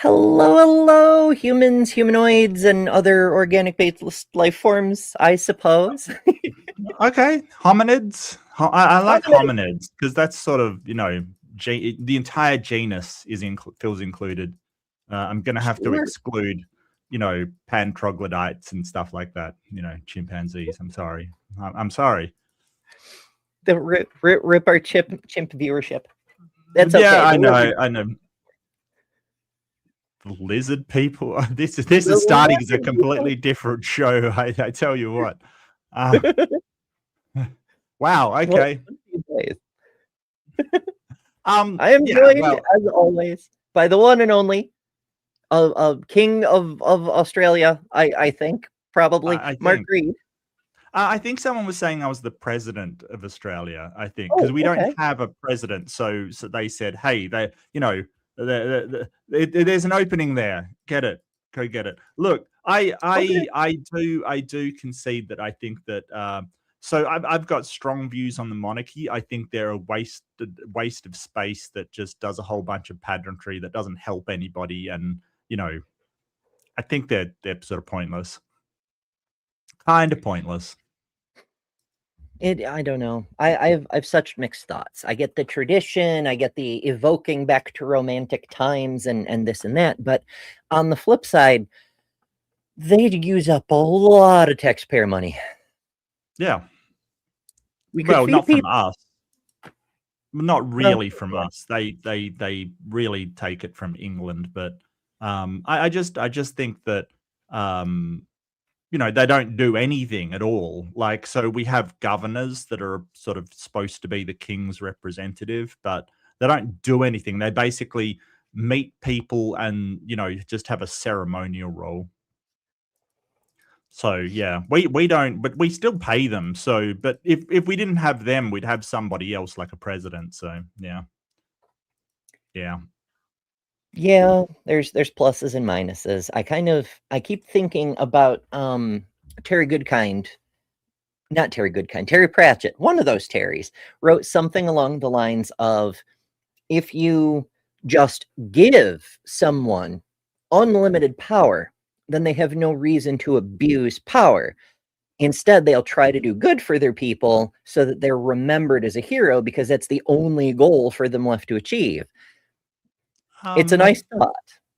Hello, hello, humans, humanoids, and other organic-based life forms, I suppose. Okay, hominids. I like hominids because that's sort of the entire genus feels included. I'm gonna have to Sure. exclude pan troglodytes and stuff like that. Chimpanzees. I'm sorry. I'm sorry. The rip our chimp viewership. That's Yeah, okay. I know. I know. Lizard people. This is starting as a completely different show. I tell you what. Wow. Okay. I am joined, as always, by the one and only king of Australia. I think probably Mark Reed. I think someone was saying I was the president of Australia. I think because we don't have a president, so they said, "Hey, there's an opening there. Get it, go get it." Look, I do concede that I think that. So I've got strong views on the monarchy. I think they're a waste of space that just does a whole bunch of pageantry that doesn't help anybody, and I think they're sort of pointless. Kind of pointless. I don't know. I've such mixed thoughts. I get the tradition, I get the evoking back to romantic times and this and that, but on the flip side, they'd use up a lot of taxpayer money. Yeah. Well, not from us. Not really from us. They really take it from England, but I just think that they don't do anything at all. Like, so we have governors that are sort of supposed to be the king's representative, but they don't do anything. They basically meet people and, just have a ceremonial role. So yeah, we don't, but we still pay them. So, but if we didn't have them, we'd have somebody else like a president. So yeah. Yeah, there's pluses and minuses. I keep thinking about Terry Goodkind. Not Terry Goodkind, Terry Pratchett, one of those Terrys, wrote something along the lines of, if you just give someone unlimited power, then they have no reason to abuse power. Instead, they'll try to do good for their people so that they're remembered as a hero because that's the only goal for them left to achieve. It's a nice thought,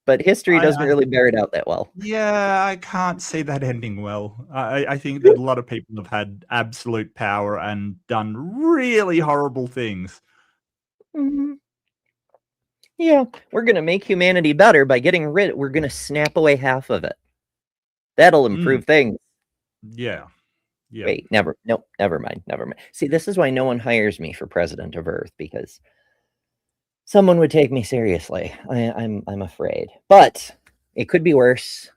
but history doesn't really bear it out that well. Yeah, I can't see that ending well. I think that a lot of people have had absolute power and done really horrible things. Mm-hmm. Yeah, we're going to make humanity better by getting rid. We're going to snap away half of it. That'll improve things. Yeah. Wait, never mind. See, this is why no one hires me for president of Earth, because someone would take me seriously. I'm afraid, but it could be worse.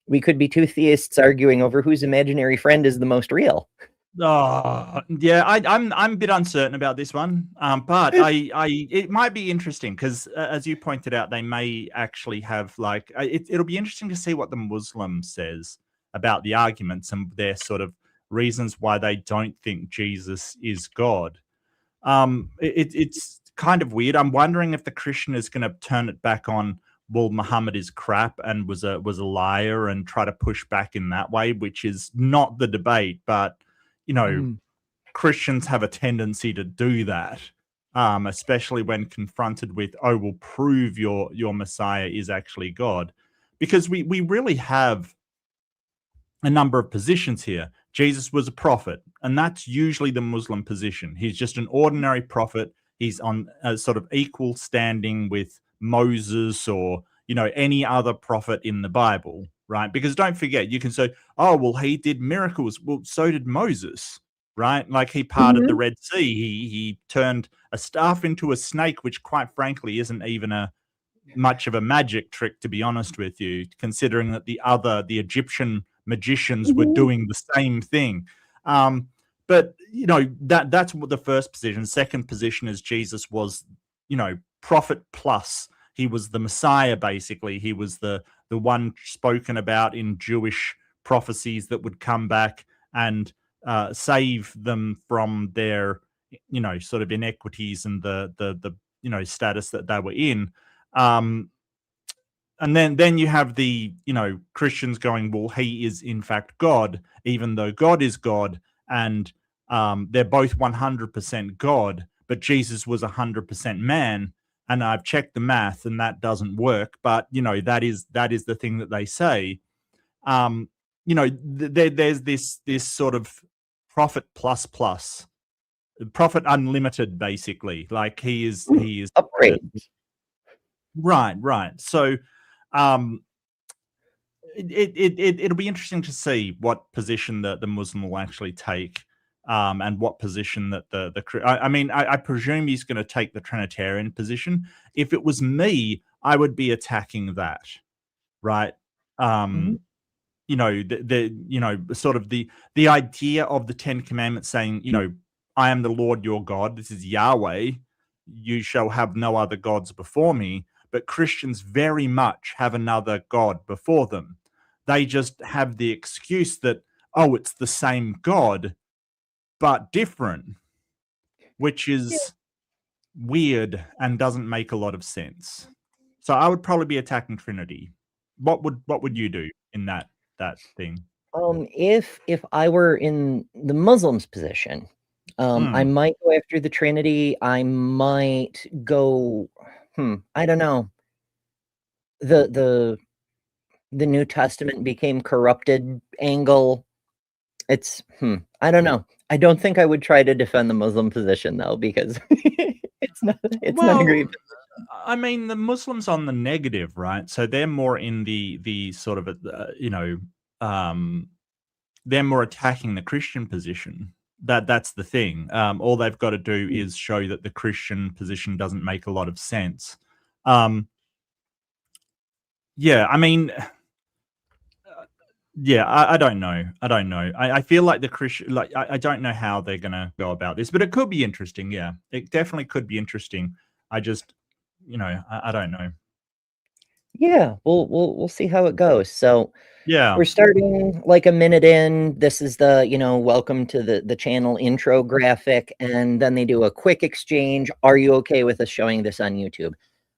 We could be two theists arguing over whose imaginary friend is the most real. Yeah, I'm a bit uncertain about this one, but it might be interesting because, as you pointed out, they may actually have it'll be interesting to see what the Muslim says about the arguments and their sort of reasons why they don't think Jesus is God. It's kind of weird. I'm wondering if the Christian is going to turn it back on. Well, Muhammad is crap and was a liar, and try to push back in that way, which is not the debate, but Christians have a tendency to do that, especially when confronted with, "Oh, we'll prove your Messiah is actually God," because we really have a number of positions here. Jesus was a prophet, and that's usually the Muslim position. He's just an ordinary prophet. He's on a sort of equal standing with Moses or any other prophet in the Bible, right? Because don't forget, you can say, "Oh, well, he did miracles." Well, so did Moses, right? Like, he parted the Red Sea. He turned a staff into a snake, which quite frankly isn't even much of a magic trick, to be honest with you, considering that the Egyptian magicians were doing the same thing. But that's what the first position. Second position is Jesus was, prophet plus. He was the Messiah, basically. He was the one spoken about in Jewish prophecies that would come back and save them from their, sort of inequities and the status that they were in. And then you have the, Christians going, well, he is in fact God, even though God is God, and they're both 100% God, but Jesus was 100% man. And I've checked the math, and that doesn't work. But that is the thing that they say. There's this sort of prophet plus, prophet unlimited, basically. Like he is upgrade. Right. So, it'll be interesting to see what position the Muslim will actually take, and what position that I presume he's going to take the Trinitarian position. If it was me, I would be attacking that, right? Sort of the idea of the Ten Commandments saying, I am the Lord your God. This is Yahweh. You shall have no other gods before me. But Christians very much have another God before them. They just have the excuse that, oh, it's the same God, but different, which is weird and doesn't make a lot of sense. So I would probably be attacking Trinity. What would you do in that thing? If I were in the Muslims' position, I might go after the Trinity. I might go, I don't know. The New Testament became corrupted angle. It's I don't know. I don't think I would try to defend the Muslim position though, because it's not a great position. I mean, the Muslims on the negative, right? So they're more in the sort of they're more attacking the Christian position. That's the thing. All they've got to do is show that the Christian position doesn't make a lot of sense. Yeah, I mean, I don't know. I feel like the Christian, I don't know how they're going to go about this, but it could be interesting. Yeah, it definitely could be interesting. I just, I don't know. Yeah, we'll see how it goes. So yeah, we're starting like a minute in. This is the, welcome to the channel intro graphic, and then they do a quick exchange. Are you okay with us showing this on YouTube?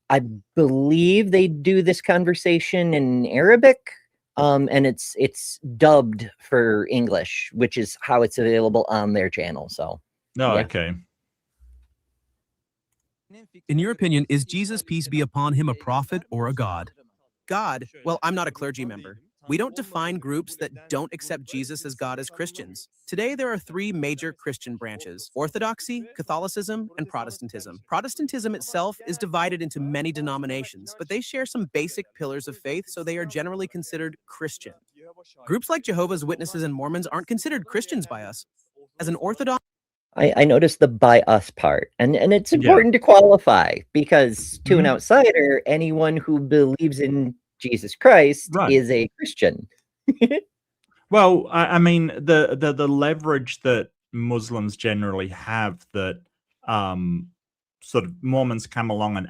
I believe they do this conversation in Arabic, and it's dubbed for English, which is how it's available on their channel. So, yeah. Okay. In your opinion, is Jesus, peace be upon him, a prophet or a god? God? Well, I'm not a clergy member. We don't define groups that don't accept Jesus as God as Christians. Today, there are three major Christian branches: Orthodoxy, Catholicism, and Protestantism. Protestantism itself is divided into many denominations, but they share some basic pillars of faith, so they are generally considered Christian. Groups like Jehovah's Witnesses and Mormons aren't considered Christians by us. As an Orthodox I noticed the by us part, and it's important to qualify, because to an outsider, anyone who believes in Jesus Christ is a Christian. Well, I mean, the leverage that Muslims generally have, that sort of Mormons come along and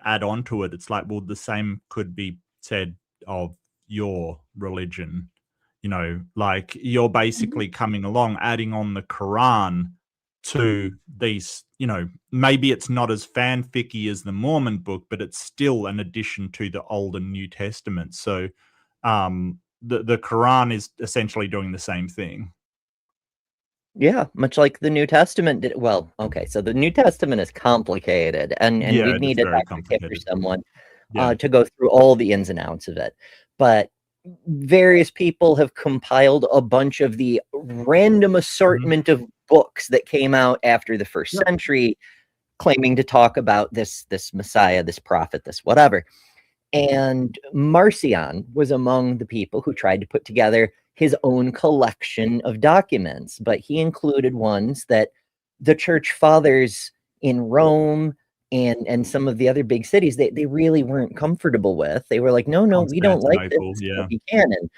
add on to it. It's like, well, the same could be said of your religion. Like you're basically coming along, adding on the Quran to these, maybe it's not as fanficky as the Mormon book, but it's still an addition to the Old and New Testament. So the Quran is essentially doing the same thing. Yeah, much like the New Testament did. Well, okay, so the New Testament is complicated, and we'd need a doctor for someone to go through all the ins and outs of it. But various people have compiled a bunch of the random assortment of books that came out after the first century, claiming to talk about this Messiah, this prophet, this whatever. And Marcion was among the people who tried to put together his own collection of documents, but he included ones that the church fathers in Rome and some of the other big cities, they really weren't comfortable with. They were like, no, we don't like this. It's gonna be canon.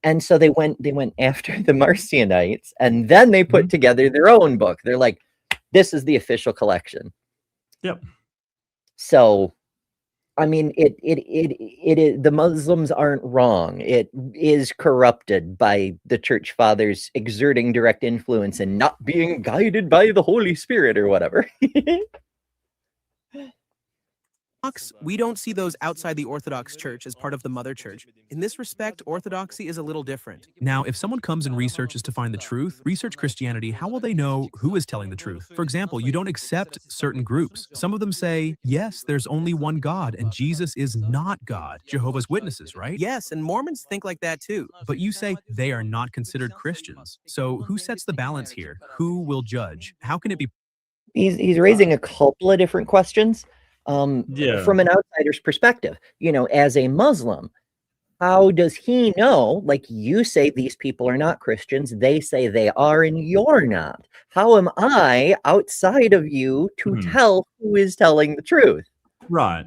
And so they went after the Marcionites, and then they put together their own book. They're like, this is the official collection. Yep. So, I mean, it the Muslims aren't wrong. It is corrupted by the church fathers exerting direct influence and not being guided by the Holy Spirit or whatever. We don't see those outside the Orthodox Church as part of the mother church. In this respect, Orthodoxy is a little different. Now, if someone comes and researches to find the truth, research Christianity, how will they know who is telling the truth? For example, you don't accept certain groups. Some of them say, yes, there's only one God, and Jesus is not God. Jehovah's Witnesses, right? Yes, and Mormons think like that too. But you say they are not considered Christians. So who sets the balance here? Who will judge? How can it be? He's raising a couple of different questions Yeah. from an outsider's perspective. As a Muslim, how does he know? Like, you say these people are not Christians, they say they are, and you're not. How am I, outside of you, to tell who is telling the truth? Right.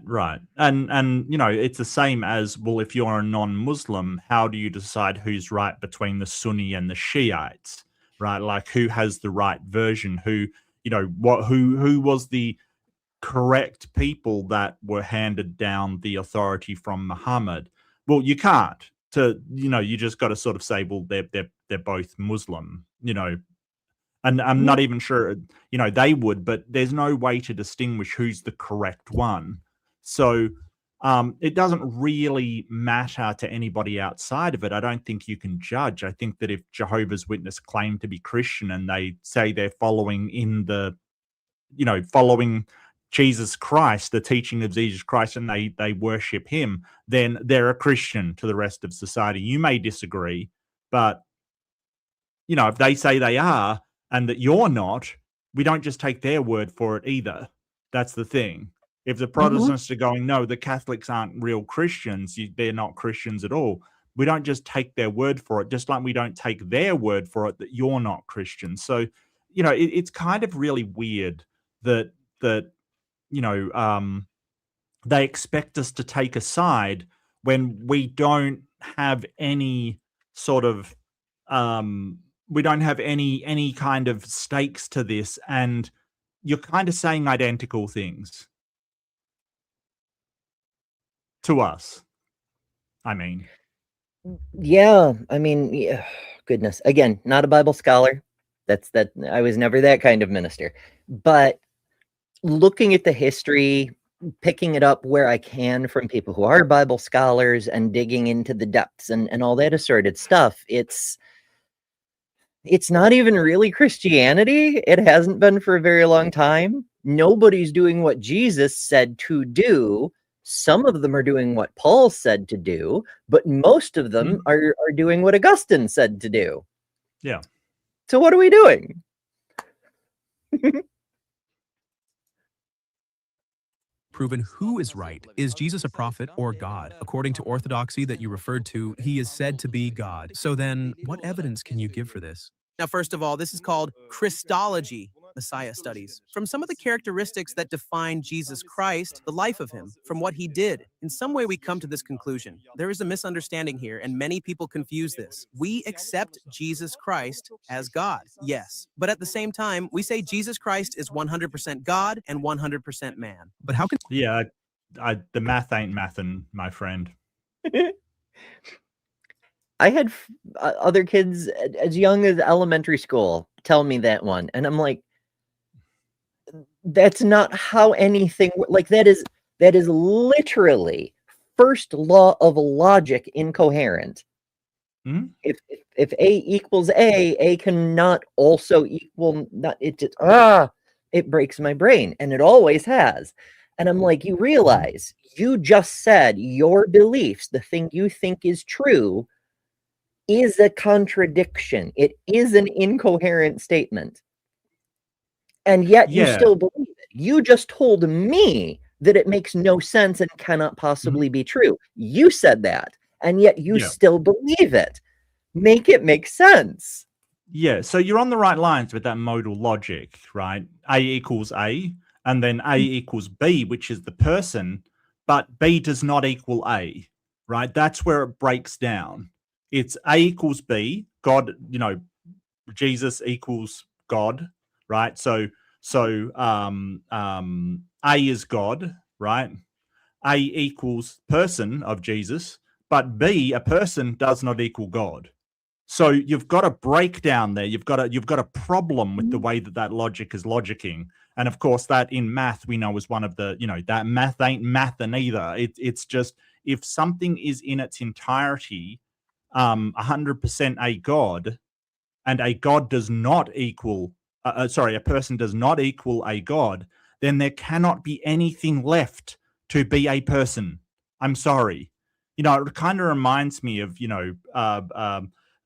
And it's the same as, well, if you're a non-Muslim, how do you decide who's right between the Sunni and the Shiites? Right? Like, who has the right version? Who was the correct people that were handed down the authority from Muhammad? Well, you can't. You just got to sort of say, well, they're both Muslim, and I'm not even sure, they would, but there's no way to distinguish who's the correct one. So it doesn't really matter to anybody outside of it. I don't think you can judge. I think that if Jehovah's Witness claim to be Christian and they say they're following following Jesus Christ, the teaching of Jesus Christ, and they worship him, then they're a Christian to the rest of society. You may disagree, but if they say they are and that you're not, we don't just take their word for it either. That's the thing. If the Protestants are going, no, the Catholics aren't real Christians, they're not Christians at all, we don't just take their word for it, just like we don't take their word for it that you're not Christian. So, it's kind of really weird that they expect us to take a side when we don't have any sort of we don't have any kind of stakes to this, and you're kind of saying identical things to us. Yeah, goodness. Again, not a Bible scholar. I was never that kind of minister. But looking at the history, picking it up where I can from people who are Bible scholars and digging into the depths and all that assorted stuff, it's not even really Christianity. It hasn't been for a very long time. Nobody's doing what Jesus said to do. Some of them are doing what Paul said to do, but most of them are doing what Augustine said to do. Yeah. So what are we doing? Proven who is right. Is Jesus a prophet or God? According to orthodoxy that you referred to, he is said to be God. So then, what evidence can you give for this? Now, first of all, this is called Christology, Messiah studies. From some of the characteristics that define Jesus Christ, the life of him, from what he did, in some way we come to this conclusion. There is a misunderstanding here, and many people confuse this. We accept Jesus Christ as God, yes. But at the same time, we say Jesus Christ is 100% God and 100% man. But how can... Yeah, the math ain't mathin', my friend. I had other kids as young as elementary school tell me that one, and I'm like, that's not how anything, like, that is literally first law of logic incoherent. If A equals A cannot also equal, not, it breaks my brain, and it always has. And I'm like, you realize you just said your beliefs, the thing you think is true, is a contradiction. It is an incoherent statement. And yet you still believe it. You just told me that it makes no sense and cannot possibly be true. You said that, and yet you still believe it. Make it make sense. Yeah, so you're on the right lines with that modal logic, right? A equals A, and then A equals B, which is the person, but B does not equal A, right? That's where it breaks down. It's A equals B, God, Jesus equals God, right? So A is God, right? A equals person of Jesus, but B, a person, does not equal God. So you've got a breakdown there. You've got a problem with the way that logic is logicking. And of course, that in math we know is one of the, that math ain't mathin' either. It's just, if something is in its entirety 100% a god, and a god does not equal, a person does not equal a god, then there cannot be anything left to be a person. I'm sorry. It kind of reminds me of,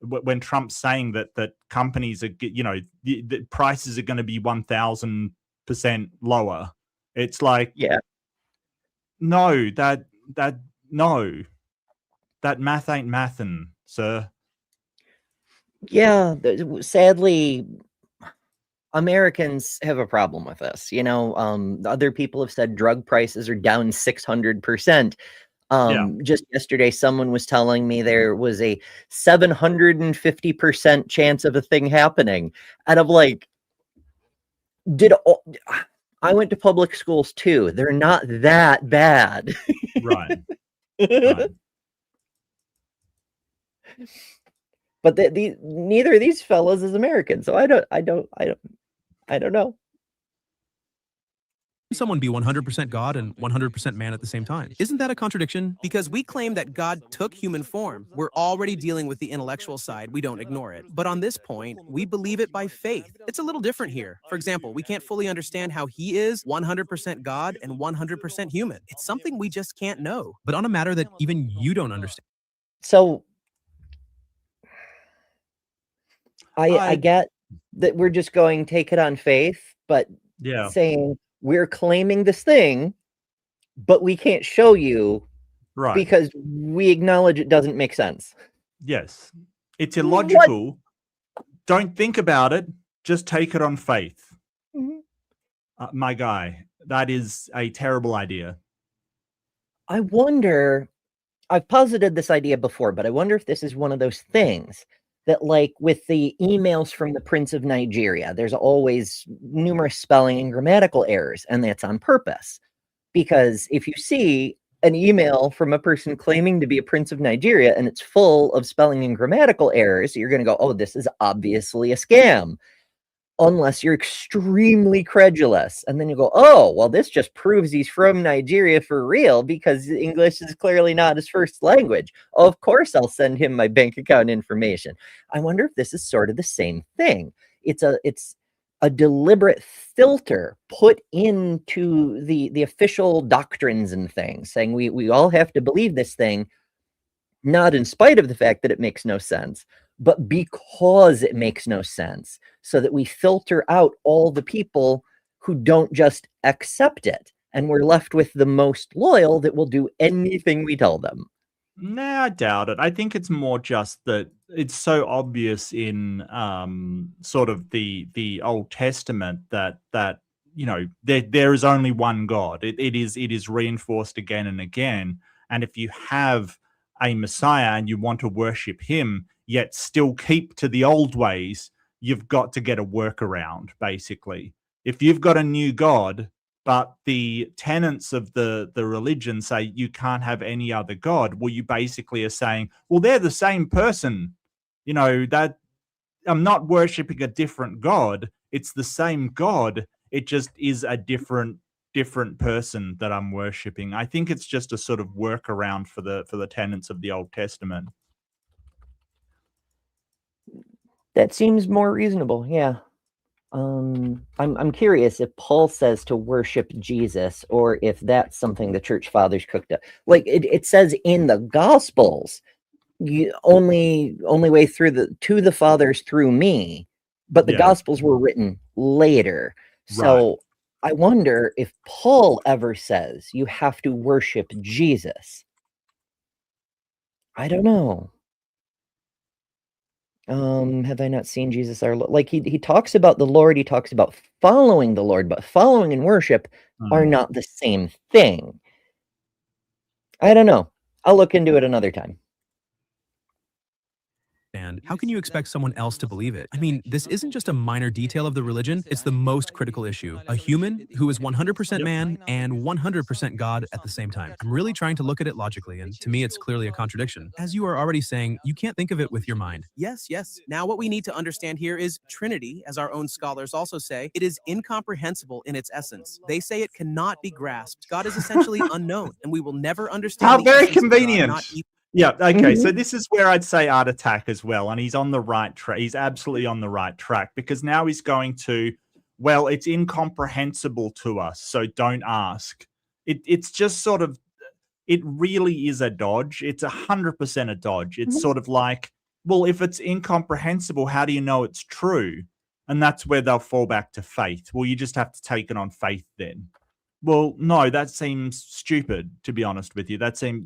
when Trump's saying that companies are, the prices are going to be 1,000% lower. It's like, Yeah. no, that math ain't mathin', sir. Yeah, sadly, Americans have a problem with this. Other people have said drug prices are down 600%. Just yesterday, someone was telling me there was a 750% chance of a thing happening. And I'm like, I went to public schools too. They're not that bad. Right. Right. But neither of these fellas is American, so I don't know. Someone be 100% God and 100% man at the same time. Isn't that a contradiction? Because we claim that God took human form. We're already dealing with the intellectual side. We don't ignore it. But on this point, we believe it by faith. It's a little different here. For example, we can't fully understand how he is 100% God and 100% human. It's something we just can't know. But on a matter that even you don't understand. So I get that we're just going take it on faith, but saying we're claiming this thing, but we can't show you, right, because we acknowledge it doesn't make sense. Yes. It's illogical. What? Don't think about it. Just take it on faith. Mm-hmm. My guy, that is a terrible idea. I wonder, I've posited this idea before, but I wonder if this is one of those things that, like with the emails from the Prince of Nigeria, there's always numerous spelling and grammatical errors, and that's on purpose. Because if you see an email from a person claiming to be a Prince of Nigeria and it's full of spelling and grammatical errors, you're going to go, oh, this is obviously a scam. Unless you're extremely credulous. And then you go, oh, well, this just proves he's from Nigeria for real, because English is clearly not his first language. Of course, I'll send him my bank account information. I wonder if this is sort of the same thing. It's a deliberate filter put into the official doctrines and things, saying we all have to believe this thing, not in spite of the fact that it makes no sense, but because it makes no sense, so that we filter out all the people who don't just accept it, and we're left with the most loyal that will do anything we tell them. Nah, I doubt it. I think it's more just that it's so obvious in sort of the Old Testament that there is only one God. It is reinforced again and again. And if you have a Messiah and you want to worship him, yet still keep to the old ways, you've got to get a workaround, basically. If you've got a new God, but the tenets of the religion say you can't have any other God, well, you basically are saying, well, they're the same person. That I'm not worshiping a different God. It's the same God. It just is a different person that I'm worshiping. I think it's just a sort of workaround for the tenets of the Old Testament. That seems more reasonable, yeah. I'm curious if Paul says to worship Jesus, or if that's something the church fathers cooked up. Like it says in the Gospels, you only way to the fathers through me, but the Gospels were written later. So I wonder if Paul ever says you have to worship Jesus. I don't know. Have I not seen Jesus our Lord? Like he talks about the Lord, he talks about following the Lord, but following and worship are not the same thing. I don't know. I'll look into it another time. And how can you expect someone else to believe it? I mean, this isn't just a minor detail of the religion, it's the most critical issue. A human who is 100% man and 100% God at the same time. I'm really trying to look at it logically, and to me, it's clearly a contradiction. As you are already saying, you can't think of it with your mind. Yes, yes. Now, what we need to understand here is Trinity, as our own scholars also say, it is incomprehensible in its essence. They say it cannot be grasped. God is essentially unknown, and we will never understand How the very essence of God, convenient. not even. Yeah, okay. So this is where I'd say Art Attack as well. And he's on the right track. He's absolutely on the right track, because now he's going to, well, it's incomprehensible to us, so don't ask. It's just sort of, it really is a dodge. It's 100% a dodge. It's sort of like, well, if it's incomprehensible, how do you know it's true? And that's where they'll fall back to faith. Well, you just have to take it on faith then. Well, no, that seems stupid, to be honest with you. That seems,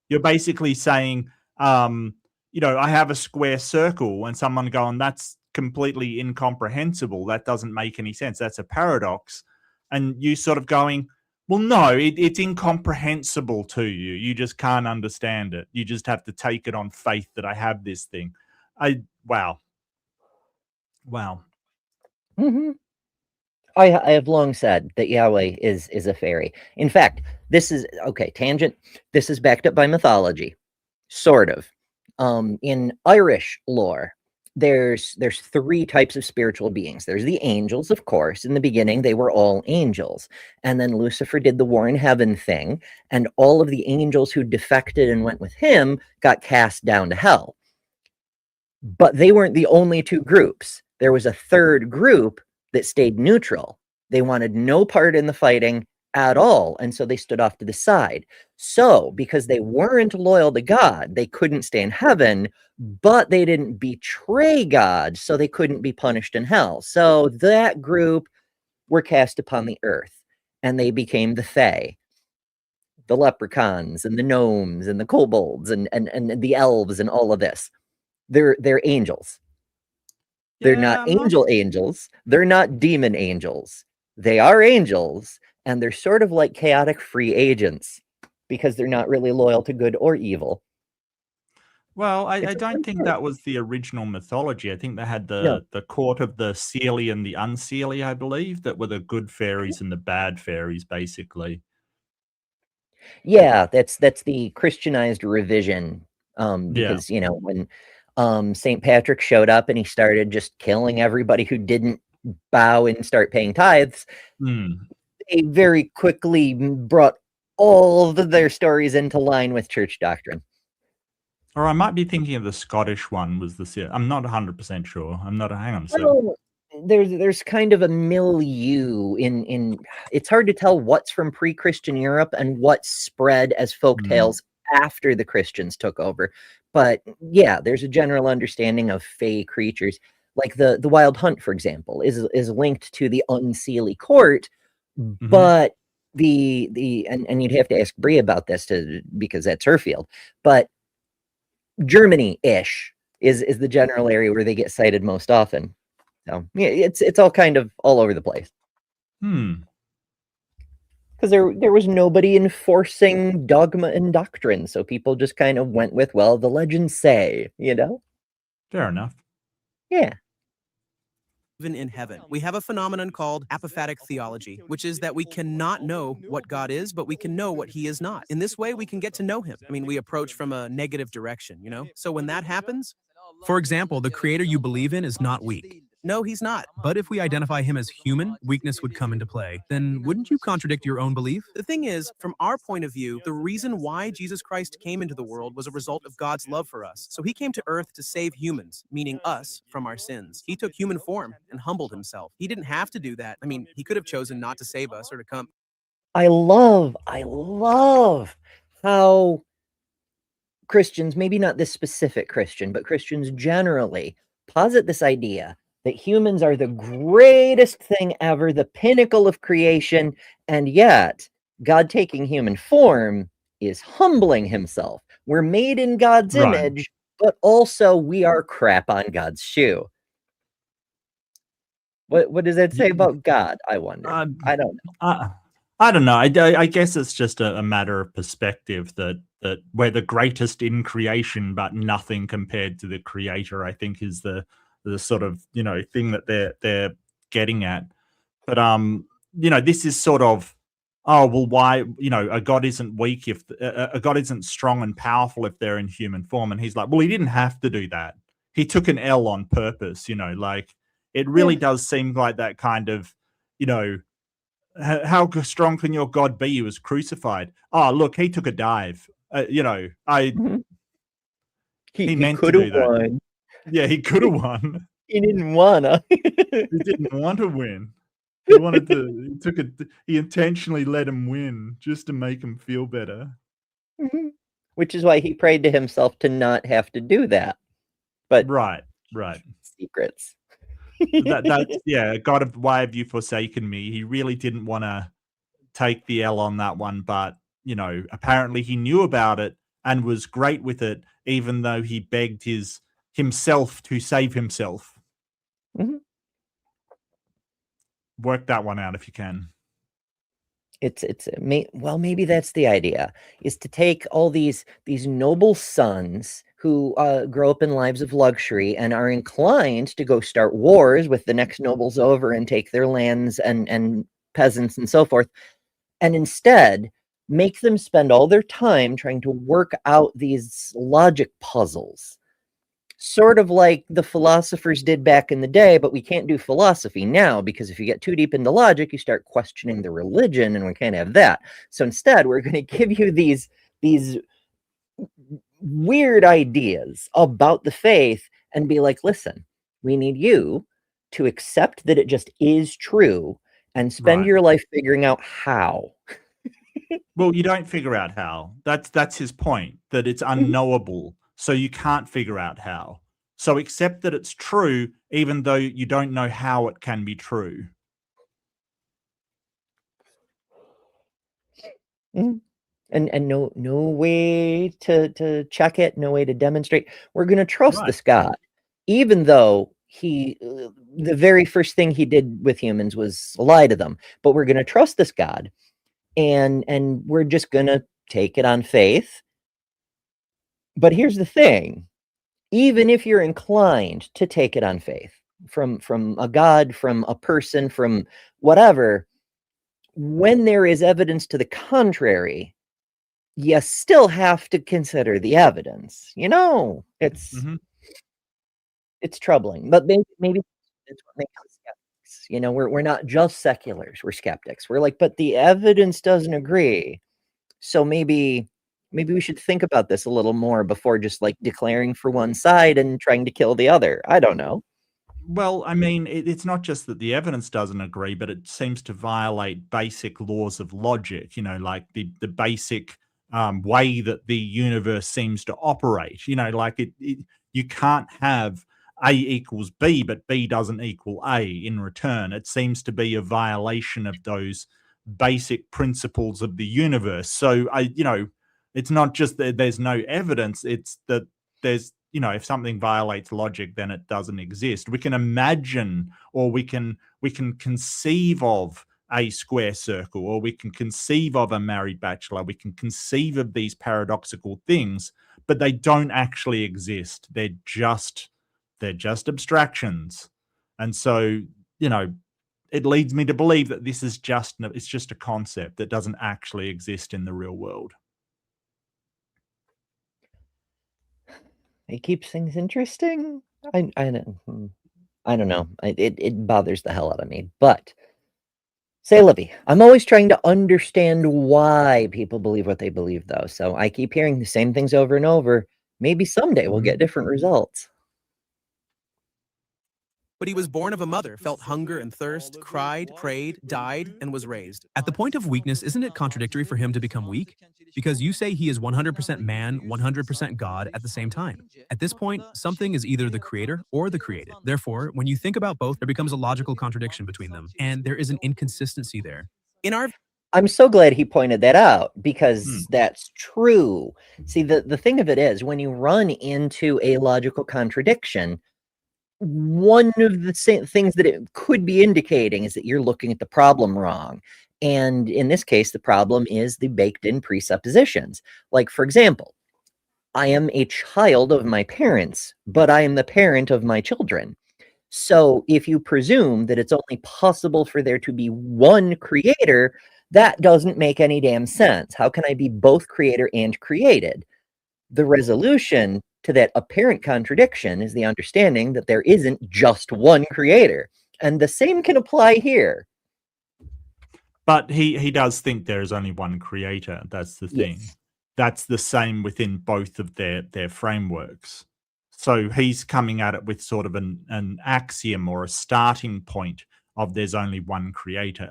you're basically saying, I have a square circle, and someone going, that's completely incomprehensible. That doesn't make any sense. That's a paradox. And you sort of going, well, no, it's incomprehensible to you. You just can't understand it. You just have to take it on faith that I have this thing. Wow. Mm-hmm. I have long said that Yahweh is a fairy. In fact, this is, okay, tangent, this is backed up by mythology, sort of. In Irish lore, there's three types of spiritual beings. There's the angels, of course. In the beginning, they were all angels. And then Lucifer did the war in heaven thing, and all of the angels who defected and went with him got cast down to hell. But they weren't the only two groups. There was a third group that stayed neutral. They wanted no part in the fighting at all, and so they stood off to the side. So, because they weren't loyal to God, they couldn't stay in heaven, but they didn't betray God, so they couldn't be punished in hell. So that group were cast upon the earth, and they became the Fae, the leprechauns, and the gnomes, and the kobolds, and the elves, and all of this. They're angels. They're not angels. They're not demon angels. They are angels, and they're sort of like chaotic free agents, because they're not really loyal to good or evil. Well, I don't think that was the original mythology. I think they had the court of the Seelie and the Unseelie, I believe, that were the good fairies and the bad fairies, basically. Yeah, that's the Christianized revision. Because when St. Patrick showed up and he started just killing everybody who didn't bow and start paying tithes, they very quickly brought all of their stories into line with church doctrine. Or I might be thinking of the Scottish one. I'm not 100% sure. Hang on a second. Well, there's kind of a milieu in it's hard to tell what's from pre-Christian Europe and what's spread as folk tales after the Christians took over. But yeah, there's a general understanding of fae creatures. Like the Wild Hunt, for example, is linked to the Unseelie court, but and you'd have to ask Brie about this because that's her field. But Germany-ish is the general area where they get cited most often. So yeah, it's all kind of all over the place. Because there was nobody enforcing dogma and doctrine, so people just kind of went with, well, the legends say, Fair enough. Yeah. Even in heaven, we have a phenomenon called apophatic theology, which is that we cannot know what God is, but we can know what he is not. In this way, we can get to know him. I mean, we approach from a negative direction, So when that happens, for example, the creator you believe in is not weak. No, he's not. But if we identify him as human, weakness would come into play. Then wouldn't you contradict your own belief? The thing is, from our point of view, the reason why Jesus Christ came into the world was a result of God's love for us. So he came to earth to save humans, meaning us, from our sins. He took human form and humbled himself. He didn't have to do that. I mean, he could have chosen not to save us or to come. I love how Christians, maybe not this specific Christian, but Christians generally, posit this idea that humans are the greatest thing ever, the pinnacle of creation, and yet God taking human form is humbling himself. We're made in God's image, but also we are crap on God's shoe. What does that say about God, I wonder? I don't know. I don't know. I guess it's just a matter of perspective that that we're the greatest in creation, but nothing compared to the creator, I think is the sort of, thing that they're getting at. But this is sort of, oh, well, why, a god isn't weak if a god isn't strong and powerful if they're in human form. And he's like, well, he didn't have to do that. He took an L on purpose, like it really does seem like that kind of, how strong can your God be? He was crucified. Oh, look, he took a dive. Mhm. He He meant to could have do that. won. Yeah, he could have won. He didn't wanna. He didn't want to win. He wanted to. He intentionally let him win just to make him feel better. Mhm. Which is why he prayed to himself to not have to do that. But Right. secrets. That's God, of why have you forsaken me? He really didn't want to take the L on that one, but apparently he knew about it and was great with it, even though he begged himself to save himself. Mhm. Work that one out if you can. Maybe that's the idea, is to take all these noble sons who grow up in lives of luxury and are inclined to go start wars with the next nobles over and take their lands and peasants and so forth, and instead make them spend all their time trying to work out these logic puzzles. Sort of like the philosophers did back in the day, but we can't do philosophy now because if you get too deep into logic, you start questioning the religion, and we can't have that. So instead, we're going to give you these weird ideas about the faith and be like, listen, we need you to accept that it just is true and spend Right. your life figuring out how. Well, you don't figure out how. That's his point, that it's unknowable. So you can't figure out how. So accept that it's true, even though you don't know how it can be true. Mm. And no way to check it, no way to demonstrate. We're going to trust Right. this God, even though the very first thing he did with humans was lie to them. But we're going to trust this God, and we're just going to take it on faith. But here's the thing. Even if you're inclined to take it on faith from a God, from a person, from whatever, when there is evidence to the contrary, you still have to consider the evidence. It's troubling, but maybe that's what makes us skeptics. We're not just seculars, we're skeptics. We're like, but the evidence doesn't agree. So maybe we should think about this a little more before just like declaring for one side and trying to kill the other. I don't know. Well, I mean, it's not just that the evidence doesn't agree, but it seems to violate basic laws of logic, like the basic way that the universe seems to operate. Like you can't have A equals B, but B doesn't equal A in return. It seems to be a violation of those basic principles of the universe. So it's not just that there's no evidence, it's that there's, if something violates logic, then it doesn't exist. We can imagine, or we can conceive of a square circle, or we can conceive of a married bachelor. We can conceive of these paradoxical things, but they don't actually exist. They're just abstractions. And so, it leads me to believe that this is it's just a concept that doesn't actually exist in the real world. It keeps things interesting. I don't know. It bothers the hell out of me. But say, Livy, I'm always trying to understand why people believe what they believe, though. So I keep hearing the same things over and over. Maybe someday we'll get different results. But he was born of a mother, felt hunger and thirst, cried, prayed, died, and was raised. At the point of weakness, isn't it contradictory for him to become weak? Because you say he is 100% man, 100% God at the same time. At this point, something is either the creator or the created. Therefore, when you think about both, there becomes a logical contradiction between them, and there is an inconsistency there. I'm so glad he pointed that out, because that's true. See, the thing of it is, when you run into a logical contradiction, one of the things that it could be indicating is that you're looking at the problem wrong. And in this case, the problem is the baked-in presuppositions. Like, for example, I am a child of my parents, but I am the parent of my children. So if you presume that it's only possible for there to be one creator, that doesn't make any damn sense. How can I be both creator and created? The resolution to that apparent contradiction is the understanding that there isn't just one creator. And the same can apply here. But he does think there is only one creator. That's the thing. Yes. That's the same within both of their frameworks. So he's coming at it with sort of an axiom or a starting point of there's only one creator.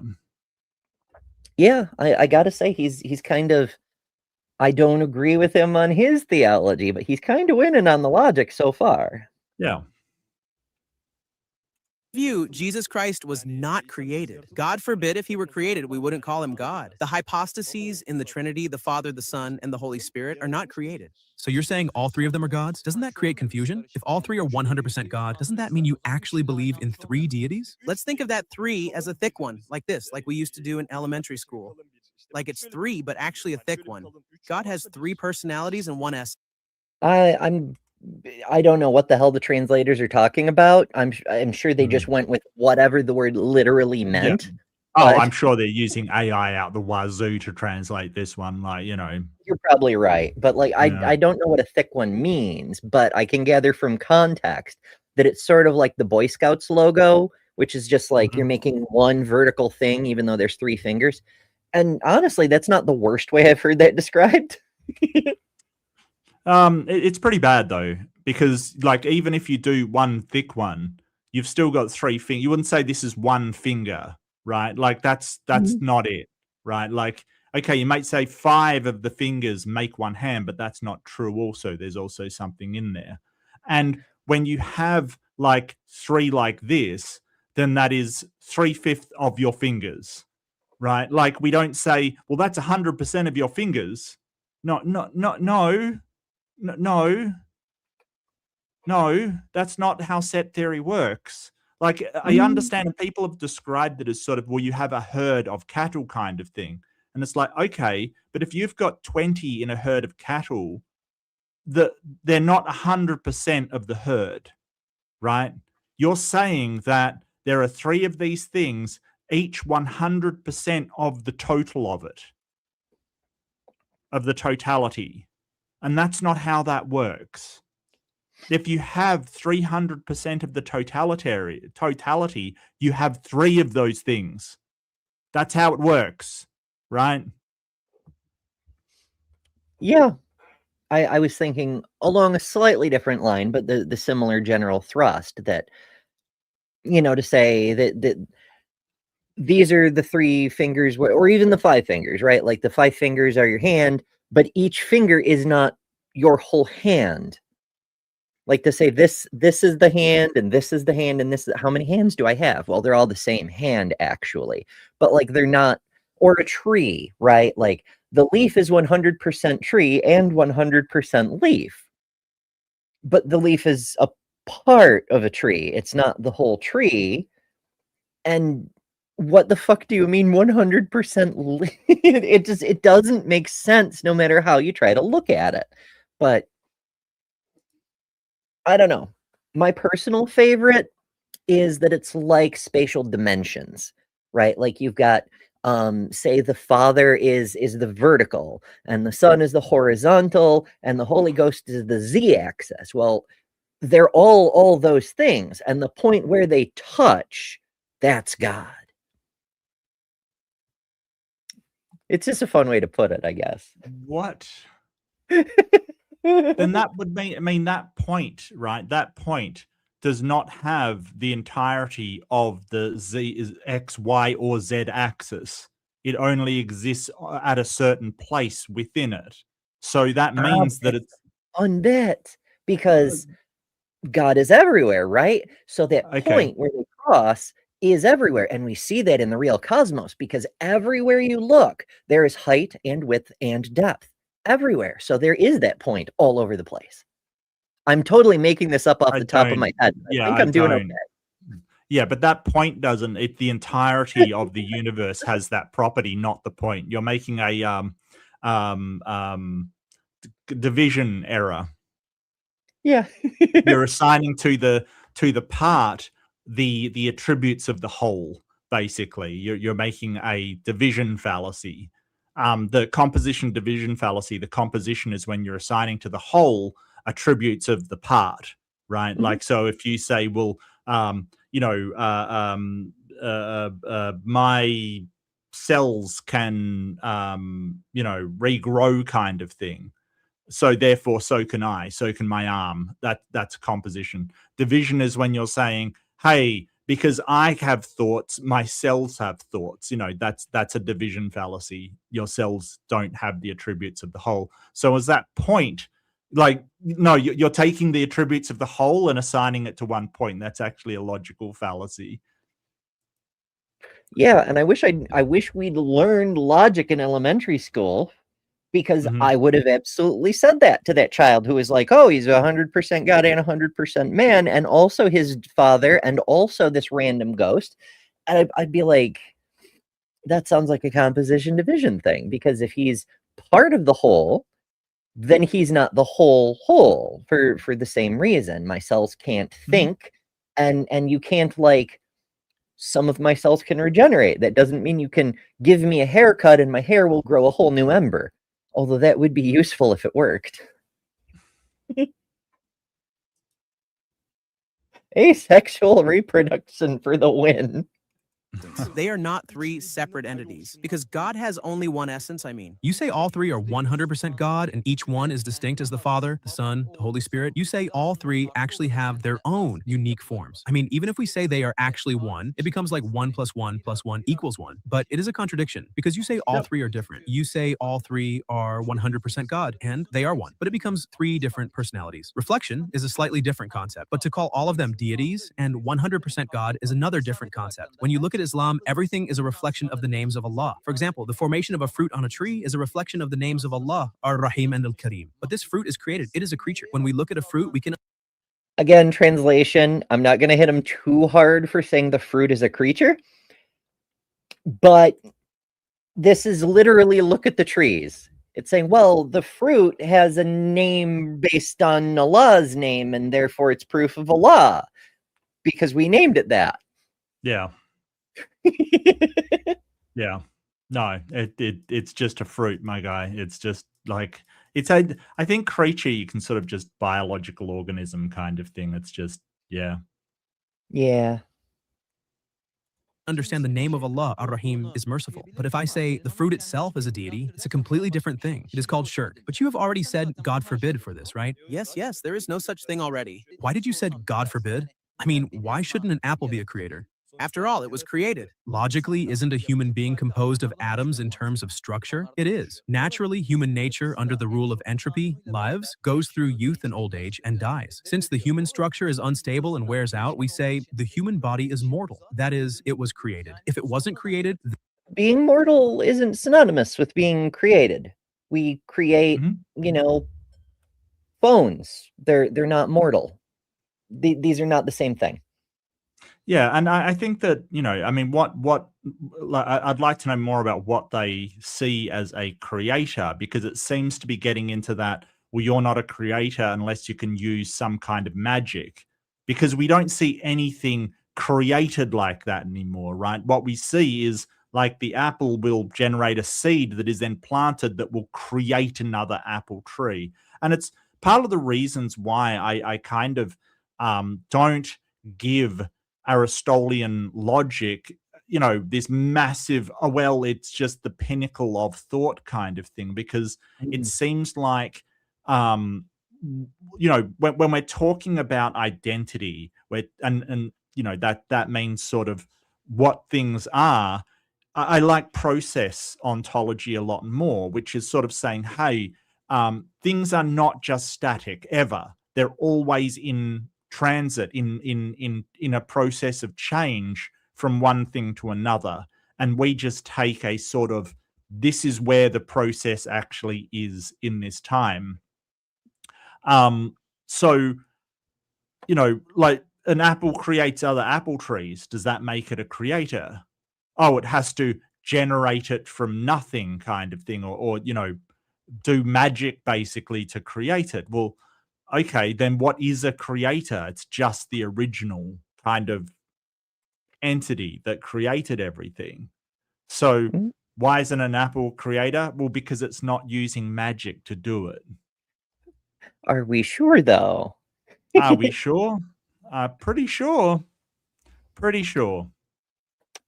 Yeah, I gotta say he's kind of, I don't agree with him on his theology, but he's kind of winning on the logic so far. Yeah. View, Jesus Christ was not created. God forbid if he were created, we wouldn't call him God. The hypostases in the Trinity, the Father, the Son, and the Holy Spirit, are not created. So you're saying all three of them are gods? Doesn't that create confusion? If all three are 100% God, doesn't that mean you actually believe in three deities? Let's think of that three as a thick one, like this, like we used to do in elementary school. Like it's three, but actually a thick one. God has three personalities and one essence. I don't know what the hell the translators are talking about. I'm sure they just went with whatever the word literally meant. Yeah. Oh, but I'm sure they're using AI out the wazoo to translate this one. Like, you know, you're probably right. But like, Yeah. I don't know what a thick one means, but I can gather from context that it's sort of like the Boy Scouts logo, which is just like you're making one vertical thing, even though there's three fingers. And honestly, that's not the worst way I've heard that described. It's pretty bad though, because like even if you do one thick one, you've still got three fingers. You wouldn't say this is one finger, right? Like that's not it, right? Like, okay, you might say 5 of the fingers make one hand, but that's not true also. There's also something in there. And when you have like 3 like this, then that is 3/5 of your fingers, right? Like we don't say, well, that's 100% of your fingers. No, that's not how set theory works. Like I understand, and people have described it as sort of, well, you have a herd of cattle kind of thing. And it's like, okay, but if you've got 20 in a herd of cattle, they're not 100% of the herd, right? You're saying that there are 3 of these things, each 100% of the total of it, of the totality. And that's not how that works. If you have 300% of the totality, you have 3 of those things. That's how it works, right? Yeah. I was thinking along a slightly different line, but the similar general thrust that, you know, to say that these are the 3 fingers, or even the 5 fingers, right? Like the 5 fingers are your hand, but each finger is not your whole hand. Like to say this is the hand and this is the hand and this is, how many hands do I have? Well, they're all the same hand actually, but like they're not. Or a tree, right? Like the leaf is 100% tree and 100% leaf, but the leaf is a part of a tree. It's not the whole tree. And what the fuck do you mean 100% leaf? It doesn't make sense no matter how you try to look at it. But I don't know. My personal favorite is that it's like spatial dimensions, right? Like you've got, say the Father is the vertical, and the Son is the horizontal, and the Holy Ghost is the z-axis. Well, they're all those things, and the point where they touch, that's God. It's just a fun way to put it, I guess. What? Then that would mean, I mean, that point, right? That point does not have the entirety of the Z, X, Y, or Z axis. It only exists at a certain place within it. So that means that it's on that, because God is everywhere, right? So that point where they cross is everywhere. And we see that in the real cosmos, because everywhere you look, there is height and width and depth. Everywhere. So there is that point all over the place. I'm totally making this up off the top of my head. I think I'm doing okay. Yeah, but that point doesn't. If the entirety of the universe has that property, not the point. You're making a division error. Yeah. You're assigning to the part the attributes of the whole. Basically, you're making a division fallacy. The composition division fallacy. The composition is when you're assigning to the whole attributes of the part, right? Mhm. Like, so if you say, well, my cells can, regrow, kind of thing. So therefore, so can I. So can my arm. That's composition. Division is when you're saying, hey, because I have thoughts, my cells have thoughts. That's a division fallacy. Your cells don't have the attributes of the whole. So as that point, like, no, you're taking the attributes of the whole and assigning it to one point. That's actually a logical fallacy. Yeah, and I wish we'd learned logic in elementary school, because Mhm. I would have absolutely said that to that child who was like, "Oh, he's 100% God and 100% man, and also his father, and also this random ghost." And I'd be like, "That sounds like a composition division thing, because if he's part of the whole, then he's not the whole for the same reason. My cells can't think, and you can't, like, some of my cells can regenerate. That doesn't mean you can give me a haircut and my hair will grow a whole new ember. Although that would be useful if it worked." Asexual reproduction for the win. They are not three separate entities, because God has only one essence. You say all three are 100% God and each one is distinct as the Father, the Son, the Holy Spirit. You say all three actually have their own unique forms. Even if we say they are actually one, it becomes like 1 + 1 + 1 = 1. But it is a contradiction, because you say all three are different. You say all three are 100% God and they are one, but it becomes three different personalities. Reflection is a slightly different concept, but to call all of them deities and 100% God is another different concept. When you look at Islam, everything is a reflection of the names of Allah. For example, the formation of a fruit on a tree is a reflection of the names of Allah, Ar-Rahim and Al-Karim. But this fruit is created. It is a creature. When we look at a fruit, we can... Again, translation, I'm not going to hit him too hard for saying the fruit is a creature, but this is literally, look at the trees. It's saying, well, the fruit has a name based on Allah's name, and therefore it's proof of Allah, because we named it that. Yeah. Yeah. No, it's just a fruit, my guy. It's just like, I think creature, you can sort of just biological organism kind of thing. It's just, yeah. Yeah. understand the name of Allah, Ar-Rahim, is merciful. But if I say the fruit itself is a deity, it's a completely different thing. It is called shirk. But you have already said God forbid for this, right? Yes, there is no such thing already. Why did you said God forbid? Why shouldn't an apple be a creator? After all, it was created. Logically, isn't a human being composed of atoms in terms of structure? It is. Naturally, human nature, under the rule of entropy, lives, goes through youth and old age, and dies. Since the human structure is unstable and wears out, we say the human body is mortal. That is, it was created. If it wasn't created... Being mortal isn't synonymous with being created. We create, phones. They're not mortal. These are not the same thing. Yeah, and I think that, I'd like to know more about what they see as a creator, because it seems to be getting into that, well, you're not a creator unless you can use some kind of magic, because we don't see anything created like that anymore, right? What we see is, like, the apple will generate a seed that is then planted that will create another apple tree. And it's part of the reasons why I kind of don't give Aristotelian logic, this massive, it's just the pinnacle of thought kind of thing, because it seems like, when we're talking about identity, that means sort of what things are. I like process ontology a lot more, which is sort of saying, hey, things are not just static ever. They're always in transit, in a process of change from one thing to another, and we just take a sort of, this is where the process actually is in this time. So like, an apple creates other apple trees. Does that make it a creator? Oh, it has to generate it from nothing, kind of thing, or do magic basically to create it. Well, okay, then what is a creator? It's just the original kind of entity that created everything. So Mm. why isn't an apple creator? Well, because it's not using magic to do it. Are we sure though? Are we sure? Pretty sure. Pretty sure.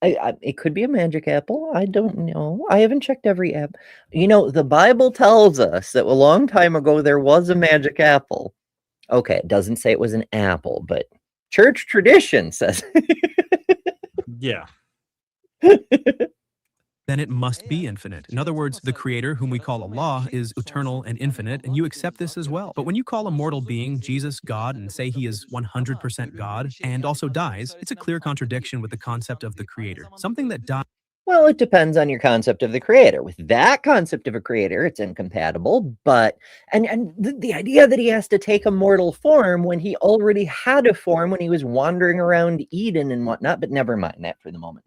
It could be a magic apple. I don't know. I haven't checked every app. The Bible tells us that a long time ago there was a magic apple. Okay, it doesn't say it was an apple, but church tradition says. Yeah. Then it must be infinite. In other words, the creator, whom we call Allah, is eternal and infinite, and you accept this as well. But when you call a mortal being, Jesus, God, and say he is 100% God, and also dies, it's a clear contradiction with the concept of the creator. Something that dies. Well, it depends on your concept of the creator. With that concept of a creator, it's incompatible. But the idea that he has to take a mortal form when he already had a form when he was wandering around Eden and whatnot, but never mind that for the moment.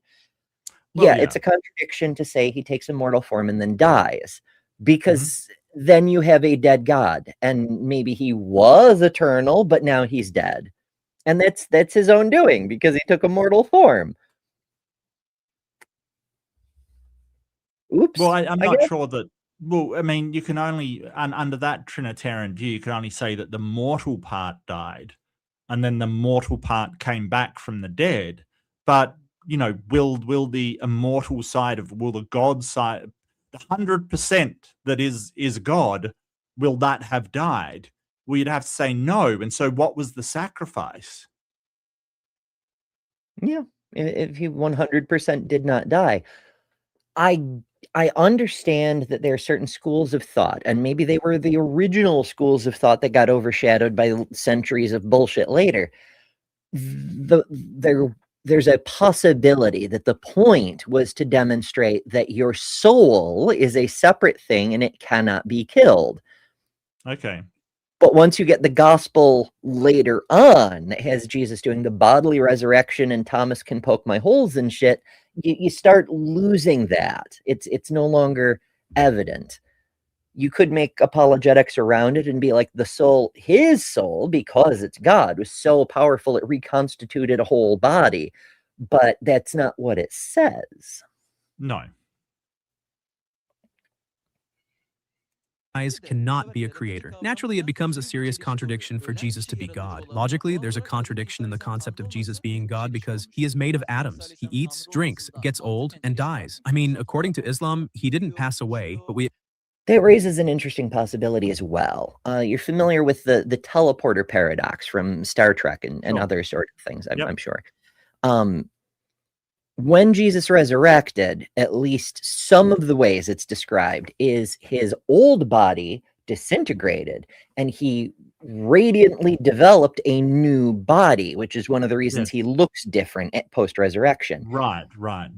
Well, Yeah, it's a contradiction to say he takes a mortal form and then dies, because then you have a dead God, and maybe he was eternal, but now he's dead. And that's his own doing because he took a mortal form. Oops. Well, I'm I not guess. sure that. Well, I mean, you can only, under that Trinitarian view, you can only say that the mortal part died, and then the mortal part came back from the dead. But will the immortal side will the God side, the 100% that is God, will that have died? Well, you'd have to say no. And so, what was the sacrifice? Yeah, if he 100% did not die. I understand that there are certain schools of thought, and maybe they were the original schools of thought that got overshadowed by centuries of bullshit later. There's a possibility that the point was to demonstrate that your soul is a separate thing and it cannot be killed. Okay. But once you get the gospel later on that has Jesus doing the bodily resurrection and Thomas can poke my holes and shit, you start losing that. It's no longer evident. You could make apologetics around it and be like, the soul, his soul, because it's God, was so powerful it reconstituted a whole body. But that's not what it says. No. Cannot be a creator. Naturally, it becomes a serious contradiction for Jesus to be God. Logically, there's a contradiction in the concept of Jesus being God because he is made of atoms. He eats, drinks, gets old, and dies. I mean, according to Islam, he didn't pass away, but That raises an interesting possibility as well. You're familiar with the teleporter paradox from Star Trek and Sure. other sort of things, Yep. I'm sure. When Jesus resurrected, at least some of the ways it's described is his old body disintegrated and he radiantly developed a new body, which is one of the reasons he looks different at post-resurrection. Right.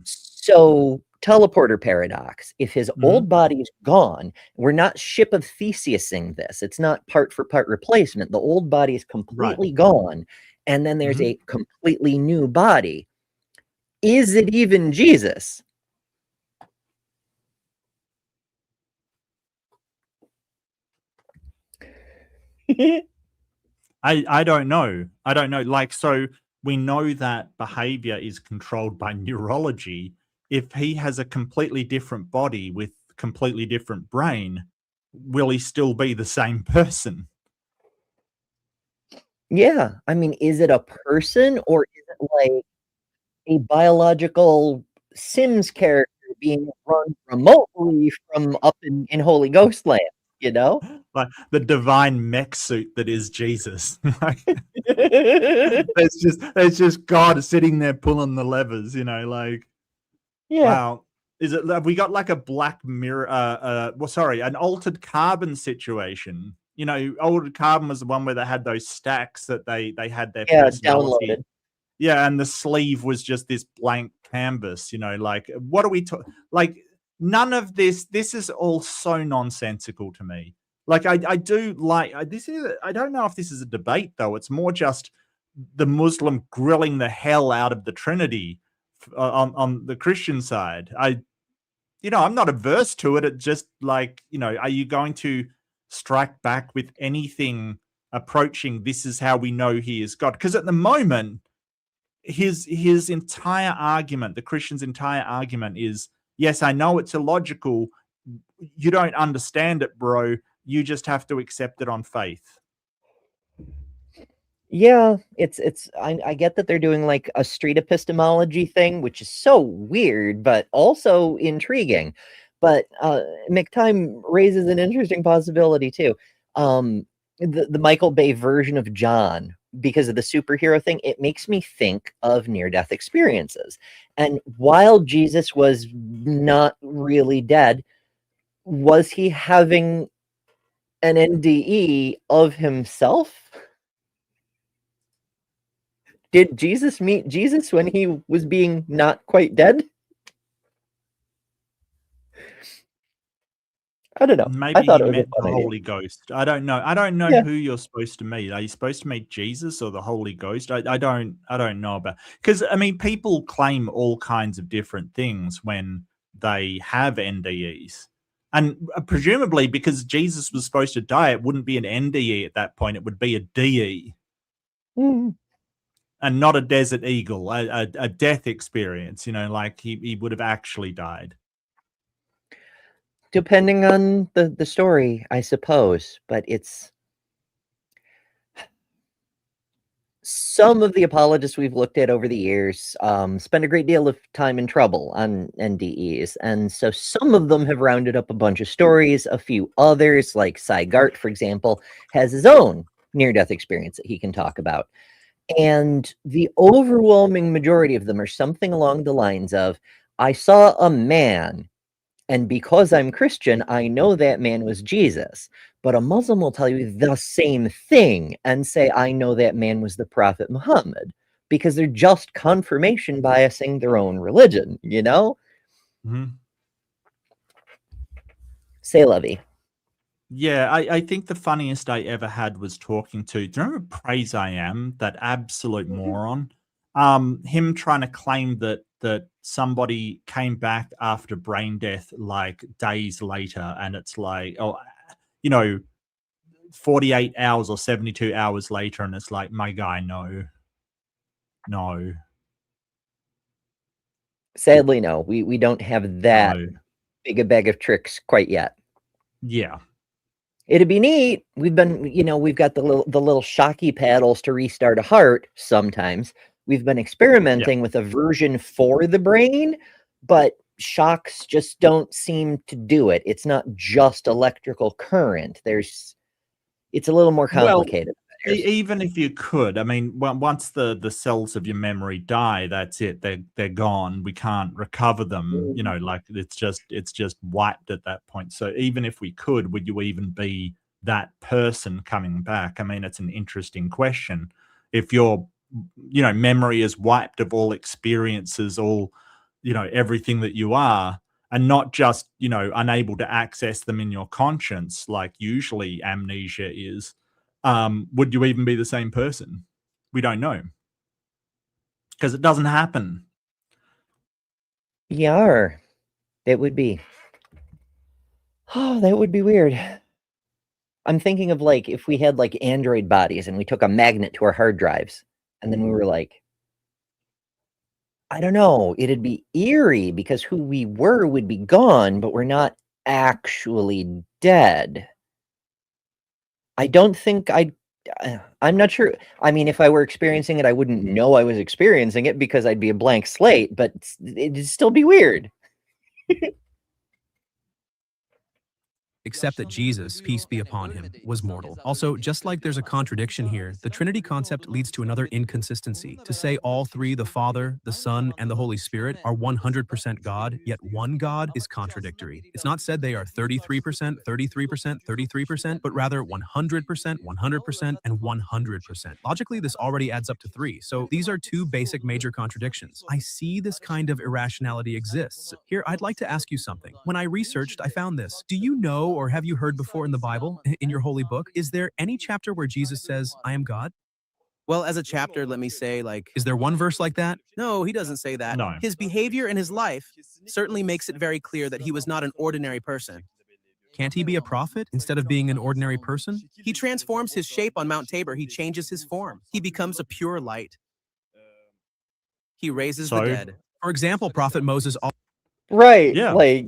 So, teleporter paradox. If his old body is gone, we're not ship of Theseusing this. It's not part for part replacement. The old body is completely gone, and then there's a completely new body. Is it even Jesus? I don't know. Like, so we know that behavior is controlled by neurology. If he has a completely different body with completely different brain, will he still be the same person? Yeah. I mean, is it a person or is it like a biological Sims character being run remotely from up in Holy Ghost land, Like the divine mech suit that is Jesus. It's just God sitting there pulling the levers, like, Yeah. wow. Have we got like a Black Mirror, an Altered Carbon situation? Altered Carbon was the one where they had those stacks that they had their personality. Downloaded. Yeah, and the sleeve was just this blank canvas, like, what are we talking? Like, none of this is all so nonsensical to me. Like, I do like, I don't know if this is a debate though. It's more just the Muslim grilling the hell out of the Trinity on the Christian side. I'm not averse to it. It's just like, are you going to strike back with anything approaching this is how we know he is God? Because at the moment, his entire argument, the Christian's entire argument is, yes, I know it's illogical. You don't understand it, bro. You just have to accept it on faith. Yeah, I get that they're doing like a street epistemology thing, which is so weird, but also intriguing. But McTime raises an interesting possibility too. The Michael Bay version of John, because of the superhero thing, it makes me think of near-death experiences. And while Jesus was not really dead, was he having an NDE of himself? Did Jesus meet Jesus when he was being not quite dead? I don't know. Maybe I thought he it was met a the fun idea. Holy Ghost. I don't know. I don't know Yeah. who you're supposed to meet. Are you supposed to meet Jesus or the Holy Ghost? I don't know about, because I mean, people claim all kinds of different things when they have NDEs. And presumably because Jesus was supposed to die, it wouldn't be an NDE at that point. It would be a DE. Mm. And not a desert eagle, a death experience, like he would have actually died. Depending on the story, I suppose, but it's some of the apologists we've looked at over the years spend a great deal of time in trouble on NDEs, and so some of them have rounded up a bunch of stories. A few others, like Sygart, for example, has his own near-death experience that he can talk about. And the overwhelming majority of them are something along the lines of, I saw a man, and because I'm Christian, I know that man was Jesus. But a Muslim will tell you the same thing and say, I know that man was the Prophet Muhammad, because they're just confirmation biasing their own religion, Mm-hmm. Say lovey. Yeah, I think the funniest I ever had was talking to, do you remember Praise I Am, that absolute moron? Him trying to claim that somebody came back after brain death like days later, and it's like, 48 hours or 72 hours later, and it's like, my guy, no. Sadly, no. We don't have that big a bag of tricks quite yet. Yeah. It'd be neat. We've got the little shocky paddles to restart a heart sometimes. We've been experimenting with a version for the brain, but shocks just don't seem to do it. It's not just electrical current. It's a little more complicated. Well, even if you could, I mean, once the cells of your memory die, that's it. They're gone. We can't recover them. Like it's just wiped at that point. So even if we could, would you even be that person coming back? I mean, it's an interesting question. If your memory is wiped of all experiences, all everything that you are, and not just unable to access them in your conscience, like usually amnesia is. Would you even be the same person? We don't know, because it doesn't happen. Yeah, it would be. Oh, that would be weird. I'm thinking of like if we had like Android bodies and we took a magnet to our hard drives, and then we were like, I don't know, it'd be eerie because who we were would be gone, but we're not actually dead. I don't think I'm not sure. I mean, if I were experiencing it, I wouldn't know I was experiencing it because I'd be a blank slate, but it'd still be weird. Except that Jesus, peace be upon him, was mortal. Also, just like there's a contradiction here, the Trinity concept leads to another inconsistency. To say all three, the Father, the Son, and the Holy Spirit, are 100% God, yet one God, is contradictory. It's not said they are 33%, 33%, 33%, but rather 100%, 100%, and 100%. Logically, this already adds up to 3. So these are two basic major contradictions. I see this kind of irrationality exists. Here, I'd like to ask you something. When I researched, I found this. Do you know or have you heard before in the Bible, in your holy book, is there any chapter where Jesus says, I am God? Well, as a chapter, let me say, like, Is there one verse like that? no, he doesn't say that. No. His behavior and his life certainly makes it very clear that he was not an ordinary person. Can't he be a prophet instead of being an ordinary person? He transforms his shape on Mount Tabor. He changes his form. He becomes a pure light. He raises the So- dead. For example, Prophet Moses Right. Yeah. Like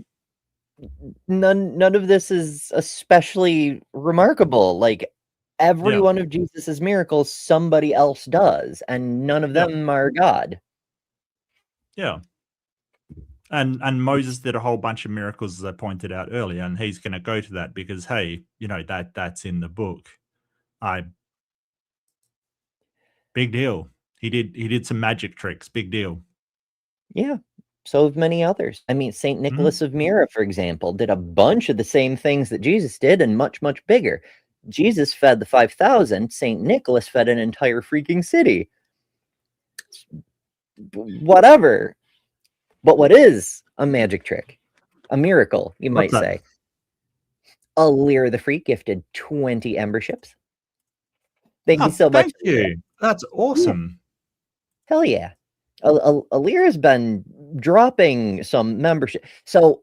none of this is especially remarkable. Like every Yeah. one of Jesus's miracles somebody else does, and none of Yeah. them are God. Yeah. And Moses did a whole bunch of miracles, as I pointed out earlier, and he's going to go to that because, hey, that's in the book. Big deal. He did some magic tricks. Big deal. Yeah. So have many others. I mean, Saint Nicholas of Myra, for example, did a bunch of the same things that Jesus did and much, much bigger. Jesus fed the 5,000. Saint Nicholas fed an entire freaking city. Whatever. But what is a magic trick? A miracle, you might What's that? say. Alira the Freak gifted 20 ember ships. Thank you so much. Thank you. That's awesome. Hell yeah. Alira's been dropping some membership. So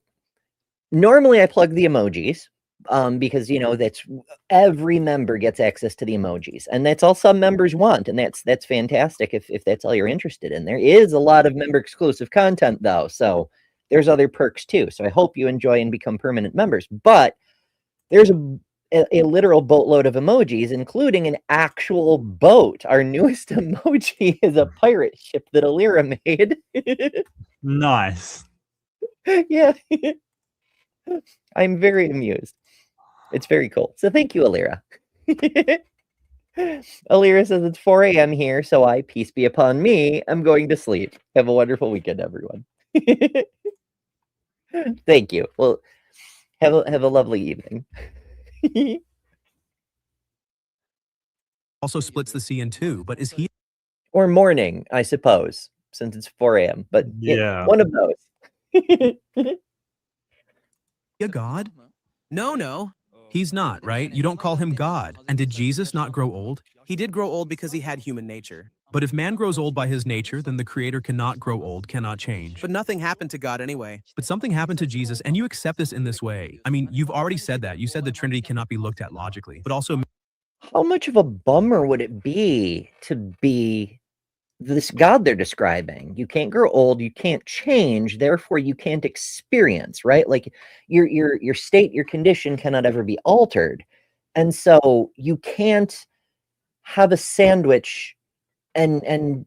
normally I plug the emojis because, that's every member gets access to the emojis. And that's all some members want. And that's fantastic if that's all you're interested in. There is a lot of member exclusive content, though. So there's other perks, too. So I hope you enjoy and become permanent members. But there's a literal boatload of emojis, including an actual boat. Our newest emoji is a pirate ship that Alira made. Nice. Yeah. I'm very amused. It's very cool. So thank you, Alira. Alira says it's 4 a.m. here, so peace be upon me, I'm going to sleep. Have a wonderful weekend, everyone. Thank you. Well, have a lovely evening. also splits the sea in two, but is he Or morning, I suppose, since it's 4 a.m. But Yeah. one of those. a god? No. He's not, right? You don't call him God. And did Jesus not grow old? He did grow old because he had human nature. But if man grows old by his nature, then the creator cannot grow old, cannot change. But nothing happened to God anyway. But something happened to Jesus, and you accept this in this way. I mean, you've already said that. You said the Trinity cannot be looked at logically, but also How much of a bummer would it be to be this God they're describing? You can't grow old, you can't change, therefore you can't experience, right? Like your state, your condition cannot ever be altered. And so you can't have a sandwich and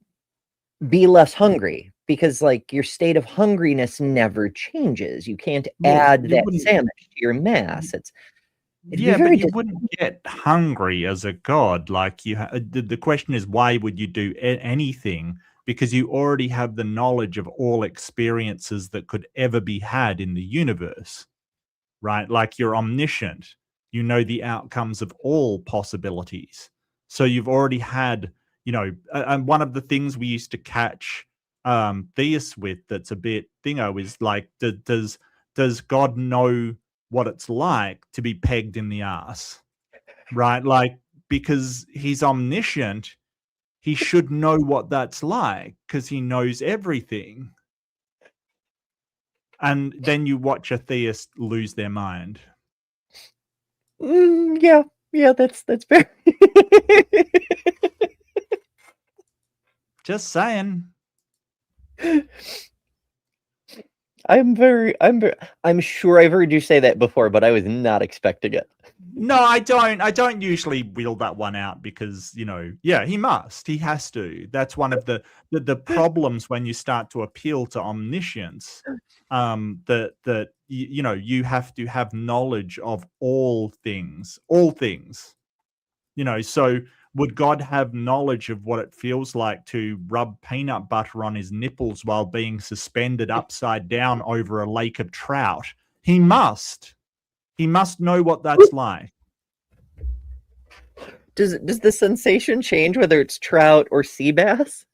be less hungry because like your state of hungriness never changes. You can't add that sandwich to your mass. It'd be Yeah, very but you wouldn't get hungry as a god. Like the question is, why would you do anything? Because you already have the knowledge of all experiences that could ever be had in the universe, right? Like you're omniscient. You know the outcomes of all possibilities. So you've already had, and one of the things we used to catch theists with that's a bit thingo is like, does God know what it's like to be pegged in the ass, right? Like, because he's omniscient, he should know what that's like because he knows everything. And then you watch a theist lose their mind. yeah, that's fair. Just saying. I'm sure I've heard you say that before, but I was not expecting it. No, I don't usually wheel that one out because, he must. He has to. That's one of the problems when you start to appeal to omniscience. That you have to have knowledge of all things. So would God have knowledge of what it feels like to rub peanut butter on his nipples while being suspended upside down over a lake of trout? He must. He must know what that's like. Does the sensation change whether it's trout or sea bass?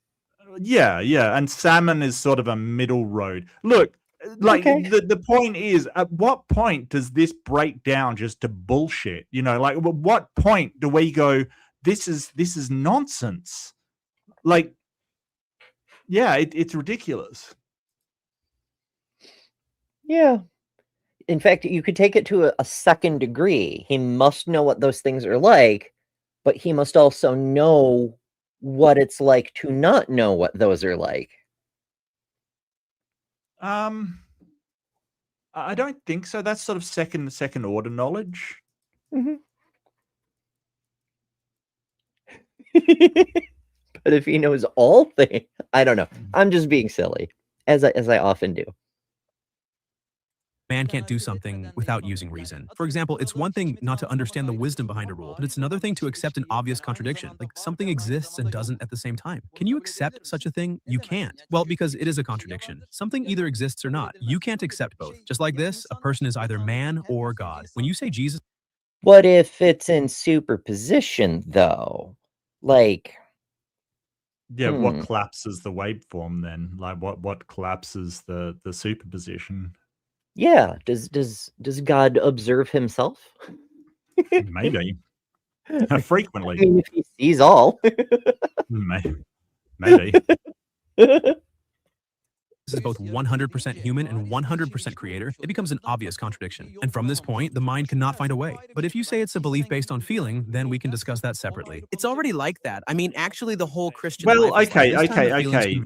Yeah. And salmon is sort of a middle road. Look, like Okay. the point is, at what point does this break down just to bullshit? Like, at what point do we go, this is nonsense. Like, yeah, it's ridiculous. Yeah. In fact, you could take it to a second degree. He must know what those things are like, but he must also know what it's like to not know what those are like. I don't think so. That's sort of second order knowledge. Mhm. But if he knows all things, I don't know. I'm just being silly, as I often do. Man can't do something without using reason. For example, it's one thing not to understand the wisdom behind a rule, but it's another thing to accept an obvious contradiction, like something exists and doesn't at the same time. Can you accept such a thing? You can't. Well, because it is a contradiction. Something either exists or not. You can't accept both. Just like this, a person is either man or God. When you say Jesus... What if it's in superposition, though? Like, Yeah, what collapses the waveform then? Like, what collapses the superposition? yeah, does God observe himself? Maybe. I Frequently. mean, if he sees all. Maybe. This is both 100% human and 100% creator, it becomes an obvious contradiction. And from this point, the mind cannot find a way. But if you say it's a belief based on feeling, then we can discuss that separately. It's already like that. I mean, actually, the whole Christian Well, life is like this. okay.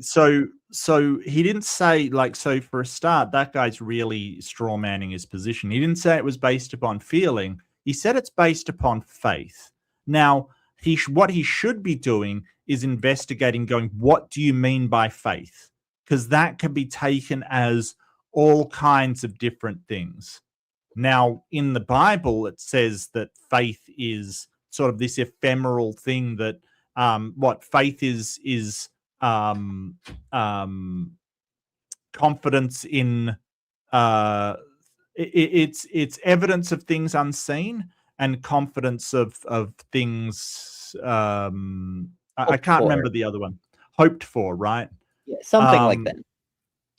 So he didn't say, like, so for a start, that guy's really straw manning his position. He didn't say it was based upon feeling. He said it's based upon faith. Now, what he should be doing is investigating, going, what do you mean by faith? Because that can be taken as all kinds of different things. Now, in the Bible, it says that faith is sort of this ephemeral thing that what faith is confidence in it's evidence of things unseen and confidence of things I can't remember the other one. Hoped for, right? Yeah, something like that.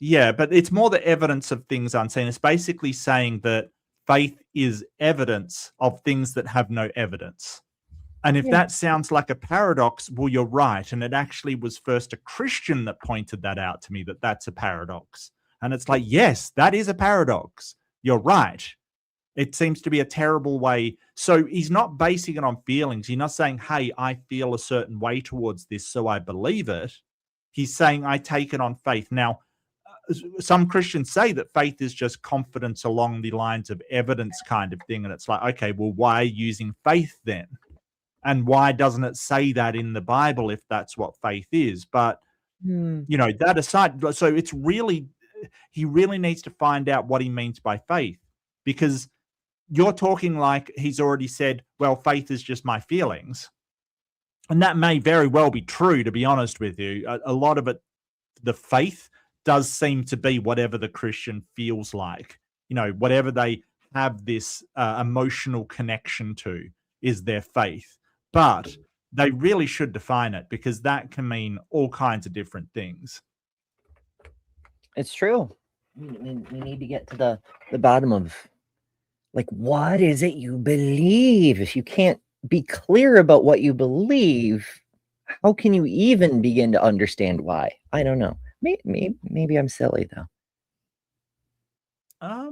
Yeah, but it's more the evidence of things unseen. It's basically saying that faith is evidence of things that have no evidence. And if that sounds like a paradox, well, you're right. And it actually was first a Christian that pointed that out to me, that that's a paradox. And it's like, yes, that is a paradox. You're right. It seems to be a terrible way. So he's not basing it on feelings. He's not saying, hey, I feel a certain way towards this, so I believe it. He's saying, I take it on faith. Now, some Christians say that faith is just confidence along the lines of evidence kind of thing. And it's like, okay, well, why using faith then? And why doesn't it say that in the Bible if that's what faith is? But, you know, that aside, so it's really, he really needs to find out what he means by faith, because you're talking like he's already said, well, faith is just my feelings. And that may very well be true, to be honest with you. A lot of it, the faith does seem to be whatever the Christian feels like. You know, whatever they have this emotional connection to is their faith. But they really should define it, because that can mean all kinds of different things. It's true. We need to get to the bottom of, like, what is it you believe? If you can't be clear about what you believe, how can you even begin to understand why? I don't know. Maybe I'm silly, though.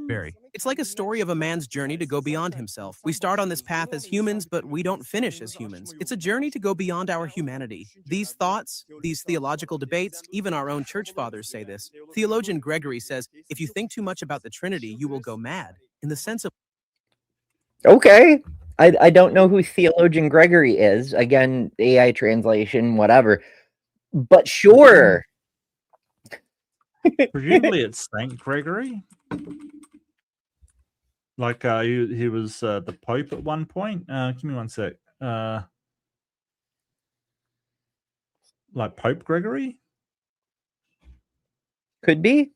Very. It's like a story of a man's journey to go beyond himself. We start on this path as humans, but we don't finish as humans. It's a journey to go beyond our humanity. These thoughts, these theological debates, even our own church fathers say this. Theologian Gregory says, if you think too much about the Trinity, you will go mad, in the sense of... Okay. I don't know who theologian Gregory is. Again, AI translation, whatever. But sure. Presumably it's Saint Gregory. Like he was the Pope at one point. Give me one sec. Like Pope Gregory? Could be.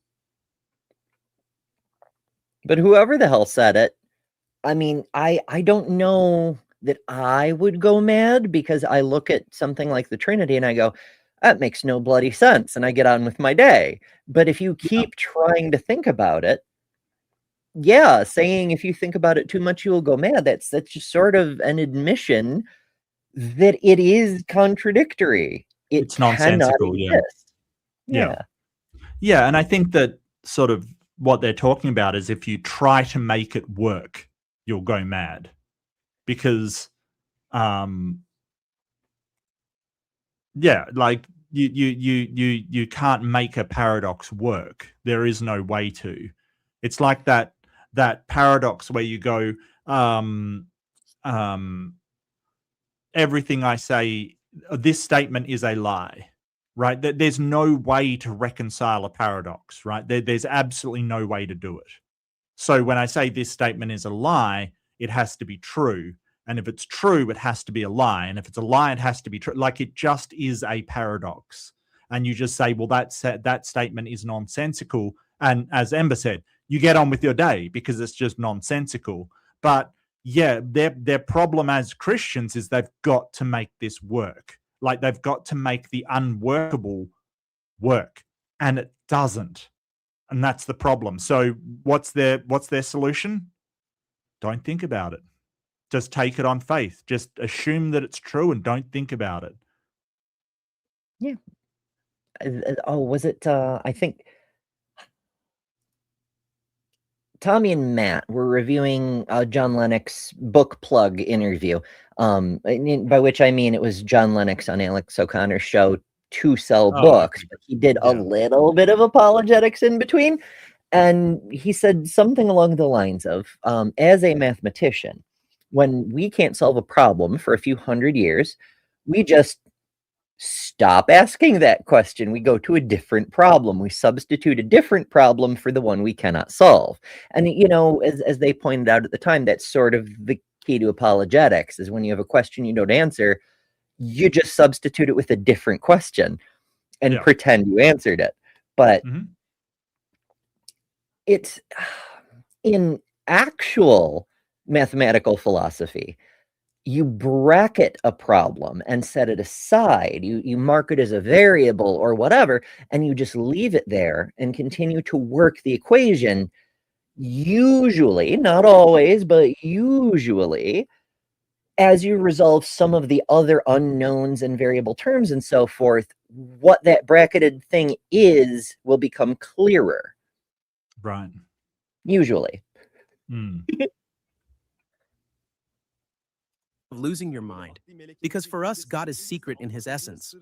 But whoever the hell said it, I mean, I don't know that I would go mad, because I look at something like the Trinity and I go, that makes no bloody sense, and I get on with my day. But if you keep trying to think about it, saying if you think about it too much, you will go mad, that's just sort of an admission that it is contradictory. It It's nonsensical, cannot yeah. exist. Yeah. Yeah, and I think that sort of what they're talking about is if you try to make it work, you'll go mad. Because yeah, like you can't make a paradox work. There is no way to. It's like that paradox where you go, everything I say, this statement is a lie, right? There's no way to reconcile a paradox, right? There's absolutely no way to do it. So when I say this statement is a lie, it has to be true. And if it's true, it has to be a lie. And if it's a lie, it has to be true. Like, it just is a paradox. And you just say, well, that statement is nonsensical. And as Ember said, you get on with your day because it's just nonsensical. But yeah, their problem as Christians is they've got to make this work. Like, they've got to make the unworkable work. And it doesn't. And that's the problem. So what's their solution? Don't think about it. Just take it on faith. Just assume that it's true and don't think about it. Yeah. Oh, was it? I think Tommy and Matt were reviewing John Lennox's book plug interview, by which I mean it was John Lennox on Alex O'Connor's show to sell books, but he did a little bit of apologetics in between. And he said something along the lines of, as a mathematician, when we can't solve a problem for a few hundred years, we just stop asking that question. We go to a different problem. We substitute a different problem for the one we cannot solve. And, you know, as they pointed out at the time, that's sort of the key to apologetics, is when you have a question you don't answer, you just substitute it with a different question and pretend you answered it. But it's in actual mathematical philosophy, you bracket a problem and set it aside. You mark it as a variable or whatever, and you just leave it there and continue to work the equation. Usually, not always, but usually, as you resolve some of the other unknowns and variable terms and so forth, what that bracketed thing is will become clearer. Right. Usually. Of losing your mind. Because for us, God is secret in his essence.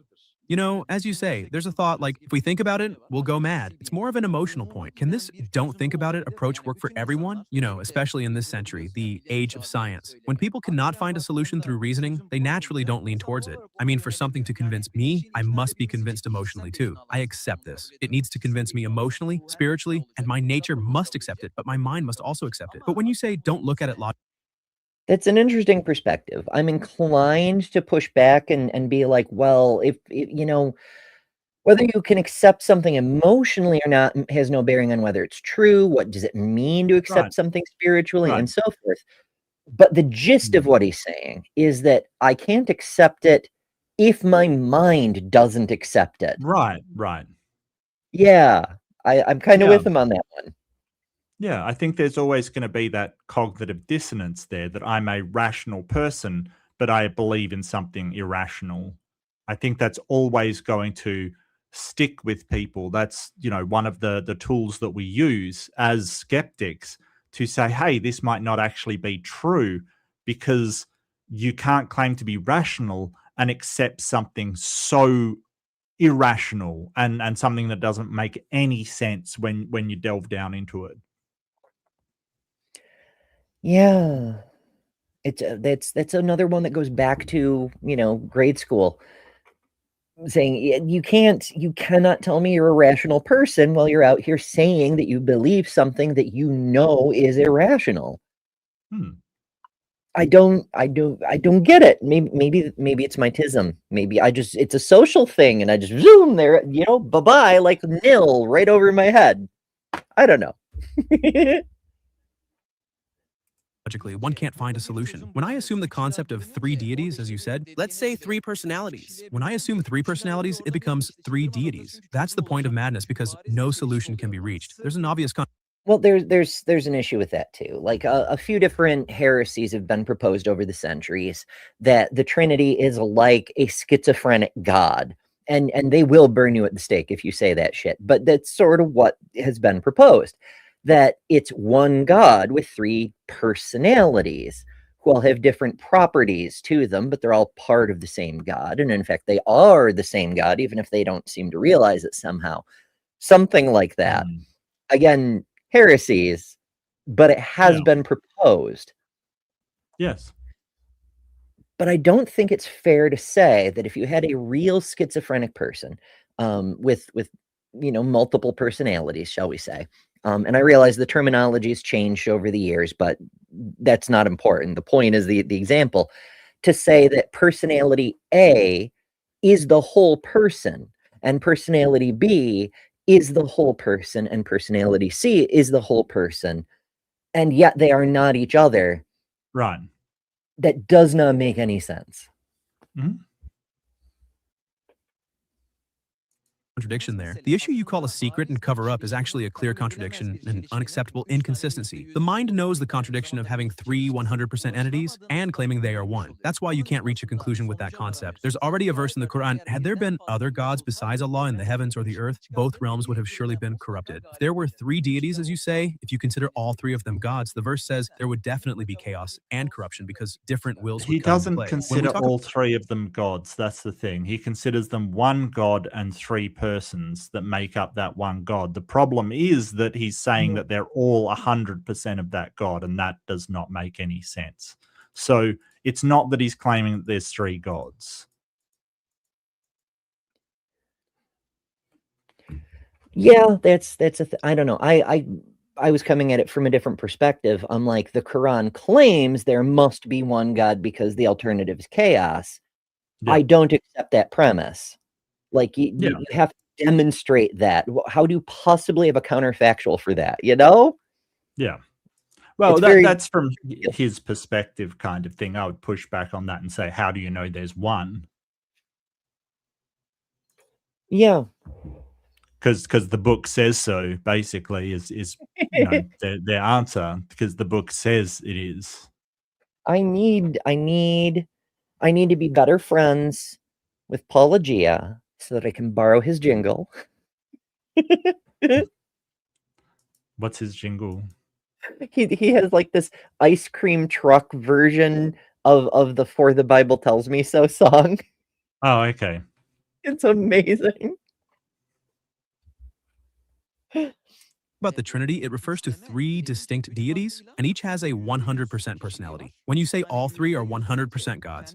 You know, as you say, there's a thought like, if we think about it, we'll go mad. It's more of an emotional point. Can this don't think about it approach work for everyone? You know, especially in this century, the age of science. When people cannot find a solution through reasoning, they naturally don't lean towards it. I mean, for something to convince me, I must be convinced emotionally too. I accept this. It needs to convince me emotionally, spiritually, and my nature must accept it, but my mind must also accept it. But when you say don't look at it logically, that's an interesting perspective. I'm inclined to push back and be like, well, if you know, whether you can accept something emotionally or not has no bearing on whether it's true. What does it mean to accept something spiritually and so forth? But the gist of what he's saying is that I can't accept it if my mind doesn't accept it. Right. Yeah, I'm kind of with him on that one. Yeah, I think there's always going to be that cognitive dissonance there, that I'm a rational person, but I believe in something irrational. I think that's always going to stick with people. That's, you know, one of the tools that we use as skeptics to say, hey, this might not actually be true, because you can't claim to be rational and accept something so irrational and something that doesn't make any sense when you delve down into it. Yeah, it's that's another one that goes back to, you know, grade school, saying you cannot tell me you're a rational person while you're out here saying that you believe something that you know is irrational. I don't get it. Maybe it's my tism. Maybe it's a social thing and I just zoom there, you know, bye-bye, like nil right over my head. I don't know. one can't find a solution. When I assume the concept of three deities, as you said, Let's say 3 personalities. when I assume 3 personalities, it becomes 3 deities. That's the point of madness, because no solution can be reached. There's an obvious Well, there's an issue with that too. Like a few different heresies have been proposed over the centuries that the Trinity is like a schizophrenic God, and they will burn you at the stake if you say that shit. But that's sort of what has been proposed, that it's one God with three personalities who all have different properties to them, but they're all part of the same God. And in fact, they are the same God, even if they don't seem to realize it somehow. Something like that. Mm. Again, heresies, but it has Yeah. been proposed. Yes. But I don't think it's fair to say that if you had a real schizophrenic person with multiple personalities, shall we say, and I realize the terminology has changed over the years, but that's not important. The point is the example, to say that personality A is the whole person and personality B is the whole person and personality C is the whole person, and yet they are not each other. Right. That does not make any sense. Mhm. Contradiction there. The issue you call a secret and cover up is actually a clear contradiction and unacceptable inconsistency. The mind knows the contradiction of having three 100% entities and claiming they are one. That's why you can't reach a conclusion with that concept. There's already a verse in the Quran, had there been other gods besides Allah in the heavens or the earth, both realms would have surely been corrupted. If there were three deities, as you say, if you consider all three of them gods, the verse says there would definitely be chaos and corruption because different wills He would come into doesn't play. When we consider talk all three of them gods. That's the thing. He considers them one god and three persons that make up that one god. The problem is that he's saying that they're all 100% of that god, and that does not make any sense. So it's not that he's claiming that there's three gods. Yeah, that's I don't know. I was coming at it from a different perspective. I'm like, the Quran claims there must be one God because the alternative is chaos. Yeah. I don't accept that premise. Like you Yeah. have to demonstrate that. How do you possibly have a counterfactual for that? You know? Yeah. Well, It's very that's from his perspective kind of thing. I would push back on that and say, how do you know there's one? yeah. Because the book says so, basically, is their answer, because the book says it is. I need to be better friends with Paula Gia so that I can borrow his jingle. What's his jingle? He has like this ice cream truck version of the For the Bible Tells Me So song. Oh, okay. It's amazing. about the Trinity, it refers to three distinct deities, and each has a 100% personality. When you say all three are 100% gods,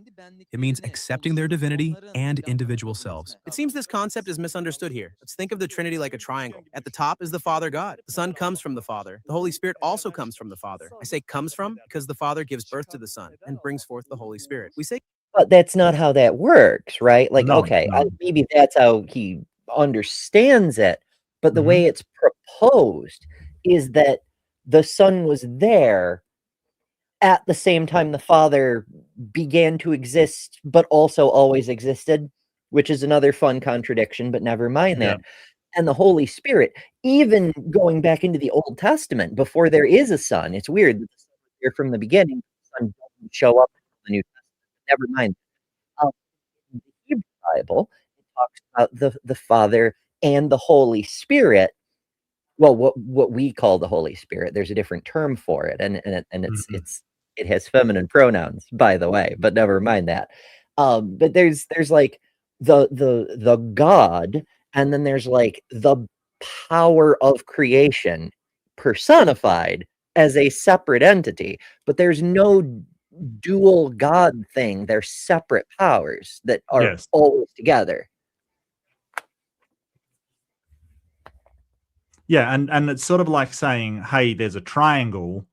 it means accepting their divinity and individual selves. It seems this concept is misunderstood here. Let's think of the Trinity like a triangle. At the top is the Father God. The Son comes from the Father. The Holy Spirit also comes from the Father. I say comes from because the Father gives birth to the Son and brings forth the Holy Spirit. We say But that's not how that works, right? Like, No, okay, no. maybe that's how he understands it, but the Mhm. way it's proposed is that the Son was there at the same time the Father began to exist, but also always existed, which is another fun contradiction, but never mind that. And the Holy Spirit, even going back into the Old Testament, before there is a Son, it's weird that the Son was here from the beginning, the Son doesn't show up in the New Testament. Never mind. In the Hebrew Bible, it talks about the Father and the Holy Spirit. Well, what we call the Holy Spirit, there's a different term for it, and it has feminine pronouns, by the way, but never mind that. But there's like the God, and then there's like the power of creation personified as a separate entity, but there's no dual God thing. They're separate powers that are Yes. always together. Yeah, and it's sort of like saying, hey, there's a triangle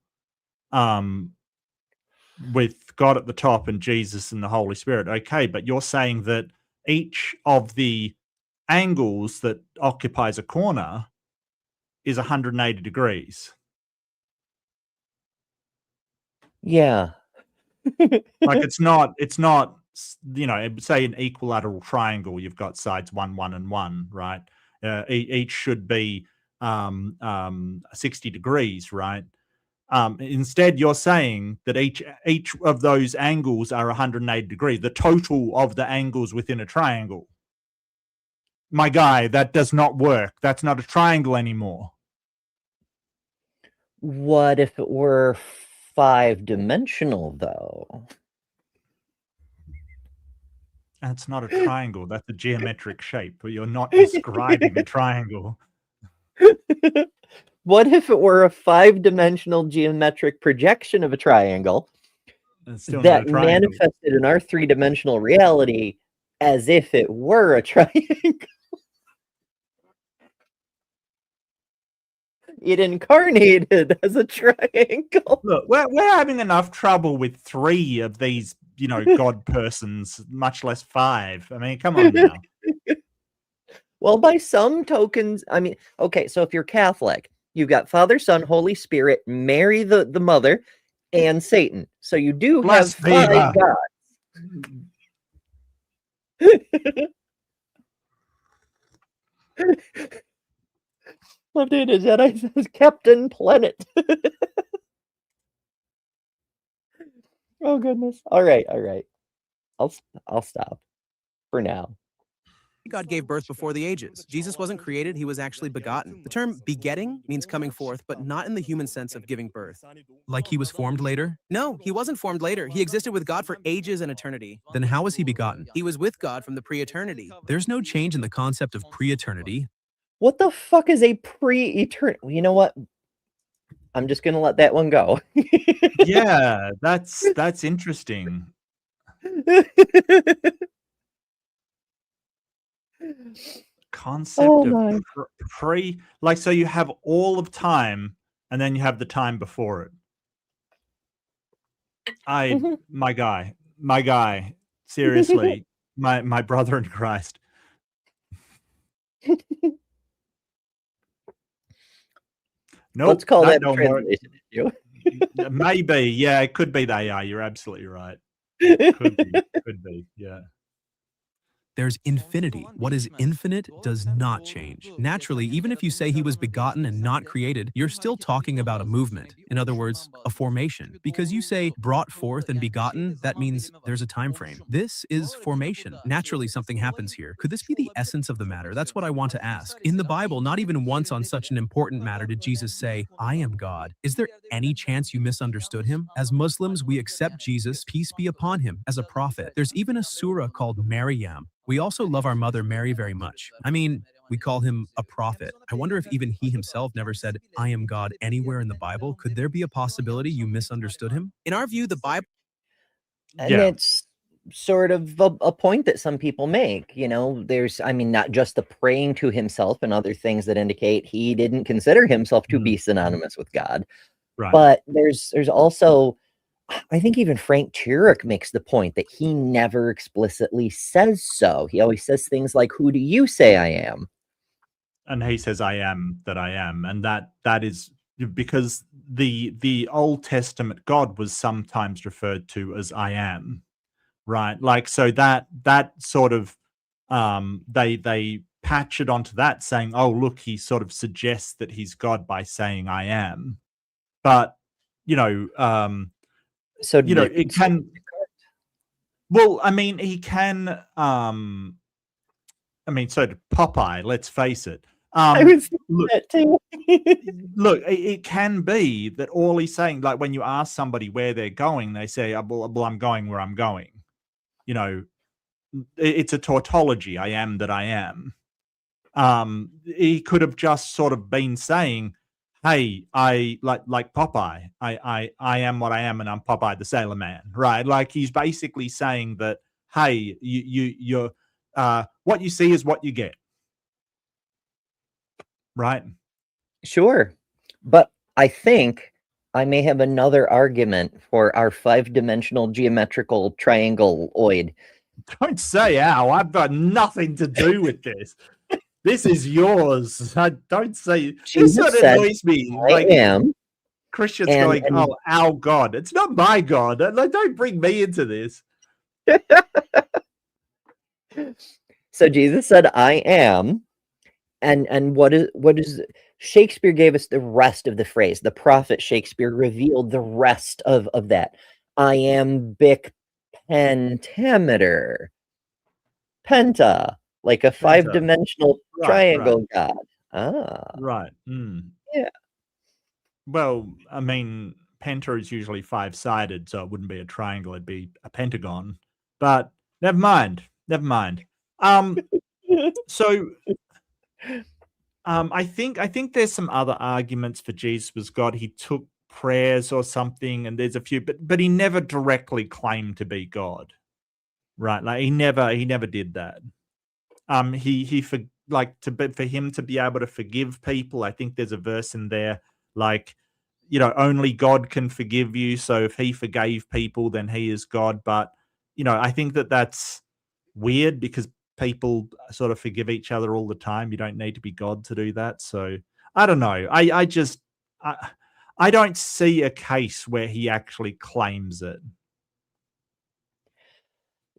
with God at the top and Jesus and the Holy Spirit. Okay, but you're saying that each of the angles that occupies a corner is 180 degrees. Yeah. Like it's not, say an equilateral triangle, you've got sides 1, 1, and 1, right? Each should be 60 degrees, right? Instead, you're saying that each of those angles are 180 degrees, the total of the angles within a triangle. My guy, that does not work. That's not a triangle anymore. What if it were 5-dimensional, though? That's not a triangle. That's a geometric shape, but you're not describing a triangle. What if it were a 5-dimensional geometric projection of a triangle that manifested in our 3-dimensional reality as if it were a triangle? It incarnated as a triangle. Look, we're having enough trouble with 3 of these, God persons, much less 5. I mean, come on now. Well, by some tokens, I mean, okay, so if you're Catholic, you've got Father, Son, Holy Spirit, Mary, the mother, and Satan. So you do have 5 gods. Loved it. Jedi says Captain Planet. Oh goodness. All right. I'll stop for now. God gave birth before the ages. Jesus wasn't created, he was actually begotten. The term begetting means coming forth, but not in the human sense of giving birth. Like he was formed later? No, he wasn't formed later. He existed with God for ages and eternity. Then how was he begotten? He was with God from the pre-eternity. There's no change in the concept of pre-eternity. What the fuck is a pre-eternal? You know what? I'm just gonna let that one go. Yeah, that's interesting. Concept of like, so you have all of time and then you have the time before it. My guy, seriously, my brother in Christ. Nope, let's call that don't translation issue. Maybe, yeah, it could be they are. You're absolutely right. Could be, yeah. There's infinity. What is infinite does not change. Naturally, even if you say he was begotten and not created, you're still talking about a movement. In other words, a formation. Because you say brought forth and begotten, that means there's a time frame. This is formation. Naturally, something happens here. Could this be the essence of the matter? That's what I want to ask. In the Bible, not even once on such an important matter did Jesus say, I am God. Is there any chance you misunderstood him? As Muslims, we accept Jesus, peace be upon him, as a prophet. There's even a surah called Maryam. We also love our mother Mary very much. I mean, we call him a prophet. I wonder if even he himself never said, I am God anywhere in the Bible. Could there be a possibility you misunderstood him? In our view, the Bible... And it's sort of a point that some people make. There's, I mean, not just the praying to himself and other things that indicate he didn't consider himself to be synonymous with God. Right. But there's also... I think even Frank Turek makes the point that he never explicitly says so. He always says things like, who do you say I am? And he says, I am that I am. And that is because the Old Testament God was sometimes referred to as I am, right? Like, so that sort of, they patch it onto that saying, oh, look, he sort of suggests that he's God by saying I am. But, so it can. Well, I mean, he can. So did Popeye. Let's face it. I was thinking that too. Look, it can be that all he's saying, like when you ask somebody where they're going, they say, "Well, I'm going where I'm going." It's a tautology. I am that I am. He could have just sort of been saying, hey, I like Popeye. I am what I am, and I'm Popeye the Sailor Man, right? Like he's basically saying that, hey, you're what you see is what you get, right? Sure, but I think I may have another argument for our 5-dimensional geometrical triangleoid. Don't say how. I've got nothing to do with this. This is yours. I don't say. This sort of annoys me. I am. Christians going, oh, our God. It's not my God. Like, don't bring me into this. So Jesus said, I am. And what is Shakespeare gave us the rest of the phrase. The prophet Shakespeare revealed the rest of that. Iambic pentameter. Penta, like a Penta. five-dimensional Right, triangle god. Ah, right. yeah. Well, I mean, penta is usually five-sided, so it wouldn't be a triangle, it'd be a pentagon. But never mind. Never mind. So I think there's some other arguments for Jesus was God. He took prayers or something, and there's a few, but he never directly claimed to be God. Right? Like he never did that. He for for him to be able to forgive people, I think there's a verse in there like, only God can forgive you. So if he forgave people, then he is God. But, I think that's weird because people sort of forgive each other all the time. You don't need to be God to do that. So I don't know. I don't see a case where he actually claims it.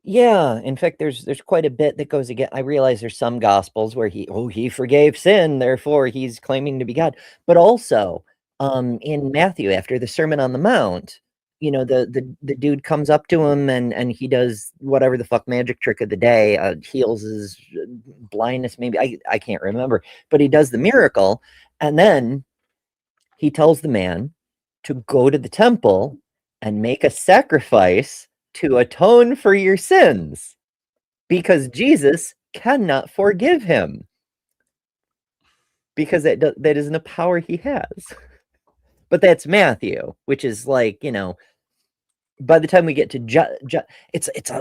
Yeah, in fact, there's quite a bit that goes again. I realize there's some gospels where he forgave sin, therefore he's claiming to be God. But also, in Matthew, after the Sermon on the Mount, the dude comes up to him and he does whatever the fuck magic trick of the day, heals his blindness, maybe I can't remember, but he does the miracle, and then he tells the man to go to the temple and make a sacrifice to atone for your sins, because Jesus cannot forgive him, because that isn't a power he has. But that's Matthew, which is like, by the time we get to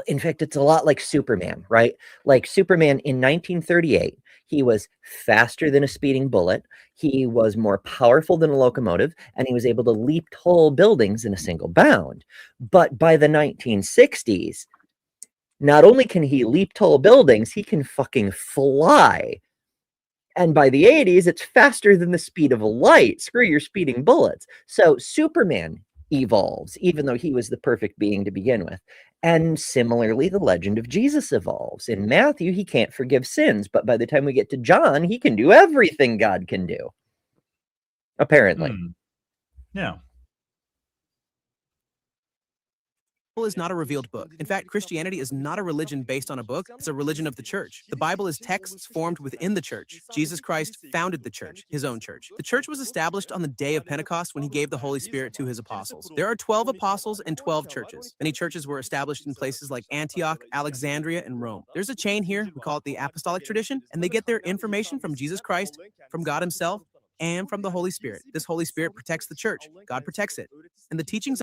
in fact, it's a lot like Superman, right? Like Superman in 1938, he was faster than a speeding bullet, he was more powerful than a locomotive, and he was able to leap tall buildings in a single bound. But by the 1960s, not only can he leap tall buildings, he can fucking fly. And by the 80s, it's faster than the speed of light. Screw your speeding bullets. So Superman evolves, even though he was the perfect being to begin with. And similarly, the legend of Jesus evolves. In Matthew, he can't forgive sins, but by the time we get to John, he can do everything God can do. Apparently. Yeah. Is not a revealed book. In fact, Christianity is not a religion based on a book. It's a religion of the church. The Bible is texts formed within the church. Jesus Christ founded the church, his own church. The church was established on the day of Pentecost when he gave the Holy Spirit to his apostles. There are 12 apostles and 12 churches. Many churches were established in places like Antioch, Alexandria, and Rome. There's a chain here, we call it the apostolic tradition, and they get their information from Jesus Christ, from God himself, and from the Holy Spirit. This Holy Spirit protects the church. God protects it. And the teachings,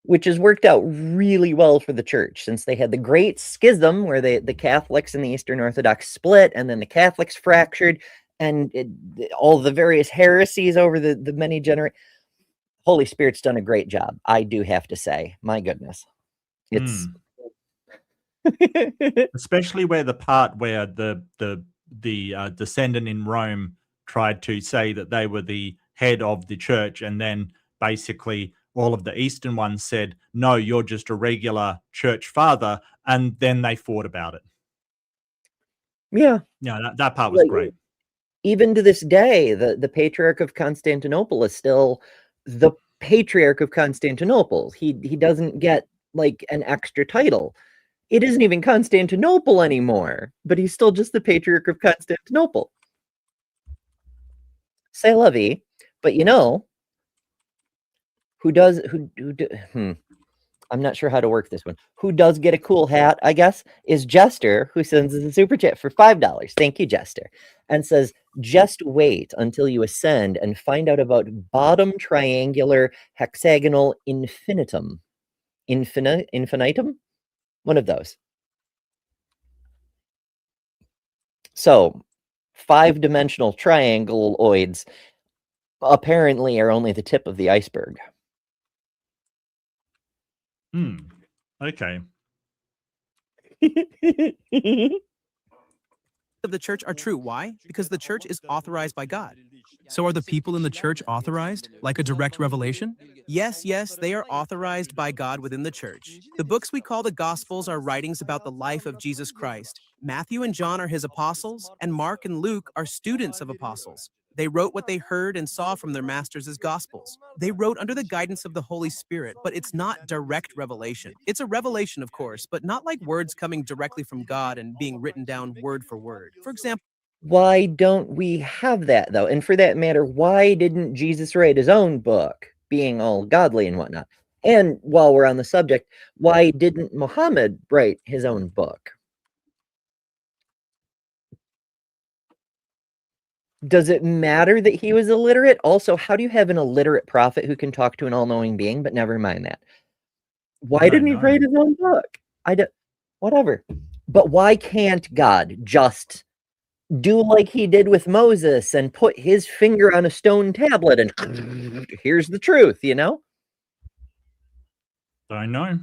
which has worked out really well for the church, since they had the Great Schism where the Catholics and the Eastern Orthodox split, and then the Catholics fractured, and all the various heresies over the many generations. Holy Spirit's done a great job, I do have to say. My goodness. It's especially where the part where the descendant in Rome tried to say that they were the head of the church, and then basically all of the Eastern ones said, no, you're just a regular church father, and then they fought about it. Yeah. Yeah, that part was great. Even to this day, the Patriarch of Constantinople is still the Patriarch of Constantinople. He doesn't get like an extra title. It isn't even Constantinople anymore, but he's still just the Patriarch of Constantinople. C'est la vie. But I'm not sure how to work this one. Who does get a cool hat, I guess, is Jester, who sends us a super chat for $5. Thank you, Jester. And says, just wait until you ascend and find out about bottom triangular hexagonal infinitum. Infinitum? One of those. So, 5-dimensional triangleoids apparently are only the tip of the iceberg. Okay. of the church are true. Why? Because the church is authorized by God. So are the people in the church authorized, like a direct revelation? Yes, they are authorized by God within the church. The books we call the Gospels are writings about the life of Jesus Christ. Matthew and John are his apostles, and Mark and Luke are students of apostles. They wrote what they heard and saw from their masters as gospels. They wrote under the guidance of the Holy Spirit, but it's not direct revelation. It's a revelation, of course, but not like words coming directly from God and being written down word for word. For example, Why don't we have that, though? And for that matter, why didn't Jesus write his own book, being all godly and whatnot? And while we're on the subject, why didn't Muhammad write his own book? Does it matter that he was illiterate? Also, how do you have an illiterate prophet who can talk to an all-knowing being? But never mind that. Why didn't he write his own book? Whatever. But why can't God just do like he did with Moses and put his finger on a stone tablet and here's the truth, you know? I know.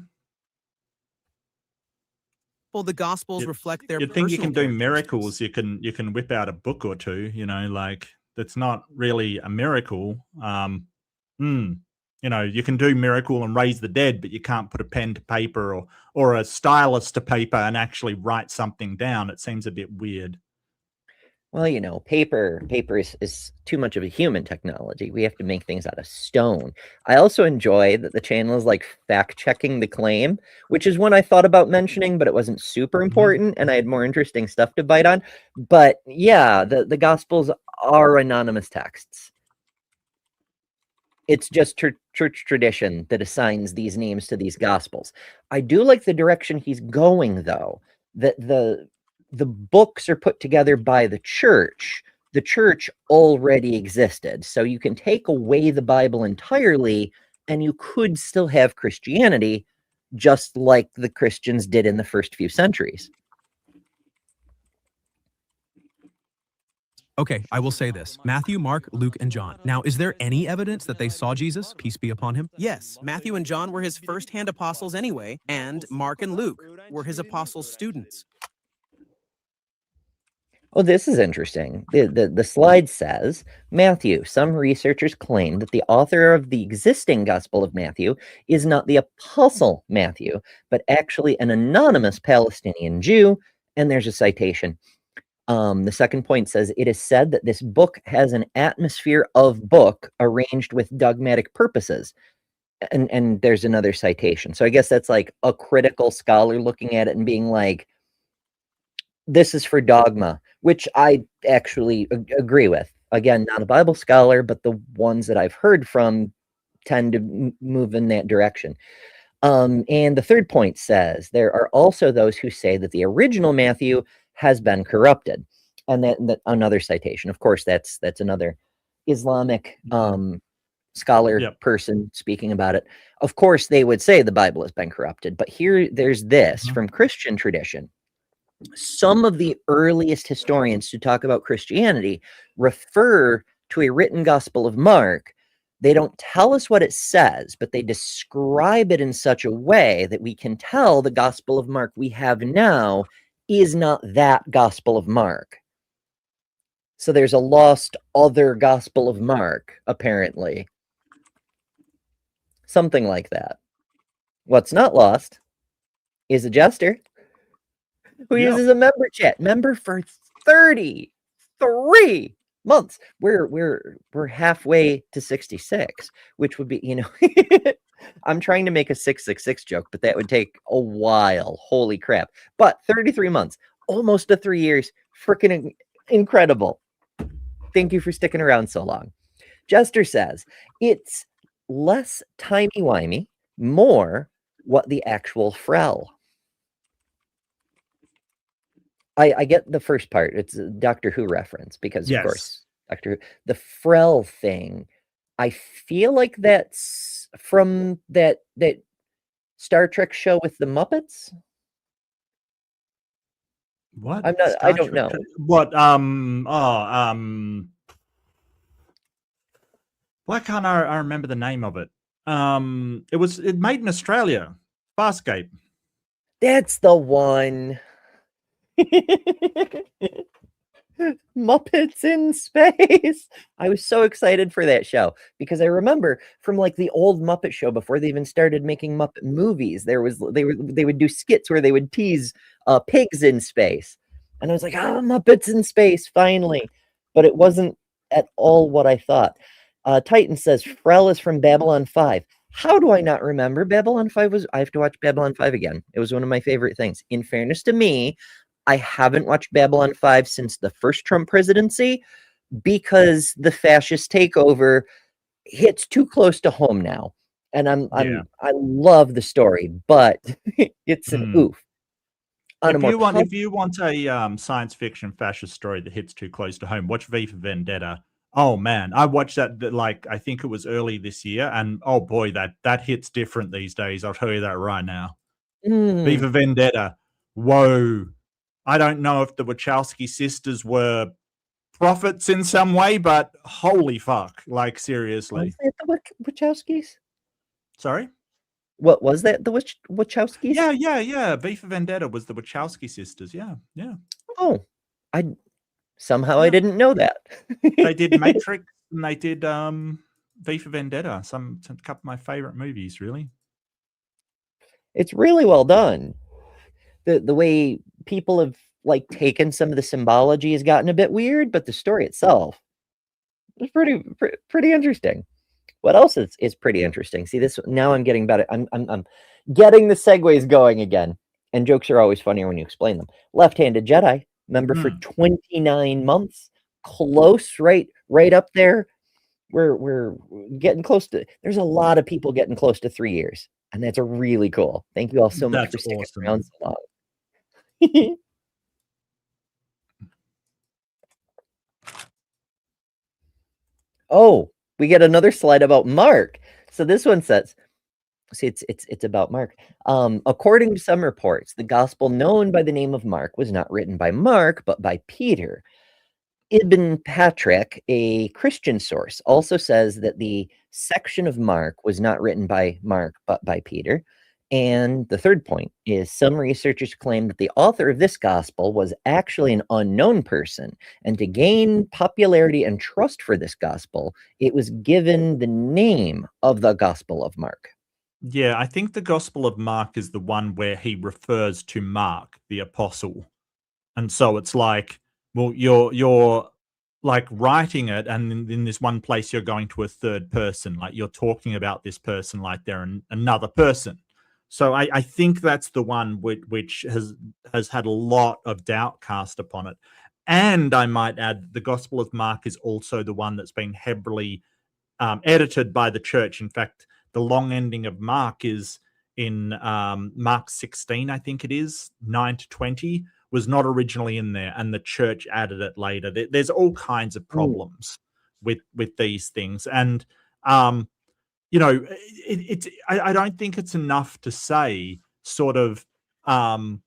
well, the Gospels reflect their You think you personal can do characteristics. miracles? You can whip out a book or two. You know, like that's not really a miracle. You know, you can do miracle and raise the dead, but you can't put a pen to paper or a stylus to paper and actually write something down. It seems a bit weird. Well, you know, paper is too much of a human technology. We have to make things out of stone. I also enjoy that the channel is like fact-checking the claim, which is one I thought about mentioning, but it wasn't super important, and I had more interesting stuff to bite on. But yeah, the Gospels are anonymous texts. It's just church tradition that assigns these names to these Gospels. I do like the direction he's going, though, that the books are put together by the church. The church already existed. So you can take away the Bible entirely and you could still have Christianity just like the Christians did in the first few centuries. Okay, I will say this. Matthew, Mark, Luke, and John. Now, is there any evidence that they saw Jesus, peace be upon him? Yes, Matthew and John were his first-hand apostles anyway, and Mark and Luke were his apostles' students. Oh, this is interesting. The slide says, Matthew. Some researchers claim that the author of the existing Gospel of Matthew is not the Apostle Matthew, but actually an anonymous Palestinian Jew, and there's a citation. The second point says, it is said that this book has an atmosphere of book arranged with dogmatic purposes. And there's another citation. So I guess that's like a critical scholar looking at it and being like, this is for dogma, which I actually agree with. Again, not a Bible scholar, but the ones that I've heard from tend to move in that direction. And the third point says, there are also those who say that the original Matthew has been corrupted. And that another citation. Of course, that's another Islamic scholar person speaking about it. Of course, they would say the Bible has been corrupted. But here, there's this from Christian tradition. Some of the earliest historians to talk about Christianity refer to a written Gospel of Mark. They don't tell us what it says, but they describe it in such a way that we can tell the Gospel of Mark we have now is not that Gospel of Mark. So there's a lost other Gospel of Mark, apparently. Something like that. What's not lost is a jester who uses a member chat. Member for 33 months. We're halfway to 66, which would be, you know, I'm trying to make a 666 joke, but that would take a while. Holy crap. But 33 months, almost to 3 years, freaking incredible. Thank you for sticking around so long. Jester says, it's less timey-wimey, more what the actual Frel. I get the first part. It's a Doctor Who reference because, of course, Doctor Who. The Frel thing, I feel like that's from that Star Trek show with the Muppets. What? I'm not. I don't know. What? Why can't I remember the name of it? It made in Australia. Farscape. That's the one. Muppets in Space. I was so excited for that show because I remember from like the old Muppet Show before they even started making Muppet movies, they would do skits where they would tease pigs in space, and I was like, Muppets in Space, finally. But it wasn't at all what I thought. Titan says Frel is from Babylon 5. How do I not remember? Babylon 5 was, I have to watch Babylon 5 again. It was one of my favorite things. In fairness to me, I haven't watched Babylon 5 since the first Trump presidency because the fascist takeover hits too close to home now. And I love the story, but it's an oof. If you want a science fiction fascist story that hits too close to home, watch V for Vendetta. Oh man, I watched that like I think it was early this year, and oh boy, that hits different these days. I'll tell you that right now. V for Vendetta. Whoa. I don't know if the Wachowski sisters were prophets in some way, but holy fuck. Like seriously. Was that the Wachowskis? Sorry? What was that? The Wachowskis? Yeah. V for Vendetta was the Wachowski sisters. Yeah. Oh, I didn't know that. They did Matrix and they did V for Vendetta. A couple of my favorite movies, really. It's really well done. The way people have like taken some of the symbology has gotten a bit weird, but the story itself is pretty interesting. What else is pretty interesting? See, this now I'm getting better. I'm getting the segues going again. And jokes are always funnier when you explain them. Left-handed Jedi, member for 29 months. Close, right up there. We're getting close to, there's a lot of people getting close to 3 years. And that's really cool. Thank you all so much for sticking around so long. Oh, we get another slide about Mark. So this one says, see, it's about Mark. According to some reports, the gospel known by the name of Mark was not written by Mark, but by Peter. Ibn Patrick, a Christian source, also says that the section of Mark was not written by Mark, but by Peter. And the third point is some researchers claim that the author of this gospel was actually an unknown person. And to gain popularity and trust for this gospel, it was given the name of the Gospel of Mark. Yeah, I think the Gospel of Mark is the one where he refers to Mark, the apostle. And so it's like, well, you're like writing it, and in this one place you're going to a third person, like you're talking about this person like they're another person. So I think that's the one which has had a lot of doubt cast upon it. And I might add, the Gospel of Mark is also the one that's been heavily edited by the church. In fact, the long ending of Mark is in Mark 16, I think it is, 9 to 20, was not originally in there, and the church added it later. There's all kinds of problems with these things. And you know, I don't think it's enough to say sort of the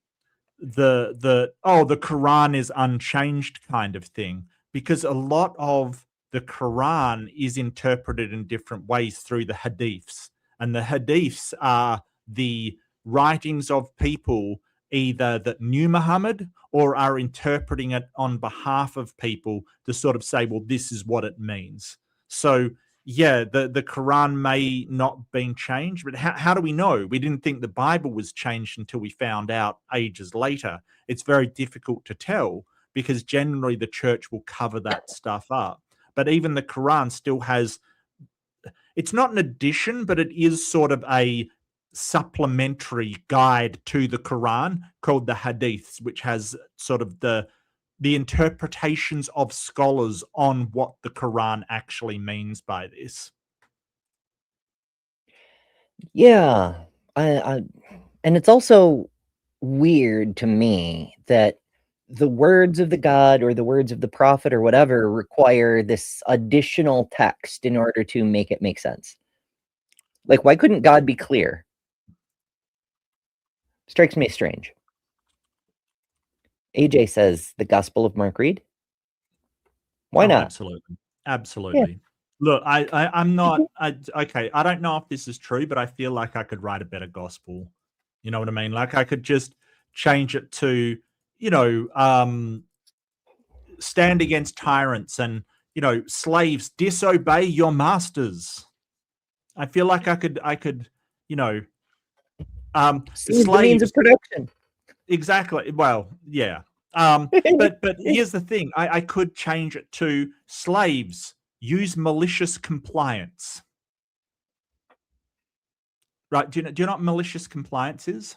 Quran is unchanged kind of thing, because a lot of the Quran is interpreted in different ways through the hadiths, and the hadiths are the writings of people either that knew Muhammad or are interpreting it on behalf of people to sort of say, well, this is what it means. So yeah, the Quran may not have been changed, but how do we know? We didn't think the Bible was changed until we found out ages later. It's very difficult to tell because generally the church will cover that stuff up. But even the Quran still has, it's not an addition, but it is sort of a supplementary guide to the Quran called the Hadiths, which has sort of the interpretations of scholars on what the Quran actually means by this. Yeah, and it's also weird to me that the words of the God or the words of the prophet or whatever require this additional text in order to make it make sense. Like, why couldn't God be clear? Strikes me as strange. AJ says the Gospel of Mark read. Why not? Absolutely. Yeah. Look, I'm not okay. I don't know if this is true, but I feel like I could write a better gospel. You know what I mean? Like I could just change it to, you know, stand against tyrants and, you know, slaves, disobey your masters. I feel like I could, you know, slaves, the means of production. Exactly. Well, yeah. But here's the thing. I could change it to slaves use malicious compliance. Right? Do you know what malicious compliance is?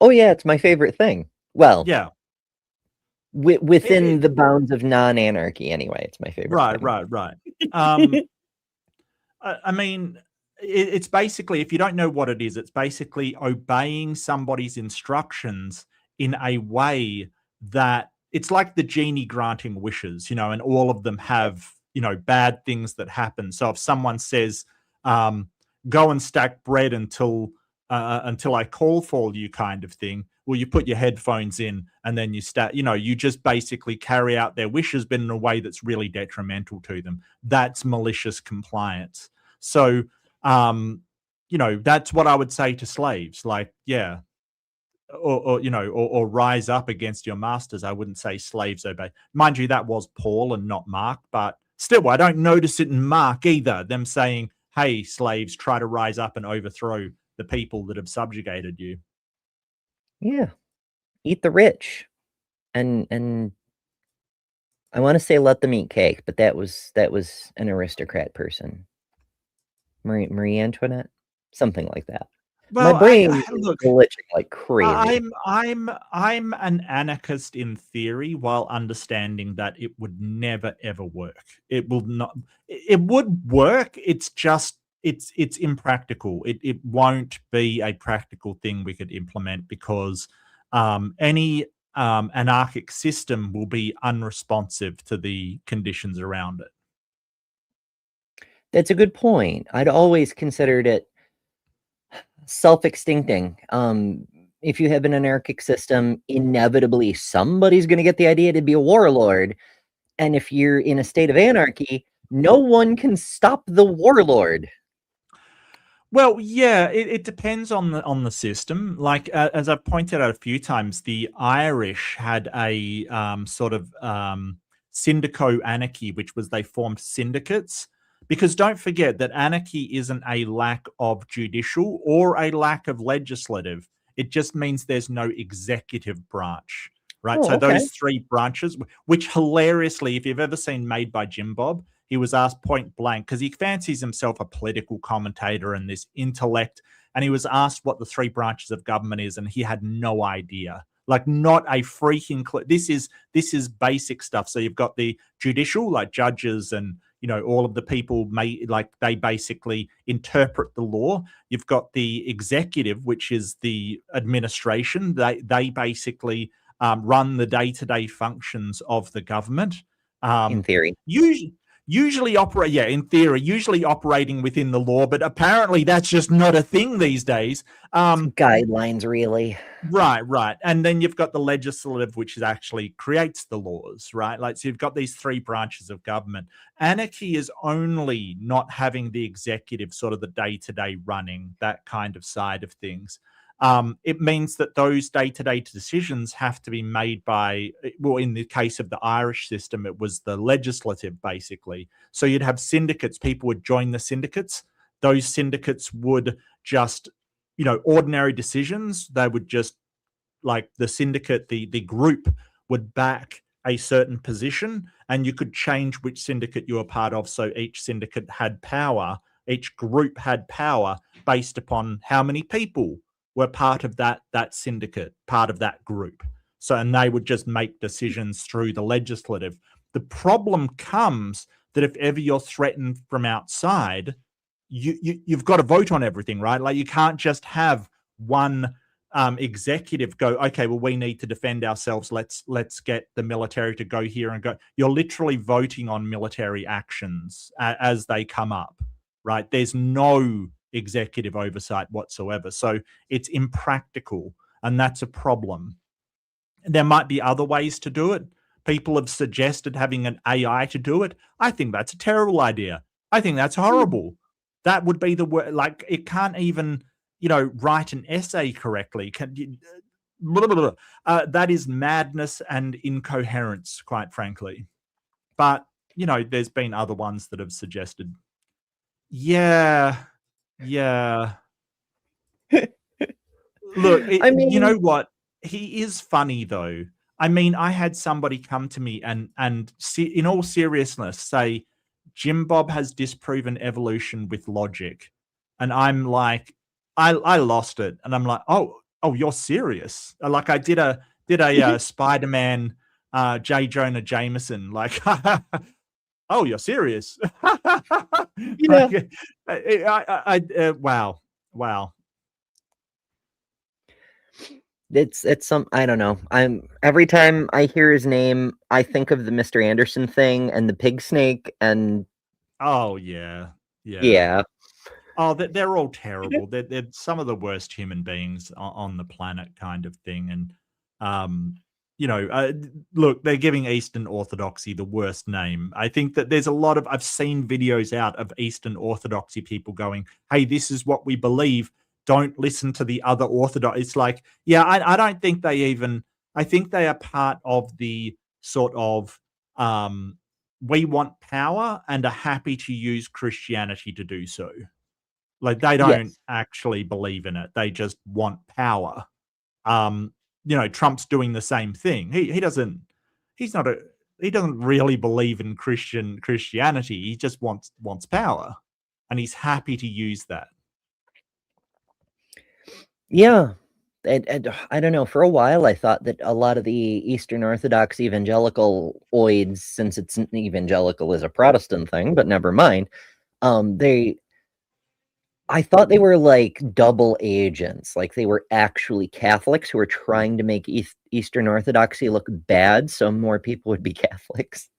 Oh yeah, it's my favorite thing. Well, Yeah. within the bounds of non-anarchy, anyway, it's my favorite thing. Right. I mean, it's basically, if you don't know what it is, it's basically obeying somebody's instructions in a way that it's like the genie granting wishes, and all of them have, bad things that happen. So if someone says, go and stack bread until I call for you, kind of thing, well, you put your headphones in and then you start, you just basically carry out their wishes, but in a way that's really detrimental to them. That's malicious compliance. So, that's what I would say to slaves. Like, yeah, or rise up against your masters. I wouldn't say slaves obey. Mind you, that was Paul and not Mark, but still, I don't notice it in Mark either. Them saying, "Hey, slaves, try to rise up and overthrow the people that have subjugated you." Yeah, eat the rich, and I want to say let them eat cake, but that was an aristocrat person, Marie Antoinette, something like that. Well, My brain look, glitching like crazy. I'm an anarchist in theory, while understanding that it would never ever work. It will not. It would work. It's just it's impractical. It won't be a practical thing we could implement, because any anarchic system will be unresponsive to the conditions around it. That's a good point. I'd always considered it self-extincting. If you have an anarchic system, inevitably somebody's going to get the idea to be a warlord. And if you're in a state of anarchy, no one can stop the warlord. Well, yeah, it depends on the system. Like, as I've pointed out a few times, the Irish had a sort of syndico anarchy, which was they formed syndicates. Because don't forget that anarchy isn't a lack of judicial or a lack of legislative. It just means there's no executive branch, right? Oh, So okay. those three branches, which hilariously, if you've ever seen Made by Jim Bob, he was asked point blank, because he fancies himself a political commentator and this intellect, and he was asked what the three branches of government is, and he had no idea. Like, not a freaking clue. This is basic stuff. So you've got the judicial, like judges and all of the people they basically interpret the law. You've got the executive, which is the administration. They basically run the day-to-day functions of the government. In theory. Usually operating within the law, but apparently that's just not a thing these days. Guidelines, really. Right. And then you've got the legislative, which actually creates the laws, right? Like, so you've got these three branches of government. Anarchy is only not having the executive sort of the day-to-day running, that kind of side of things. It means that those day-to-day decisions have to be made by, well, in the case of the Irish system, it was the legislative, basically. So you'd have syndicates. People would join the syndicates. Those syndicates would just, ordinary decisions. They would just, like, the syndicate, the group would back a certain position, and you could change which syndicate you were part of. So each syndicate had power. Each group had power based upon how many people were part of that syndicate, part of that group. So, and they would just make decisions through the legislative. The problem comes that if ever you're threatened from outside, you've got to vote on everything, right? Like, you can't just have one executive go, okay, well, we need to defend ourselves. Let's get the military to go here and go. You're literally voting on military actions as they come up, right? There's no executive oversight whatsoever. So it's impractical, and that's a problem. There might be other ways to do it. People have suggested having an AI to do it. I think that's a terrible idea. I think that's horrible. That would be the word. Like, it can't even, write an essay correctly. That is madness and incoherence, quite frankly. But, there's been other ones that have suggested, yeah. Look, I mean, you know what? He is funny, though. I mean, I had somebody come to me and in all seriousness say, Jim Bob has disproven evolution with logic. And I'm like, I lost it. And I'm like, oh, you're serious? Like I did a Spider-Man J. Jonah Jameson, like, oh, you're serious? Yeah. Like, wow. It's some, I don't know. Every time I hear his name, I think of the Mr. Anderson thing and the pig snake, and Oh yeah. yeah. Oh, they're all terrible. They're some of the worst human beings on the planet, kind of thing. And look, they're giving Eastern Orthodoxy the worst name. I think that there's a lot of, I've seen videos out of Eastern Orthodoxy people going, "Hey, this is what we believe. Don't listen to the other Orthodox." It's like, yeah, I don't think they even. I think they are part of the sort of we want power and are happy to use Christianity to do so. Like they don't Yes. actually believe in it. They just want power. Trump's doing the same thing. He doesn't really believe in Christianity. He just wants power. And he's happy to use that. Yeah. And I don't know, for a while I thought that a lot of the Eastern Orthodox evangelical-oids, since it's an evangelical is a Protestant thing, but never mind, I thought they were like double agents, like they were actually Catholics who were trying to make Eastern Orthodoxy look bad so more people would be Catholics.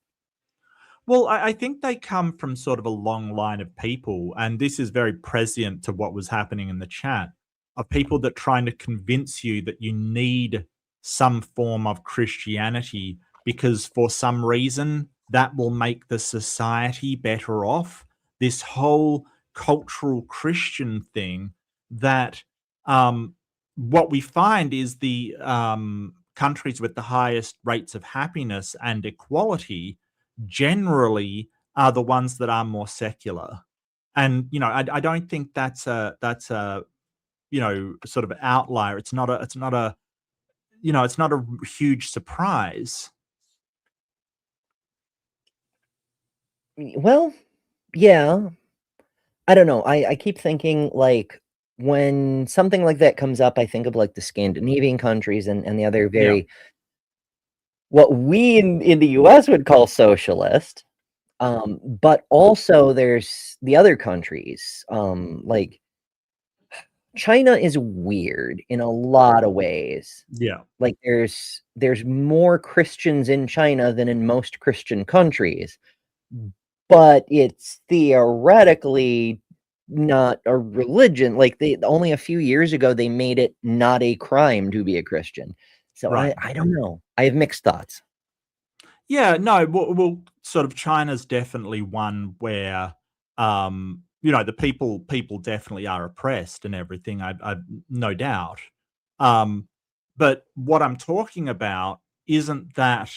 Well, I think they come from sort of a long line of people, and this is very prescient to what was happening in the chat, of people that trying to convince you that you need some form of Christianity because for some reason that will make the society better off. This whole cultural Christian thing that what we find is the countries with the highest rates of happiness and equality generally are the ones that are more secular. And I don't think that's a sort of outlier. It's not a huge surprise. Well, yeah. I don't know. I keep thinking, like, when something like that comes up, I think of, like, the Scandinavian countries and the other very what we in the US would call socialist. But also there's the other countries, like China is weird in a lot of ways. Yeah. Like there's more Christians in China than in most Christian countries, but it's theoretically not a religion. Like they only a few years ago they made it not a crime to be a Christian. So Right. I don't know. I have mixed thoughts. Yeah, no, well, sort of China's definitely one where, the people definitely are oppressed and everything. I no doubt. But what I'm talking about isn't that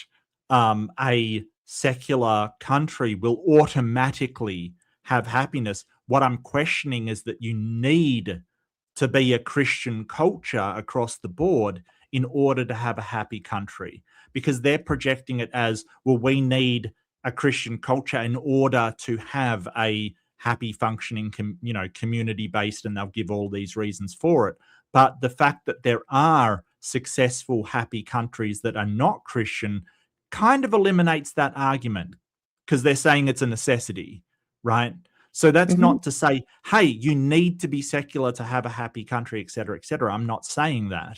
a secular country will automatically have happiness. What I'm questioning is that you need to be a Christian culture across the board in order to have a happy country, because they're projecting it as, well, we need a Christian culture in order to have a happy functioning community based, and they'll give all these reasons for it. But the fact that there are successful happy countries that are not Christian kind of eliminates that argument, because they're saying it's a necessity, right? So that's not to say, hey, you need to be secular to have a happy country, et cetera, et cetera. I'm not saying that,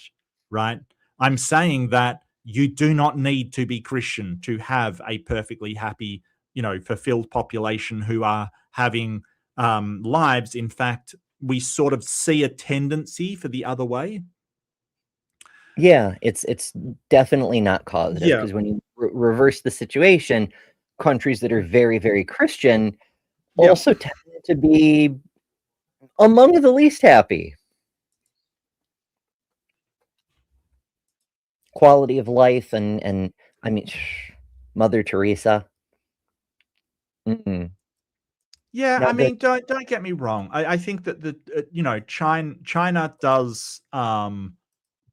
right? I'm saying that you do not need to be Christian to have a perfectly happy, fulfilled population who are having lives. In fact, we sort of see a tendency for the other way. Yeah, it's definitely not causative, Yeah. because when you reverse the situation, countries that are very, very Christian Yeah. also tend to be among the least happy. Quality of life and I mean, Mother Teresa. Mm-mm. Yeah, I Not good. mean, don't get me wrong. I think that China does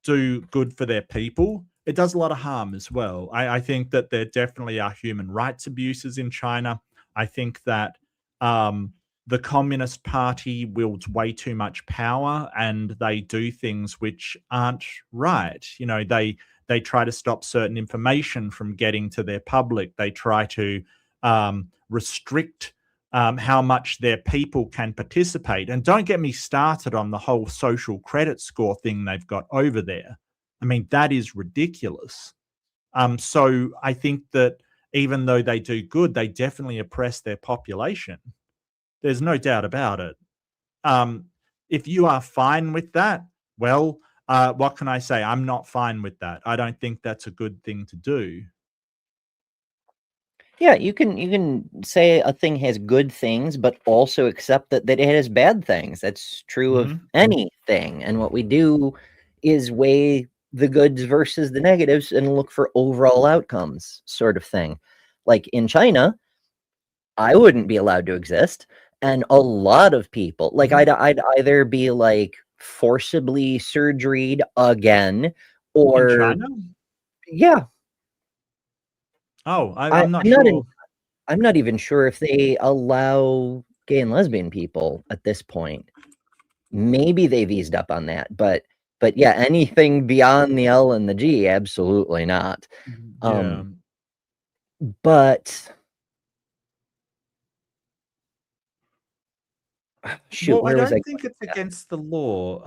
do good for their people, it does a lot of harm as well. I think that there definitely are human rights abuses in China. I think that the Communist Party wields way too much power, and they do things which aren't right. You know, they try to stop certain information from getting to their public. They try to restrict how much their people can participate. And don't get me started on the whole social credit score thing they've got over there. I mean, that is ridiculous. So I think that even though they do good, they definitely oppress their population. There's no doubt about it. If you are fine with that, well, what can I say? I'm not fine with that. I don't think that's a good thing to do. Yeah, you can say a thing has good things, but also accept that it has bad things. That's true of anything. And what we do is weigh the goods versus the negatives and look for overall outcomes, sort of thing. Like in China, I wouldn't be allowed to exist, and a lot of people, like I'd either be like forcibly surgeryed again, In or China? yeah, Oh, I'm I'm not not sure. I'm not even sure if they allow gay and lesbian people at this point. Maybe they've eased up on that, but yeah, anything beyond the L and the G, absolutely not. Yeah. But shoot, Well, I where was I don't going think it's with that? against the law.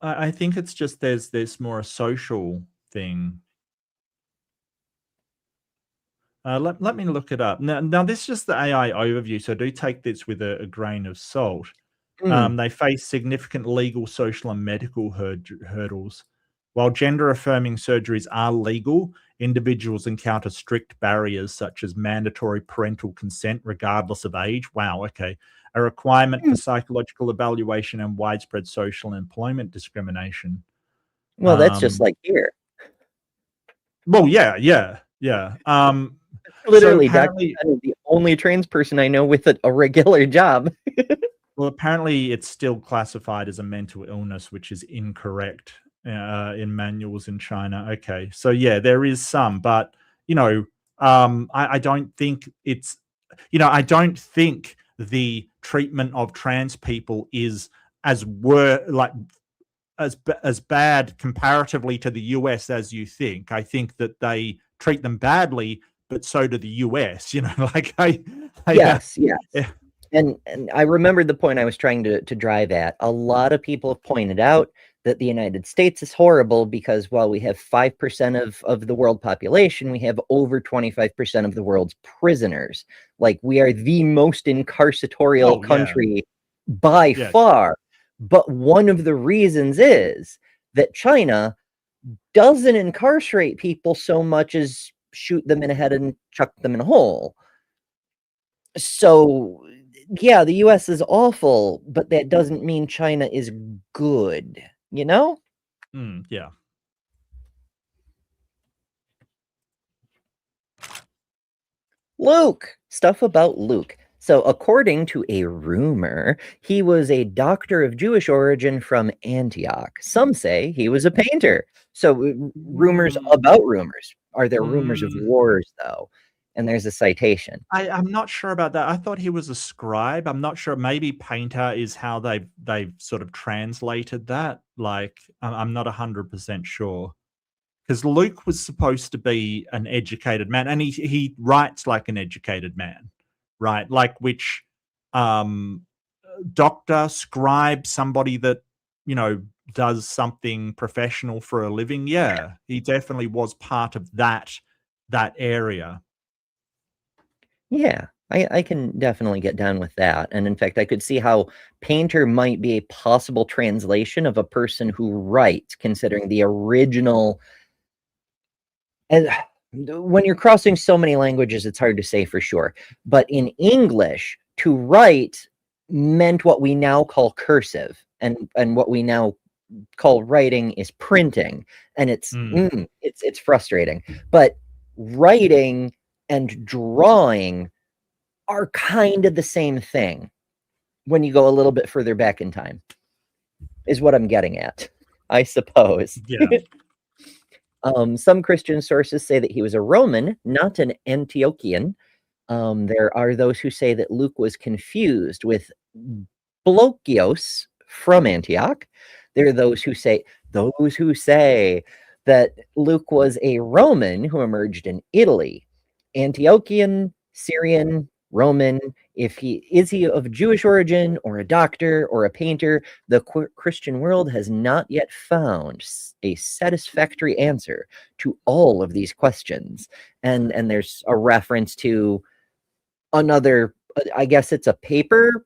I think it's just there's more a social thing. Let me look it up. Now this is just the AI overview, so do take this with a grain of salt. They face significant legal, social, and medical hurdles. While gender-affirming surgeries are legal, individuals encounter strict barriers such as mandatory parental consent regardless of age. Wow, okay. A requirement for psychological evaluation and widespread social and employment discrimination. Well, that's just like here. Well, yeah. So Literally, Dr. apparently, Chen is the only trans person I know with a regular job. well, apparently it's still classified as a mental illness, which is incorrect in manuals in China. Okay, so yeah, there is some, but you know, I don't think it's, I don't think the treatment of trans people is as as bad comparatively to the US as you think. I think that they treat them badly, but so do the US. Like Yes. yeah. And I remembered the point I was trying to drive at. A lot of people have pointed out that the United States is horrible because while we have 5% of the world population, we have over 25% of the world's prisoners. Like, we are the most incarceratorial country by far. But one of the reasons is that China doesn't incarcerate people so much as shoot them in the head and chuck them in a hole. So, yeah, the US is awful, but that doesn't mean China is good, you know? Yeah. Luke! Stuff about Luke. So, according to a rumor, he was a doctor of Jewish origin from Antioch. Some say he was a painter. So, rumors about rumors. Are there rumors of wars, though? And there's a citation. I'm not sure about that. I thought he was a scribe. I'm not sure. Maybe painter is how they've sort of translated that. Like, I'm not 100% sure. Because Luke was supposed to be an educated man, and he writes like an educated man, right? Like, which doctor, scribe, somebody that does something professional for a living. Yeah, he definitely was part of that area. Yeah, I can definitely get down with that. And in fact, I could see how painter might be a possible translation of a person who writes, considering the original. And when you're crossing so many languages, it's hard to say for sure. But in English, to write meant what we now call cursive, and what we now call writing is printing. And it's frustrating. But writing and drawing are kind of the same thing when you go a little bit further back in time, is what I'm getting at, I suppose. Yeah. Some Christian sources say that he was a Roman, not an Antiochian. There are those who say that Luke was confused with Blochios from Antioch. There are those who say that Luke was a Roman who emerged in Italy. Antiochian, Syrian, Roman. Is he of Jewish origin or a doctor or a painter? The Christian world has not yet found a satisfactory answer to all of these questions. And there's a reference to another, I guess it's a paper,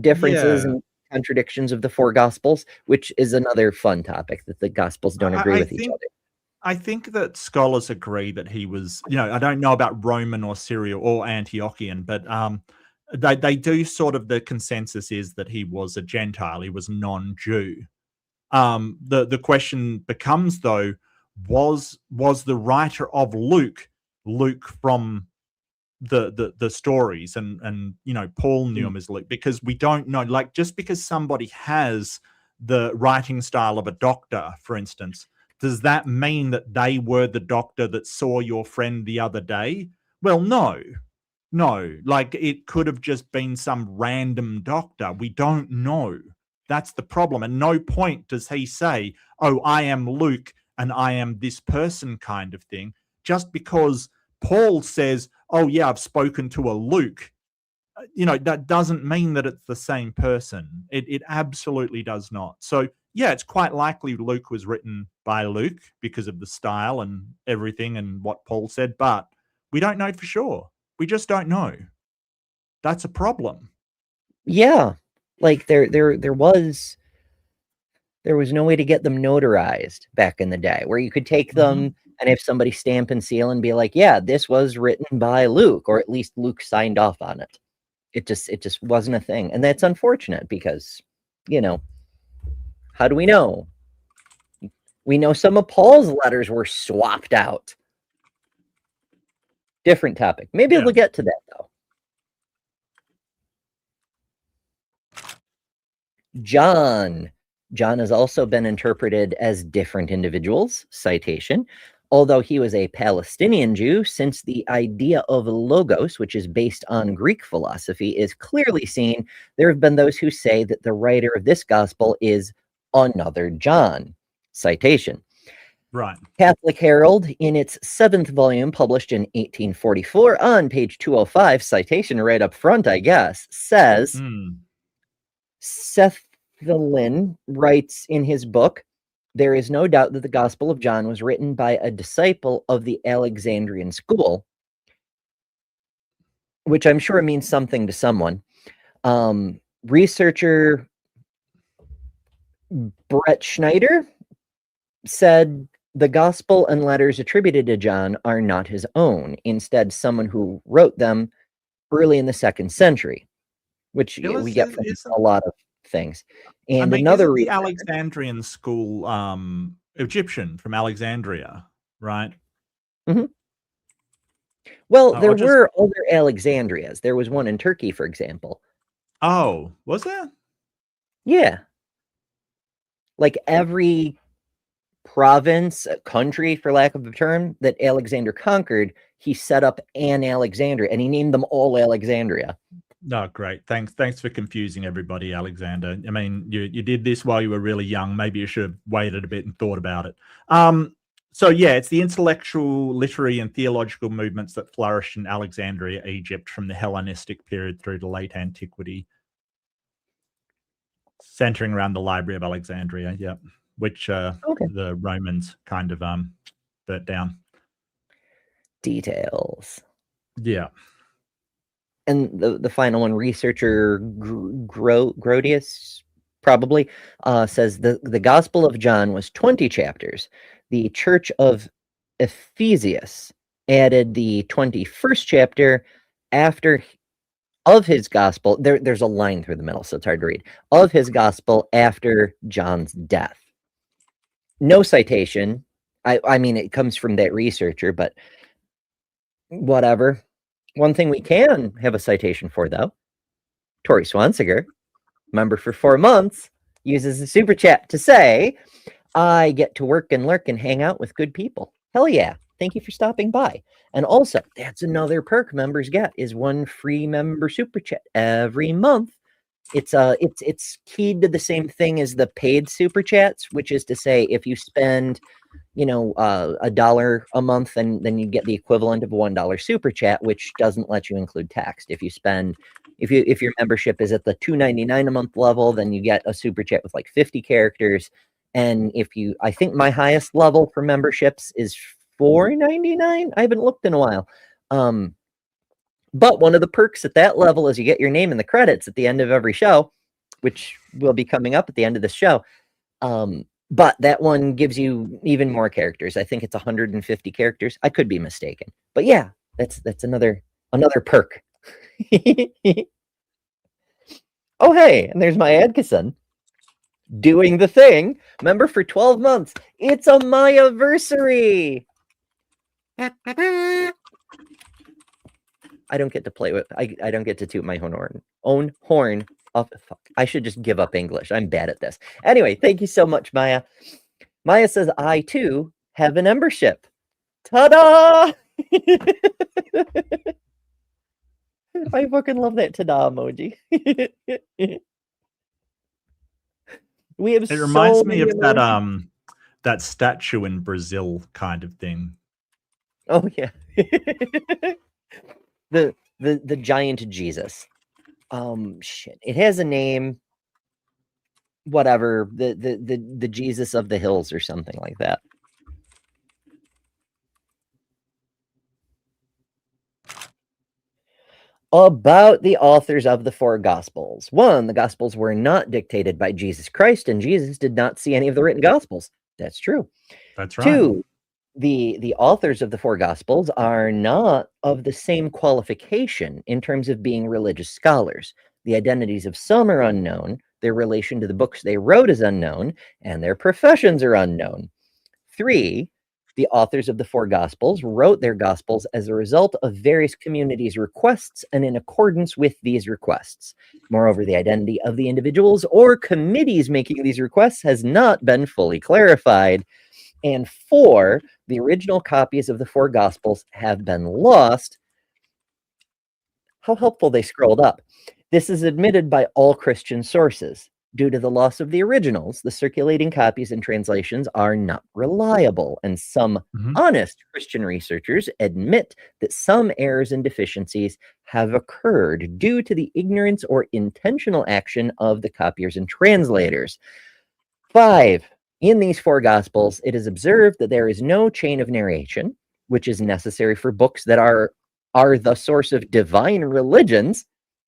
differences and contradictions of the four gospels, which is another fun topic, that the gospels don't agree with each other. I think that scholars agree that he was, I don't know about Roman or Syrian or Antiochian, but they do sort of, the consensus is that he was a Gentile, he was non-Jew. The question becomes, though, was the writer of Luke from the stories, and Paul knew him as Luke, because we don't know, like, just because somebody has the writing style of a doctor, for instance, does that mean that they were the doctor that saw your friend the other day? Well, no, like, it could have just been some random doctor. We don't know. That's the problem. At no point does he say, oh, I am Luke and I am this person, kind of thing, just because Paul says, oh yeah, I've spoken to a Luke. That doesn't mean that it's the same person. It absolutely does not. So yeah, it's quite likely Luke was written by Luke because of the style and everything and what Paul said, but we don't know for sure. We just don't know. That's a problem. Yeah. Like there was no way to get them notarized back in the day, where you could take them and have somebody stamp and seal and be like, yeah, this was written by Luke, or at least Luke signed off on it. It just wasn't a thing. And that's unfortunate because, how do we know? We know some of Paul's letters were swapped out. Different topic. Maybe we'll get to that, though. John has also been interpreted as different individuals, citation, although he was a Palestinian Jew, since the idea of logos, which is based on Greek philosophy, is clearly seen. There have been those who say that the writer of this gospel is another John, citation. Right. Catholic Herald, in its 7th volume, published in 1844, on page 205, citation right up front, I guess, says, Sethelin writes in his book, there is no doubt that the Gospel of John was written by a disciple of the Alexandrian school, which I'm sure means something to someone. Researcher Brett Schneider said the Gospel and letters attributed to John are not his own. Instead, someone who wrote them early in the 2nd century, which we get from a lot of things. And another the Alexandrian school Egyptian from Alexandria, right? Well, there were other Alexandrias. There was one in Turkey, for example. Oh, was there? Yeah. Like every province, country, for lack of a term, that Alexander conquered, he set up an Alexandria, and he named them all Alexandria. Oh, great. Thanks for confusing everybody, Alexander. I mean, you did this while you were really young. Maybe you should have waited a bit and thought about it. So yeah, it's the intellectual, literary, and theological movements that flourished in Alexandria, Egypt, from the Hellenistic period through to late antiquity, centering around the Library of Alexandria, which the Romans kind of burnt down. Details. Yeah. And the final one, researcher Grotius probably says the Gospel of John was 20 chapters. The Church of Ephesus added the 21st chapter of his gospel. There's a line through the middle, so it's hard to read. Of his gospel after John's death. No citation. I mean, it comes from that researcher, but whatever. One thing we can have a citation for, though, Tori Swansiger, member for 4 months, uses a super chat to say, I get to work and lurk and hang out with good people. Hell yeah. Thank you for stopping by. And also, that's another perk members get, is one free member super chat every month. It's keyed to the same thing as the paid super chats, which is to say, if you spend, $1 a month, and then you get the equivalent of a $1 super chat, which doesn't let you include text. If your membership is at the $2.99 a month level, then you get a super chat with like 50 characters. And I think my highest level for memberships is $4.99. I haven't looked in a while. But one of the perks at that level is you get your name in the credits at the end of every show, which will be coming up at the end of the show. But that one gives you even more characters. I think it's 150 characters. I could be mistaken. But yeah, that's another perk. Oh, hey, and there's my Adkison doing the thing. Remember, for 12 months, it's a Maya-versary. I don't get to play with, I don't get to toot my own horn. Oh, fuck. I should just give up English. I'm bad at this. Anyway, thank you so much, Maya. Maya says, I too have a membership. Ta-da! I fucking love that ta-da emoji. We have It reminds so me many of that statue in Brazil kind of thing. Oh yeah. The giant Jesus. Shit. It has a name. Whatever. The Jesus of the hills or something like that. About the authors of the four Gospels. 1, the Gospels were not dictated by Jesus Christ, and Jesus did not see any of the written Gospels. That's true. That's right. 2, the authors of the four Gospels are not of the same qualification in terms of being religious scholars. The identities of some are unknown, their relation to the books they wrote is unknown, and their professions are unknown. 3, the authors of the four Gospels wrote their Gospels as a result of various communities' requests and in accordance with these requests. Moreover, the identity of the individuals or committees making these requests has not been fully clarified. And 4, the original copies of the four Gospels have been lost. How helpful they scrolled up. This is admitted by all Christian sources. Due to the loss of the originals, the circulating copies and translations are not reliable, and some honest Christian researchers admit that some errors and deficiencies have occurred due to the ignorance or intentional action of the copiers and translators. 5, in these four Gospels, it is observed that there is no chain of narration, which is necessary for books that are the source of divine religions.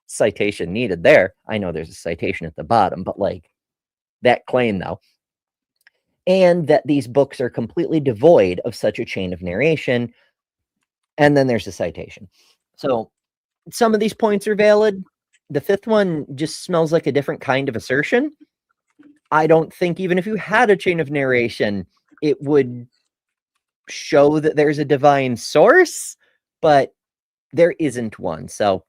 Citation needed there. I know there's a citation at the bottom, but like that claim though. And that these books are completely devoid of such a chain of narration. And then there's a citation. So some of these points are valid. The 5th one just smells like a different kind of assertion. I don't think even if you had a chain of narration, it would show that there's a divine source, but there isn't one. So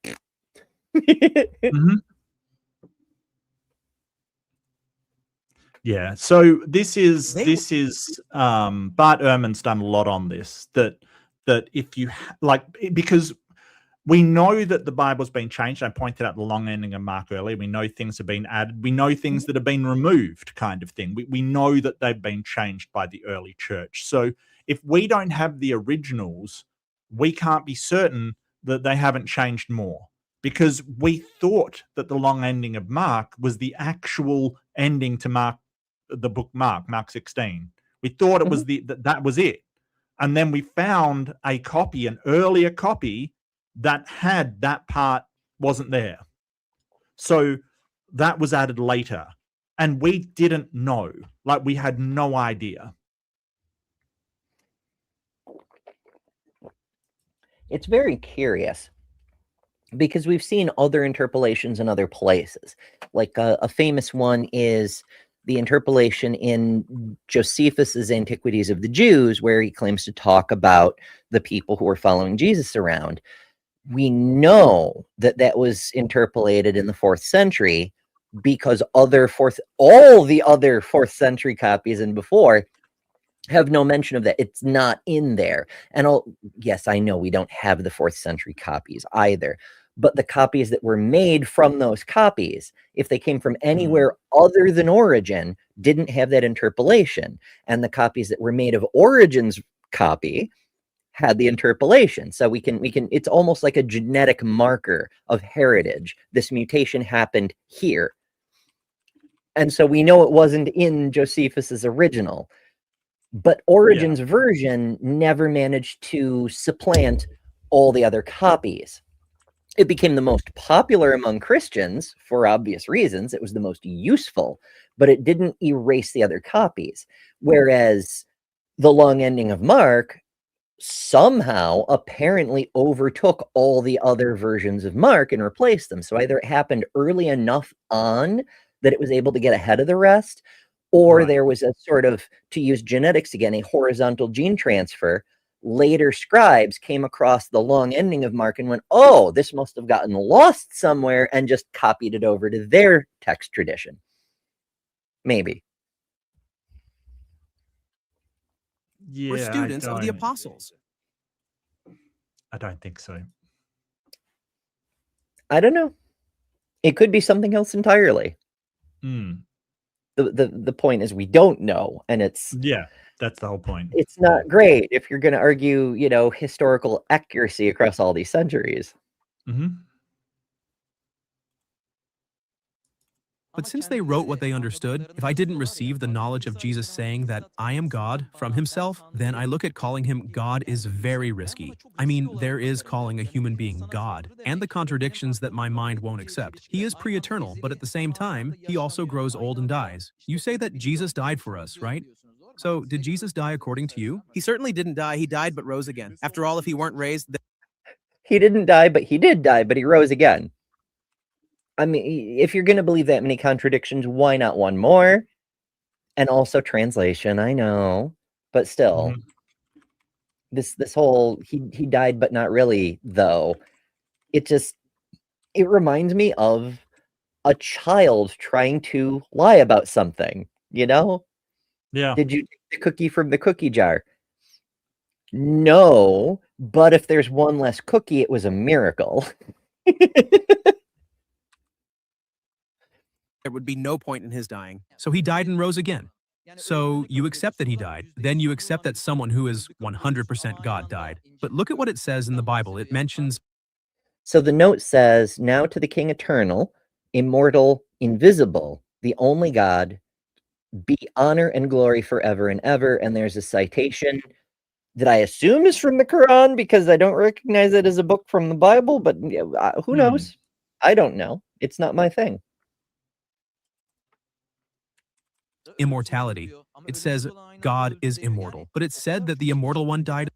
Yeah, so this is Bart Ehrman's done a lot on this, that if you because we know that the Bible's been changed. I pointed out the long ending of Mark earlier. We know things have been added. We know things that have been removed, kind of thing. We know that they've been changed by the early church. So if we don't have the originals, we can't be certain that they haven't changed more. Because we thought that the long ending of Mark was the actual ending to Mark, the book Mark 16. We thought it was that was it. And then we found a copy, an earlier copy that had that part wasn't there. So that was added later. And we didn't know. Like, we had no idea. It's very curious, because we've seen other interpolations in other places. Like a famous one is the interpolation in Josephus's Antiquities of the Jews, where he claims to talk about the people who were following Jesus around. We know that that was interpolated in the 4th century, because all the other 4th century copies and before have no mention of that. It's not in there. And yes, I know we don't have the 4th century copies either, but the copies that were made from those copies, if they came from anywhere other than Origen, didn't have that interpolation. And the copies that were made of Origen's copy had the interpolation. So we can, it's almost like a genetic marker of heritage. This mutation happened here. And so we know it wasn't in Josephus's original, but Origen's version never managed to supplant all the other copies. It became the most popular among Christians for obvious reasons. It was the most useful, but it didn't erase the other copies. Whereas the long ending of Mark somehow apparently overtook all the other versions of Mark and replaced them. So either it happened early enough on that it was able to get ahead of the rest, or there was a sort of, to use genetics again, a horizontal gene transfer. Later scribes came across the long ending of Mark and went, oh, this must have gotten lost somewhere, and just copied it over to their text tradition. Maybe. Yeah, We're students of the apostles. I don't think so. I don't know. It could be something else entirely. The point is we don't know, and it's that's the whole point. It's not great if you're going to argue, historical accuracy across all these centuries. But since they wrote what they understood, if I didn't receive the knowledge of Jesus saying that I am God from himself, then I look at calling him God is very risky. I mean, there is calling a human being God, and the contradictions that my mind won't accept. He is pre-eternal, but at the same time, he also grows old and dies. You say that Jesus died for us, right? So, did Jesus die according to you? He certainly didn't die. He died but rose again. After all, if he weren't raised, then He didn't die, but he did die, but he rose again. I mean, if you're going to believe that many contradictions, why not one more? And also translation, I know, but still, this whole he died, but not really, though. It reminds me of a child trying to lie about something, Yeah. Did you take the cookie from the cookie jar? No, but if there's one less cookie, it was a miracle. there would be no point in his dying. So he died and rose again. So you accept that he died. Then you accept that someone who is 100% God died. But look at what it says in the Bible. It mentions... So the note says, now to the King eternal, immortal, invisible, the only God, be honor and glory forever and ever. And there's a citation that I assume is from the Quran, because I don't recognize it as a book from the Bible, but who knows? I don't know. It's not my thing. Immortality. It says God is immortal, but it said that the immortal one died.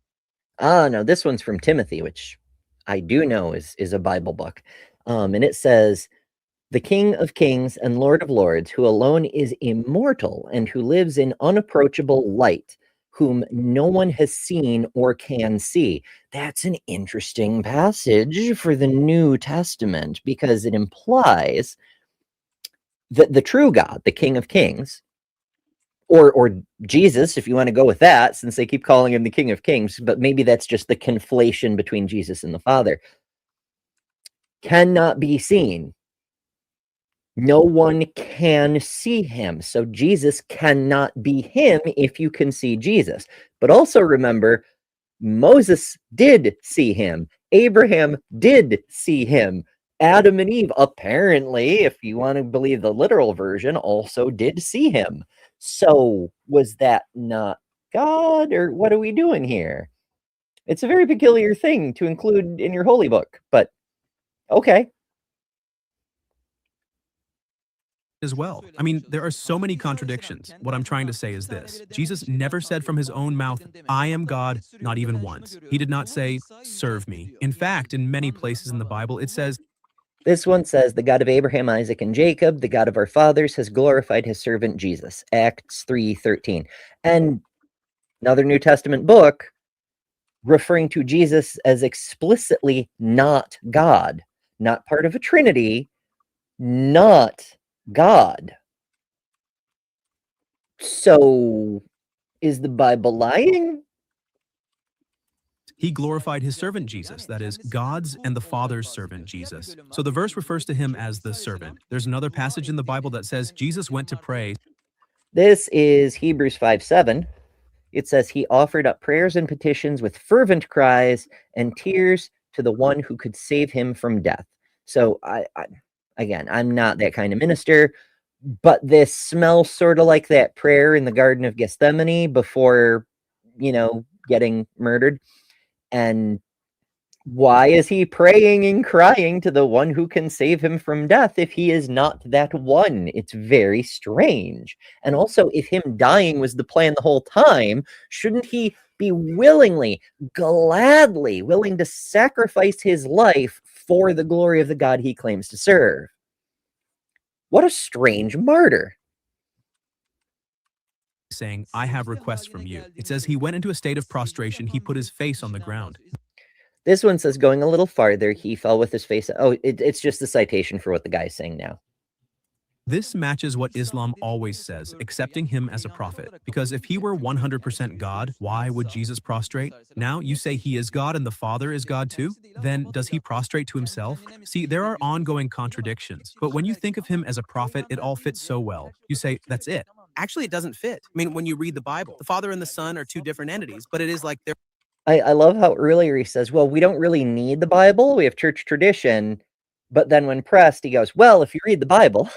No, this one's from Timothy, which I do know is a Bible book. And it says, the King of kings and Lord of lords, who alone is immortal and who lives in unapproachable light, whom no one has seen or can see. That's an interesting passage for the New Testament, because it implies that the true God, the King of kings, or Jesus, if you want to go with that, since they keep calling him the King of kings, but maybe that's just the conflation between Jesus and the Father, cannot be seen. No one can see him. So Jesus cannot be him if you can see Jesus. But also remember, Moses did see him. Abraham did see him. Adam and Eve, apparently, if you want to believe the literal version, also did see him. So was that not God, or what are we doing here? It's a very peculiar thing to include in your holy book, but okay. As well. I mean, there are so many contradictions. What I'm trying to say is this. Jesus never said from his own mouth, I am God, not even once. He did not say, serve me. In fact, in many places in the Bible, it says, this one says, the God of Abraham, Isaac, and Jacob, the God of our fathers, has glorified his servant Jesus. Acts 3:13. And another New Testament book referring to Jesus as explicitly not God, not part of a Trinity, not God. So is the Bible lying? He glorified his servant Jesus, that is, God's and the Father's servant Jesus. So the verse refers to him as the servant. There's another passage in the Bible that says Jesus went to pray. This is Hebrews 5:7. It says he offered up prayers and petitions with fervent cries and tears to the one who could save him from death. So again, I'm not that kind of minister, but this smells sort of like that prayer in the Garden of Gethsemane before, getting murdered. And why is he praying and crying to the one who can save him from death if he is not that one? It's very strange. And also, if him dying was the plan the whole time, shouldn't he be gladly willing to sacrifice his life for the glory of the God he claims to serve? What a strange martyr. Saying, I have requests from you. It says he went into a state of prostration. He put his face on the ground. This one says, going a little farther, he fell with his face. Oh, it's just the citation for what the guy's saying now. This matches what Islam always says, accepting him as a prophet. Because if he were 100% God, why would Jesus prostrate? Now you say he is God and the Father is God too? Then does he prostrate to himself? See, there are ongoing contradictions. But when you think of him as a prophet, it all fits so well. You say, that's it. Actually, it doesn't fit. I mean, when you read the Bible, the Father and the Son are two different entities, but it is like they're... I love how earlier he says, well, we don't really need the Bible. We have church tradition. But then when pressed, he goes, well, if you read the Bible...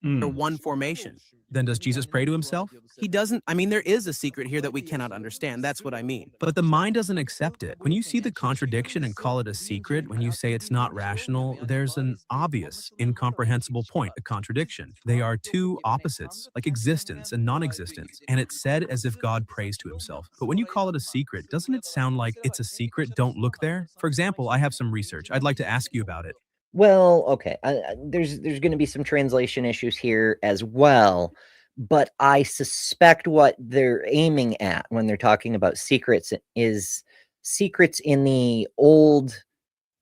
They're one formation. Then does Jesus pray to himself? He doesn't. I mean, there is a secret here that we cannot understand. That's what I mean. But the mind doesn't accept it. When you see the contradiction and call it a secret, when you say it's not rational, there's an obvious, incomprehensible point, a contradiction. They are two opposites, like existence and non-existence, and it's said as if God prays to himself. But when you call it a secret, doesn't it sound like it's a secret, don't look there? For example, I have some research. I'd like to ask you about it. Well, okay. There's going to be some translation issues here as well, but I suspect what they're aiming at when they're talking about secrets is secrets in the old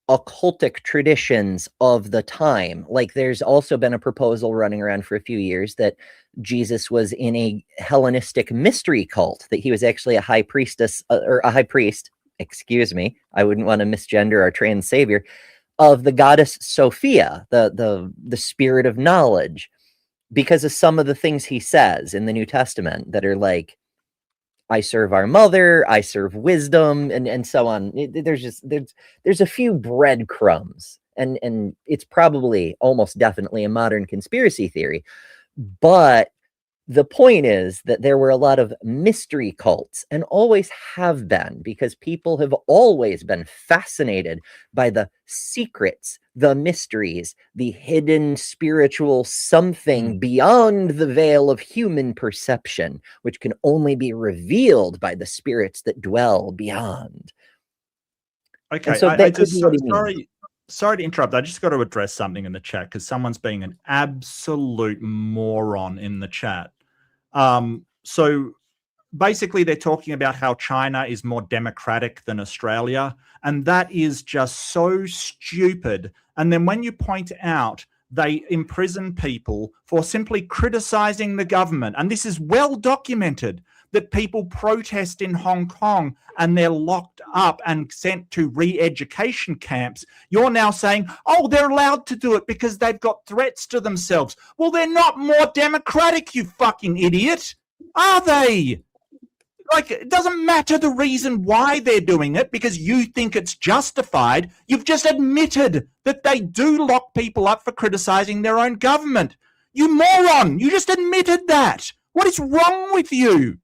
occultic traditions of the time. Like there's also been a proposal running around for a few years that Jesus was in a Hellenistic mystery cult, that he was actually a high priestess or a high priest, excuse me. I wouldn't want to misgender our trans savior, of the goddess Sophia, the spirit of knowledge, because of some of the things he says in the New Testament that are like, I serve our mother, I serve wisdom, and so on. There's a few breadcrumbs, and it's probably almost definitely a modern conspiracy theory. But the point is that there were a lot of mystery cults and always have been, because people have always been fascinated by the secrets, the mysteries, the hidden spiritual something beyond the veil of human perception, which can only be revealed by the spirits that dwell beyond. Okay, so sorry to interrupt. I just got to address something in the chat because someone's being an absolute moron in the chat. So basically they're talking about how China is more democratic than Australia, and that is just so stupid. And then when you point out they imprison people for simply criticizing the government, and this is well documented, that people protest in Hong Kong and they're locked up and sent to re-education camps, you're now saying, oh, they're allowed to do it because they've got threats to themselves. Well, they're not more democratic, you fucking idiot. Are they? Like, it doesn't matter the reason why they're doing it because you think it's justified. You've just admitted that they do lock people up for criticizing their own government. You moron, you just admitted that. What is wrong with you?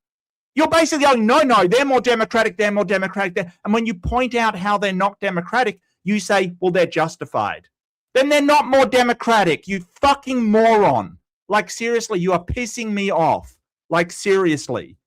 You're basically going, no, they're more democratic, they're more democratic. And when you point out how they're not democratic, you say, well, they're justified. Then they're not more democratic, you fucking moron. Like, seriously, you are pissing me off. Like, seriously.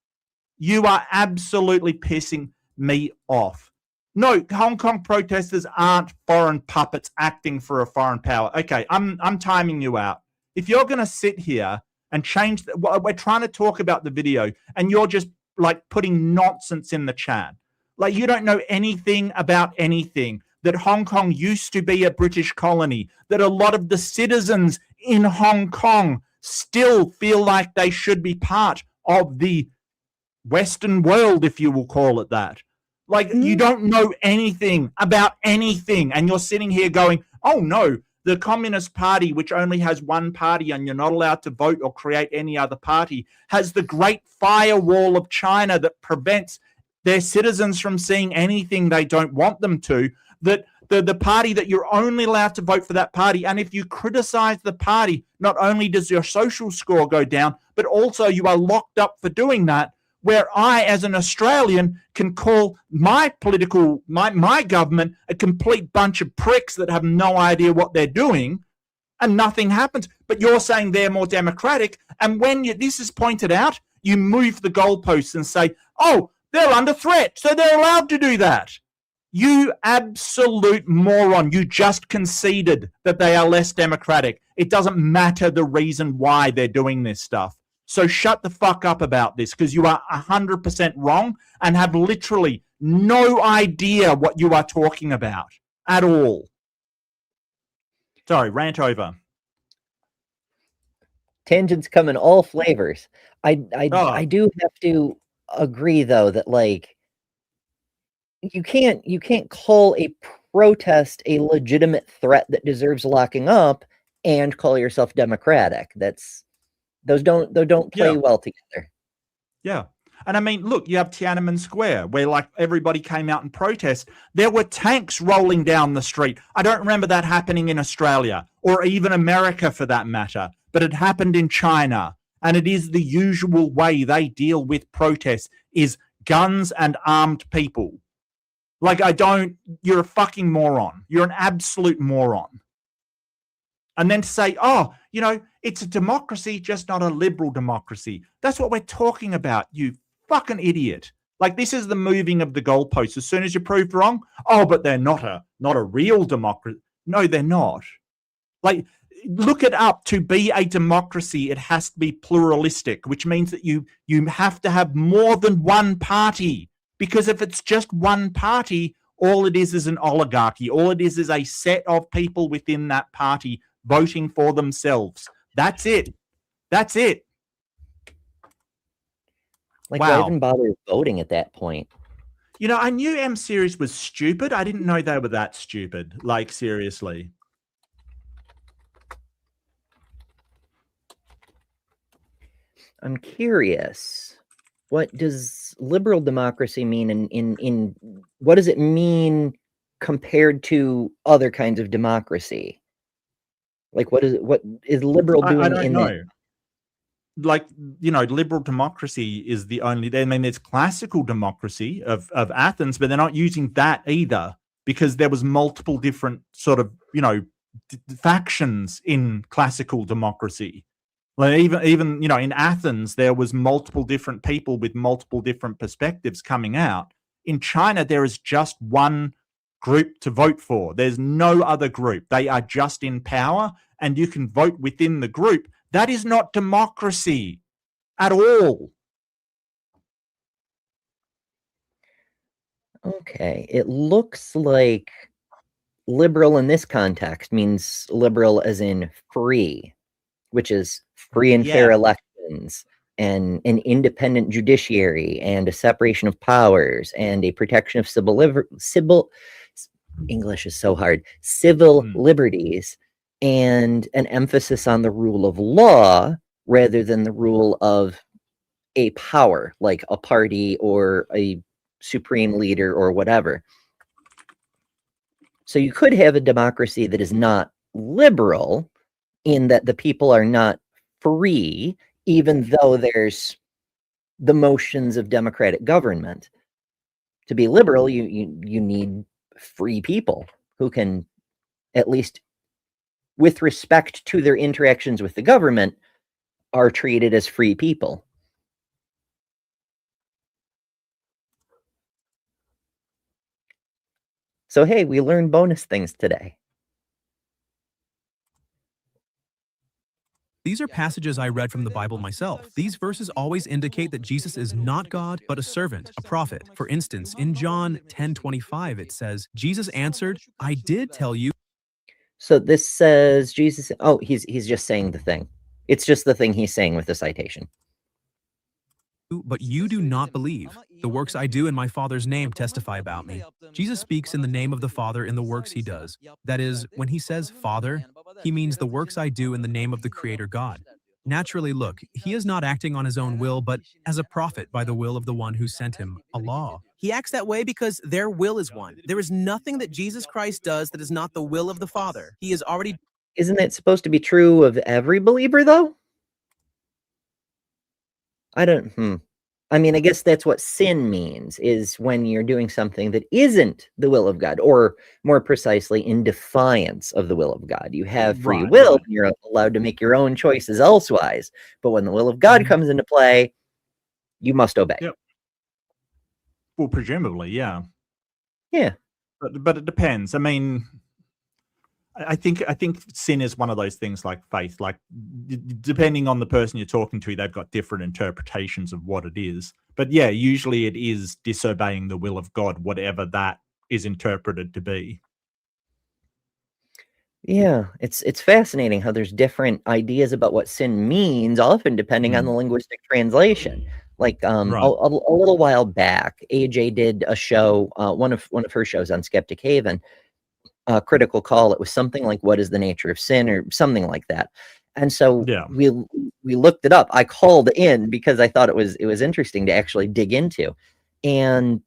You are absolutely pissing me off. No, Hong Kong protesters aren't foreign puppets acting for a foreign power. Okay, I'm timing you out. If you're going to sit here and change, we're trying to talk about the video, and you're just like putting nonsense in the chat. Like you don't know anything about anything. that Hong Kong used to be a British colony, that a lot of the citizens in Hong Kong still feel like they should be part of the Western world, if you will call it that. Like, you don't know anything about anything, and you're sitting here going, oh no, the Communist Party, which only has one party and you're not allowed to vote or create any other party, has the great firewall of China that prevents their citizens from seeing anything they don't want them to, that the party that you're only allowed to vote for that party, and if you criticize the party, not only does your social score go down, but also you are locked up for doing that, where I, as an Australian, can call my government a complete bunch of pricks that have no idea what they're doing, and nothing happens. But you're saying they're more democratic, and when this is pointed out, you move the goalposts and say, oh, they're under threat, so they're allowed to do that. You absolute moron. You just conceded that they are less democratic. It doesn't matter the reason why they're doing this stuff. So shut the fuck up about this, because you are 100% wrong and have literally no idea what you are talking about at all. Sorry, rant over. Tangents come in all flavors. I do have to agree, though, that like you can't call a protest a legitimate threat that deserves locking up and call yourself democratic. Those don't play well together. Yeah. And I mean, look, you have Tiananmen Square, where like everybody came out and protest. There were tanks rolling down the street. I don't remember that happening in Australia or even America for that matter, but it happened in China. And it is the usual way they deal with protests is guns and armed people. Like, you're a fucking moron. You're an absolute moron. And then to say, oh, you know, it's a democracy, just not a liberal democracy. That's what we're talking about, you fucking idiot. Like, this is the moving of the goalposts. As soon as you're proved wrong, oh, but they're not a real democracy. No, they're not. Like, look it up. To be a democracy, it has to be pluralistic, which means that you have to have more than one party. Because if it's just one party, all it is an oligarchy. All it is a set of people within that party voting for themselves. That's it. That's it. Like, why even bother voting at that point? You know, I knew M Series was stupid. I didn't know they were that stupid. Like, seriously. I'm curious. What does liberal democracy mean in what does it mean compared to other kinds of democracy? Like, what is liberal doing? I don't know. Like, you know, liberal democracy is the only. I mean, there's classical democracy of Athens, but they're not using that either, because there was multiple different sort of, you know, factions in classical democracy. Like even you know, in Athens there was multiple different people with multiple different perspectives coming out. In China, there is just one group to vote for. There's no other group. They are just in power, and you can vote within the group. That is not democracy at all. Okay, it looks like liberal in this context means liberal as in free, which is free and fair elections and an independent judiciary and a separation of powers and a protection of civil English is so hard, civil liberties, and an emphasis on the rule of law rather than the rule of a power, like a party or a supreme leader or whatever. So you could have a democracy that is not liberal in that the people are not free, even though there's the motions of democratic government. To be liberal, you need free people who can, at least with respect to their interactions with the government, are treated as free people. So hey, we learned bonus things today. These are passages I read from the Bible myself. These verses always indicate that Jesus is not God, but a servant, a prophet. For instance, in John 10:25, it says, Jesus answered, I did tell you. So this says Jesus. Oh, he's just saying the thing. It's just the thing he's saying with the citation. But you do not believe. The works I do in my Father's name testify about me. Jesus speaks in the name of the Father in the works he does. That is, when he says Father, he means the works I do in the name of the Creator God. Naturally, look, he is not acting on his own will, but as a prophet by the will of the one who sent him, Allah. He acts that way because their will is one. There is nothing that Jesus Christ does that is not the will of the Father. He is already. Isn't that supposed to be true of every believer, though? I don't. I mean, I guess that's what sin means, is when you're doing something that isn't the will of God, or more precisely, in defiance of the will of God. You have free will, and you're allowed to make your own choices elsewise. But when the will of God comes into play, you must obey. Yep. Well, presumably, yeah. Yeah. But it depends. I mean, I think sin is one of those things like faith. Like, depending on the person you're talking to, they've got different interpretations of what it is. But yeah, usually it is disobeying the will of God, whatever that is interpreted to be. Yeah, it's fascinating how there's different ideas about what sin means, often depending on the linguistic translation. Like a little while back, AJ did a show, one of her shows on Skeptic Haven, Critical Call. It was something like "What is the nature of sin?" or something like that. And so we looked it up. I called in because I thought it was interesting to actually dig into. And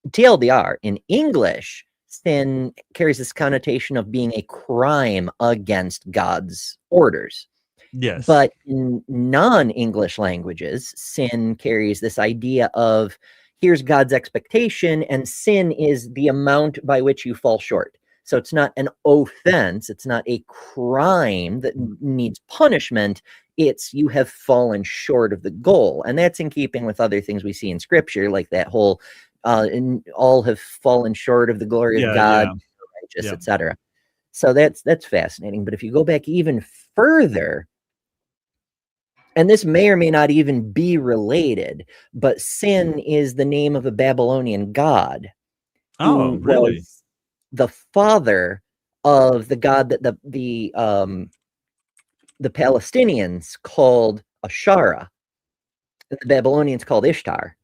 TLDR, in English, sin carries this connotation of being a crime against God's orders. Yes. But in non-English languages, sin carries this idea of, here's God's expectation, and sin is the amount by which you fall short. So it's not an offense, it's not a crime that needs punishment, it's you have fallen short of the goal. And that's in keeping with other things we see in Scripture, like that whole all have fallen short of the glory of God, righteous, etc. So that's fascinating. But if you go back even further, and this may or may not even be related, but sin is the name of a Babylonian god. Oh, really? The father of the god that the Palestinians called Ashara, that the Babylonians called Ishtar.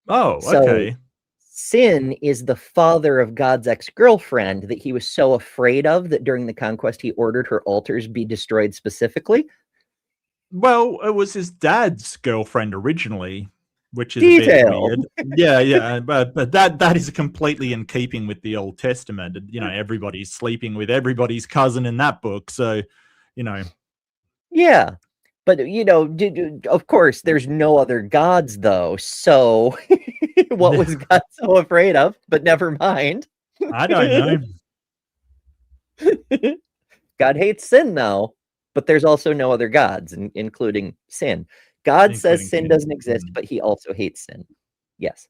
Oh, so okay. Sin is the father of God's ex-girlfriend that he was so afraid of that during the conquest he ordered her altars be destroyed specifically. Well, it was his dad's girlfriend originally, which is a bit weird. Yeah, but that is completely in keeping with the Old Testament. You know, everybody's sleeping with everybody's cousin in that book, so you know. Yeah, but you know, of course, there's no other gods though. So, what was God so afraid of? But never mind. I don't know. God hates sin though. But there's also no other gods, including sin. God says sin doesn't exist, but he also hates sin. Yes.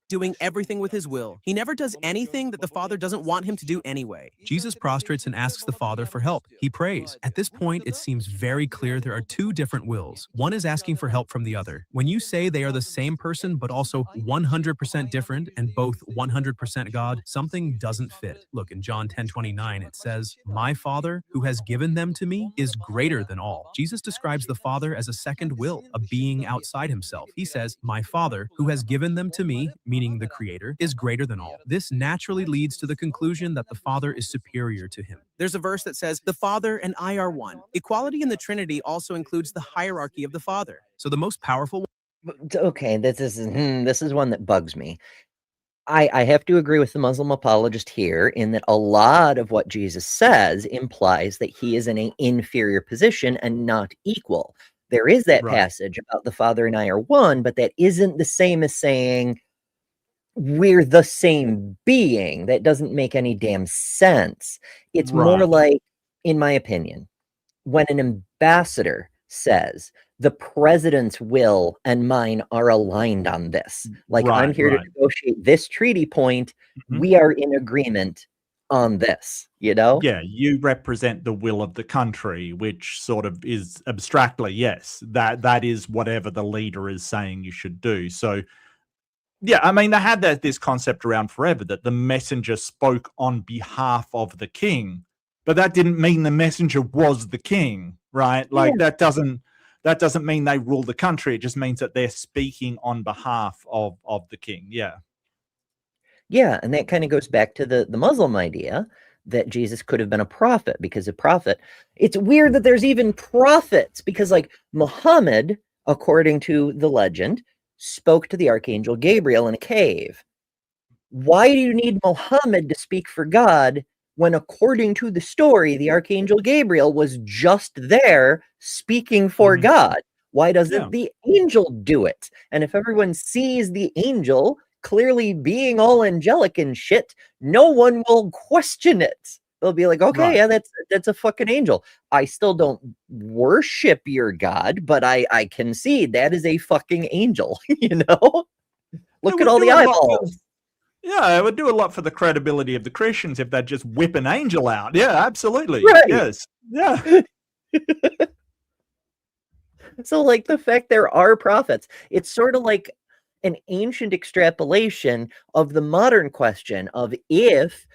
Doing everything with his will. He never does anything that the Father doesn't want him to do anyway. Jesus prostrates and asks the Father for help. He prays. At this point, it seems very clear there are two different wills. One is asking for help from the other. When you say they are the same person, but also 100% different and both 100% God, something doesn't fit. Look, in John 10:29, it says, "My Father, who has given them to me, is greater than all." Jesus describes the Father as a second will, a being outside himself. He says, "My Father, who has given them to me," meaning the Creator, is greater than all. This naturally leads to the conclusion that the Father is superior to him. There's a verse that says, "The Father and I are one." Equality in the Trinity also includes the hierarchy of the Father. So the most powerful. Okay, this is one that bugs me. I have to agree with the Muslim apologist here in that a lot of what Jesus says implies that he is in an inferior position and not equal. There is that passage about the Father and I are one, but that isn't the same as saying we're the same being. That doesn't make any damn sense. It's more like, in my opinion, when an ambassador says the president's will and mine are aligned on this, like I'm here to negotiate this treaty point, we are in agreement on this, you know? Yeah, you represent the will of the country, which sort of is abstractly, yes, that is whatever the leader is saying you should do. So yeah, I mean, they had this concept around forever that the messenger spoke on behalf of the king, but that didn't mean the messenger was the king, right? Yeah. Like that doesn't mean they rule the country. It just means that they're speaking on behalf of the king. Yeah. Yeah, and that kind of goes back to the Muslim idea that Jesus could have been a prophet, because a prophet, it's weird that there's even prophets, because like Muhammad, according to the legend, spoke to the archangel Gabriel in a cave. Why do you need Muhammad to speak for God when, according to the story, the archangel Gabriel was just there speaking for Mhm. God? Why doesn't Yeah. the angel do it? And if everyone sees the angel clearly being all angelic and shit, no one will question it. They'll be like, okay, Right. yeah, that's a fucking angel. I still don't worship your God, but I concede that is a fucking angel, you know? Look at would all do the a lot for- eyeballs. Yeah, it would do a lot for the credibility of the Christians if they'd just whip an angel out. Yeah, absolutely. Right. Yes. Yeah. So, like, the fact there are prophets, it's sort of like an ancient extrapolation of the modern question of, if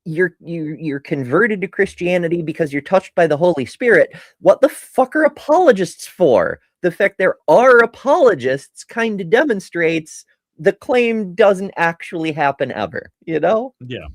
you're converted to Christianity because you're touched by the Holy Spirit, what the fuck are apologists for? The fact there are apologists kind of demonstrates the claim doesn't actually happen ever, you know? Yeah.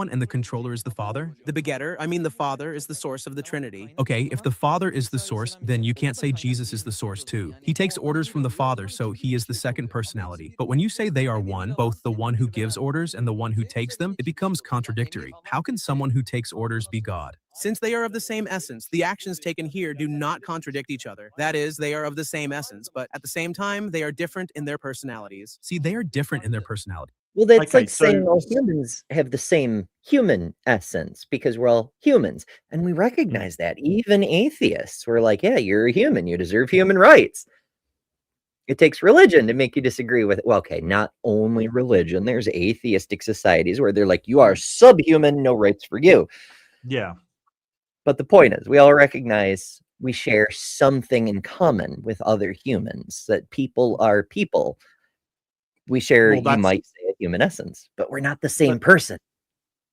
And the controller is the Father? The begetter, I mean the Father, is the source of the Trinity. Okay, if the Father is the source, then you can't say Jesus is the source too. He takes orders from the Father, so he is the second personality. But when you say they are one, both the one who gives orders and the one who takes them, it becomes contradictory. How can someone who takes orders be God? Since they are of the same essence, the actions taken here do not contradict each other. That is, they are of the same essence, but at the same time, they are different in their personalities. See, they are different in their personality. Well, that's Okay, like saying so- all humans have the same human essence because we're all humans. And we recognize that. Even atheists were like, yeah, you're a human. You deserve human rights. It takes religion to make you disagree with it. Well, okay, not only religion. There's atheistic societies where they're like, you are subhuman, no rights for you. Yeah. But the point is, we all recognize we share something in common with other humans, that people are people. We share, Well, you that's- might say, a human essence, but we're not the same But- person.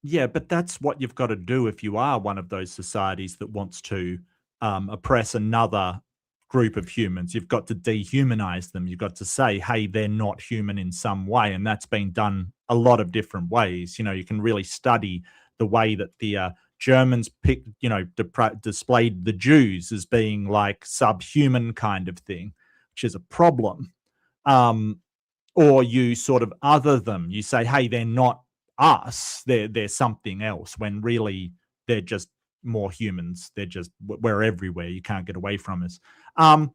Yeah, but that's what you've got to do if you are one of those societies that wants to oppress another group of humans. You've got to dehumanize them. You've got to say, hey, they're not human in some way. And that's been done a lot of different ways. You know, you can really study the way that the Germans displayed the Jews as being like subhuman kind of thing, which is a problem. Or you sort of other them. You say, hey, they're not us. They're something else, when really they're just more humans. We're everywhere. You can't get away from us. I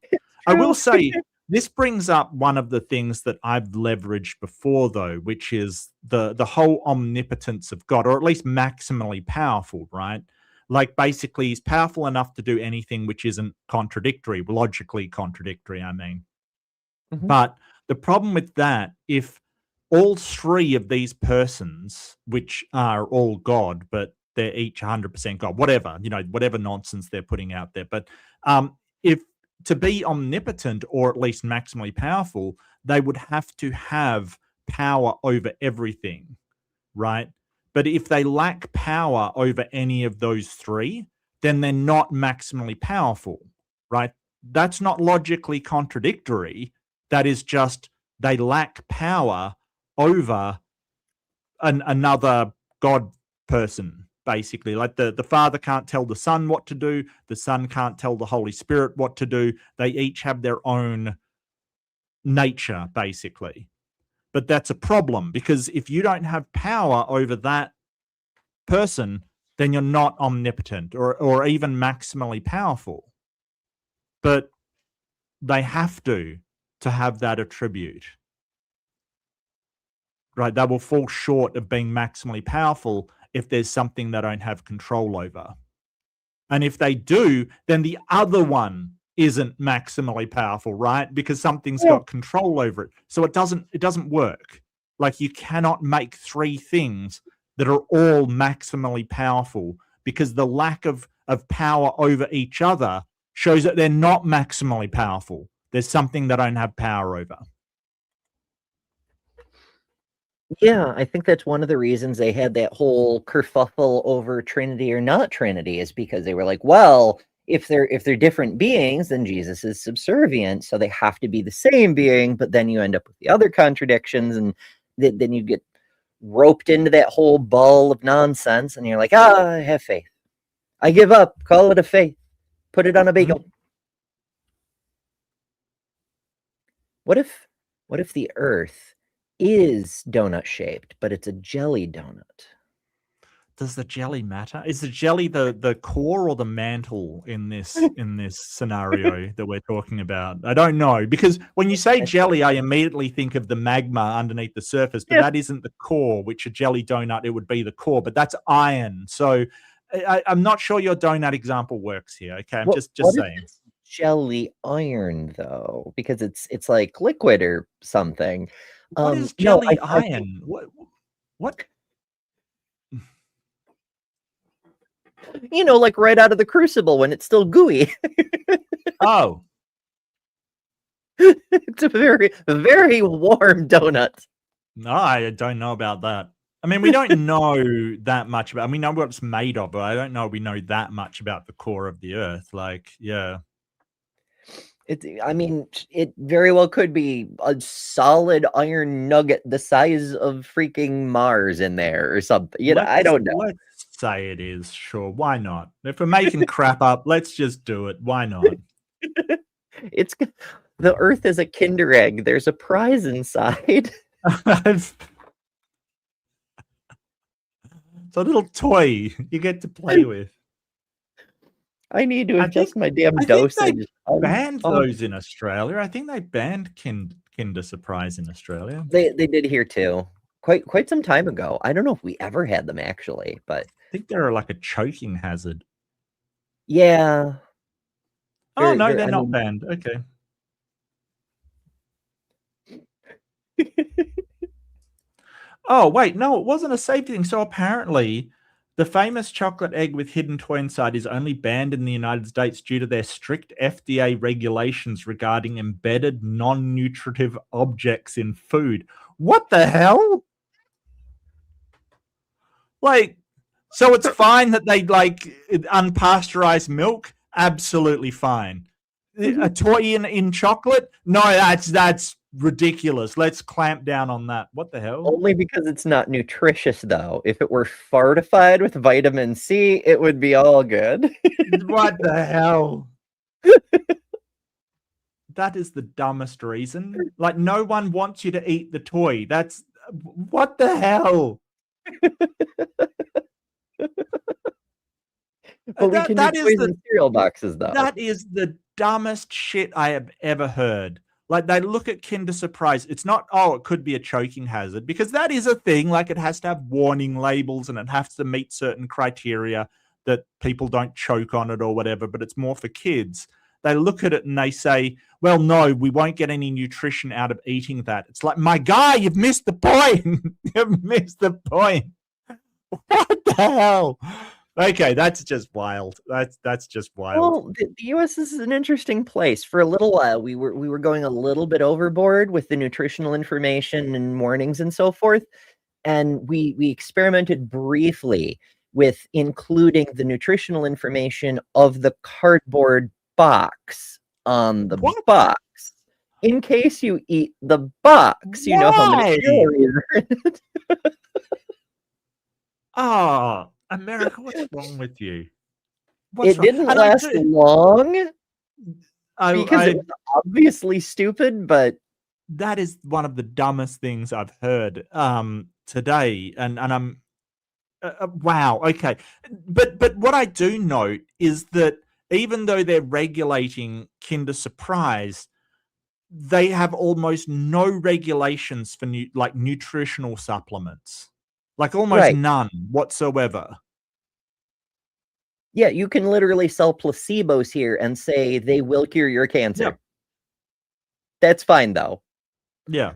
will say this brings up one of the things that I've leveraged before, though, which is the whole omnipotence of God, or at least maximally powerful, right? Like basically he's powerful enough to do anything which isn't contradictory, logically contradictory, I mean. Mhm. But the problem with that, if all three of these persons, which are all God, but they're each 100% God, whatever, whatever nonsense they're putting out there. But if to be omnipotent, or at least maximally powerful, they would have to have power over everything, right? But if they lack power over any of those three, then they're not maximally powerful, right? That's not logically contradictory. That is just they lack power over another God person, basically. Like the Father can't tell the Son what to do. The Son can't tell the Holy Spirit what to do. They each have their own nature, basically. But that's a problem, because if you don't have power over that person, then you're not omnipotent or even maximally powerful. But they have to have that attribute. Right? They will fall short of being maximally powerful if there's something they don't have control over. And if they do, then the other one isn't maximally powerful, right? Because something's got control over it. So it doesn't work. Like, you cannot make three things that are all maximally powerful, because the lack of power over each other shows that they're not maximally powerful. There's something they don't have power over. Yeah, I think that's one of the reasons they had that whole kerfuffle over Trinity or not Trinity, is because they were like, well, if they're different beings, then Jesus is subservient, so they have to be the same being. But then you end up with the other contradictions, and then you get roped into that whole ball of nonsense, and you're like, I have faith. I give up. Call it a faith. Put it on a bagel. What if the Earth is donut shaped, but it's a jelly donut? Does the jelly matter? Is the jelly the core or the mantle in this scenario that we're talking about? I don't know, because when you say jelly, I immediately think of the magma underneath the surface, but that isn't the core. Which a jelly donut, it would be the core, but that's iron. So I'm not sure your donut example works here. Okay, I'm just saying. Jelly iron, though, because it's like liquid or something. What is jelly iron? What? You know, like right out of the crucible when it's still gooey. Oh. It's a very, very warm donut. No, I don't know about that. I mean, we don't know that much about. I mean, we know what it's made of, but I don't know we know that much about the core of the Earth. Like, yeah. I mean, it very well could be a solid iron nugget the size of freaking Mars in there or something. You know, I don't know. Let's say it is. Sure, why not? If we're making crap up, let's just do it. Why not? The Earth is a Kinder Egg. There's a prize inside. It's a little toy you get to play with. I need to adjust my damn dosage. They banned those in Australia. I think they banned Kinder Surprise in Australia. They did here too. Quite some time ago. I don't know if we ever had them actually, but I think they're like a choking hazard. Yeah. Oh no, they're not banned. Okay. Oh wait, no, it wasn't a safety thing. So apparently, the famous chocolate egg with hidden toy inside is only banned in the United States due to their strict FDA regulations regarding embedded non-nutritive objects in food. What the hell? Like, so it's fine that they like unpasteurized milk? Absolutely fine. A toy in chocolate? No, that's ridiculous. Let's clamp down on that. What the hell? Only because it's not nutritious, though. If it were fortified with vitamin C, it would be all good. What the hell? That is the dumbest reason. Like, no one wants you to eat the toy. That's what the hell? But we can do toys in cereal boxes, though. That is the dumbest shit I have ever heard. Like, they look at Kinder Surprise. It's not, oh, it could be a choking hazard, because that is a thing. Like, it has to have warning labels and it has to meet certain criteria that people don't choke on it or whatever, but it's more for kids. They look at it and they say, well, no, we won't get any nutrition out of eating that. It's like, my guy, you've missed the point. You've missed the point. What the hell? Okay, that's just wild. That's just wild. Well, the U.S. is an interesting place. For a little while, we were going a little bit overboard with the nutritional information and warnings and so forth, and we experimented briefly with including the nutritional information of the cardboard box on the box. In case you eat the box, you know how many calories are in it. Oh, America, what's wrong with you? It didn't last long because it was obviously stupid, but that is one of the dumbest things I've heard today, and I'm wow. Okay, but what I do note is that even though they're regulating Kinder Surprise, they have almost no regulations for nutritional supplements. Like almost none whatsoever. Yeah, you can literally sell placebos here and say they will cure your cancer. Yep. That's fine, though. Yeah.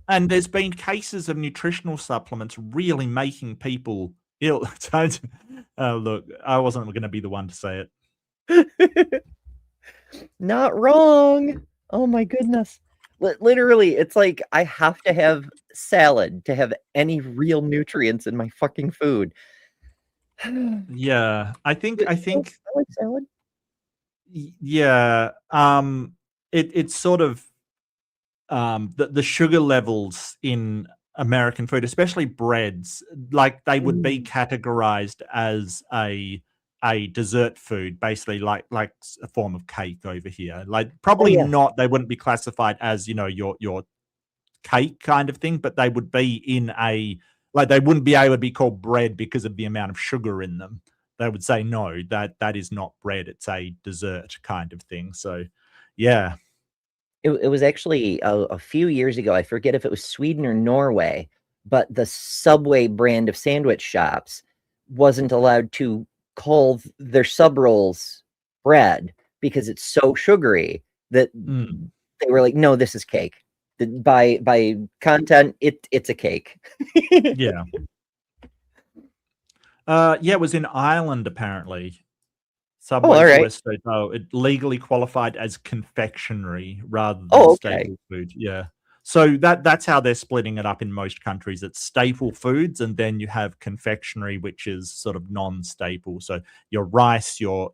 And there's been cases of nutritional supplements really making people ill. Look, I wasn't going to be the one to say it. Not wrong. Oh my goodness. Literally, it's like I have to have salad to have any real nutrients in my fucking food. Yeah, I think I like salad. yeah, it's sort of the sugar levels in American food, especially breads, like they would be categorized as a dessert food, basically like a form of cake over here. Like probably yeah. not, they wouldn't be classified as, you know, your cake kind of thing, but they would be in a, like they wouldn't be able to be called bread because of the amount of sugar in them. They would say no, that is not bread, it's a dessert kind of thing. So yeah. It was actually a few years ago. I forget if it was Sweden or Norway, but the Subway brand of sandwich shops wasn't allowed to call their sub rolls bread because it's so sugary that they were like, no, this is cake. By content, it's a cake. Yeah. Yeah, it was in Ireland apparently. Subway all right. West Street. Oh, it legally qualified as confectionery rather than okay. staple food. Yeah. So that's how they're splitting it up in most countries. It's staple foods, and then you have confectionery, which is sort of non-staple. So your rice, your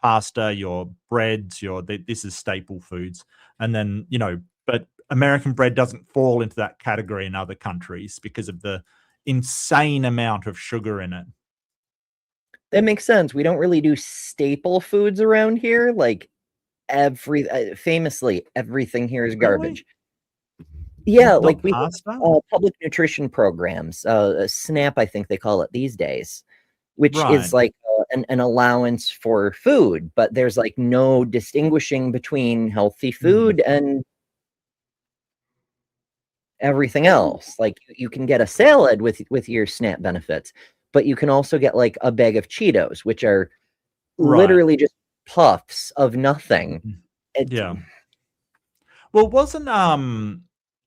pasta, your breads, this is staple foods. And then, you know, but American bread doesn't fall into that category in other countries because of the insane amount of sugar in it. That makes sense. We don't really do staple foods around here. Like famously, everything here is garbage. Yeah, Not like we pasta? public nutrition programs, SNAP, I think they call it these days, which Right. is like an allowance for food, but there's like no distinguishing between healthy food and everything else. Like you can get a salad with your SNAP benefits, but you can also get like a bag of Cheetos, which are literally just puffs of nothing. Yeah. Well, wasn't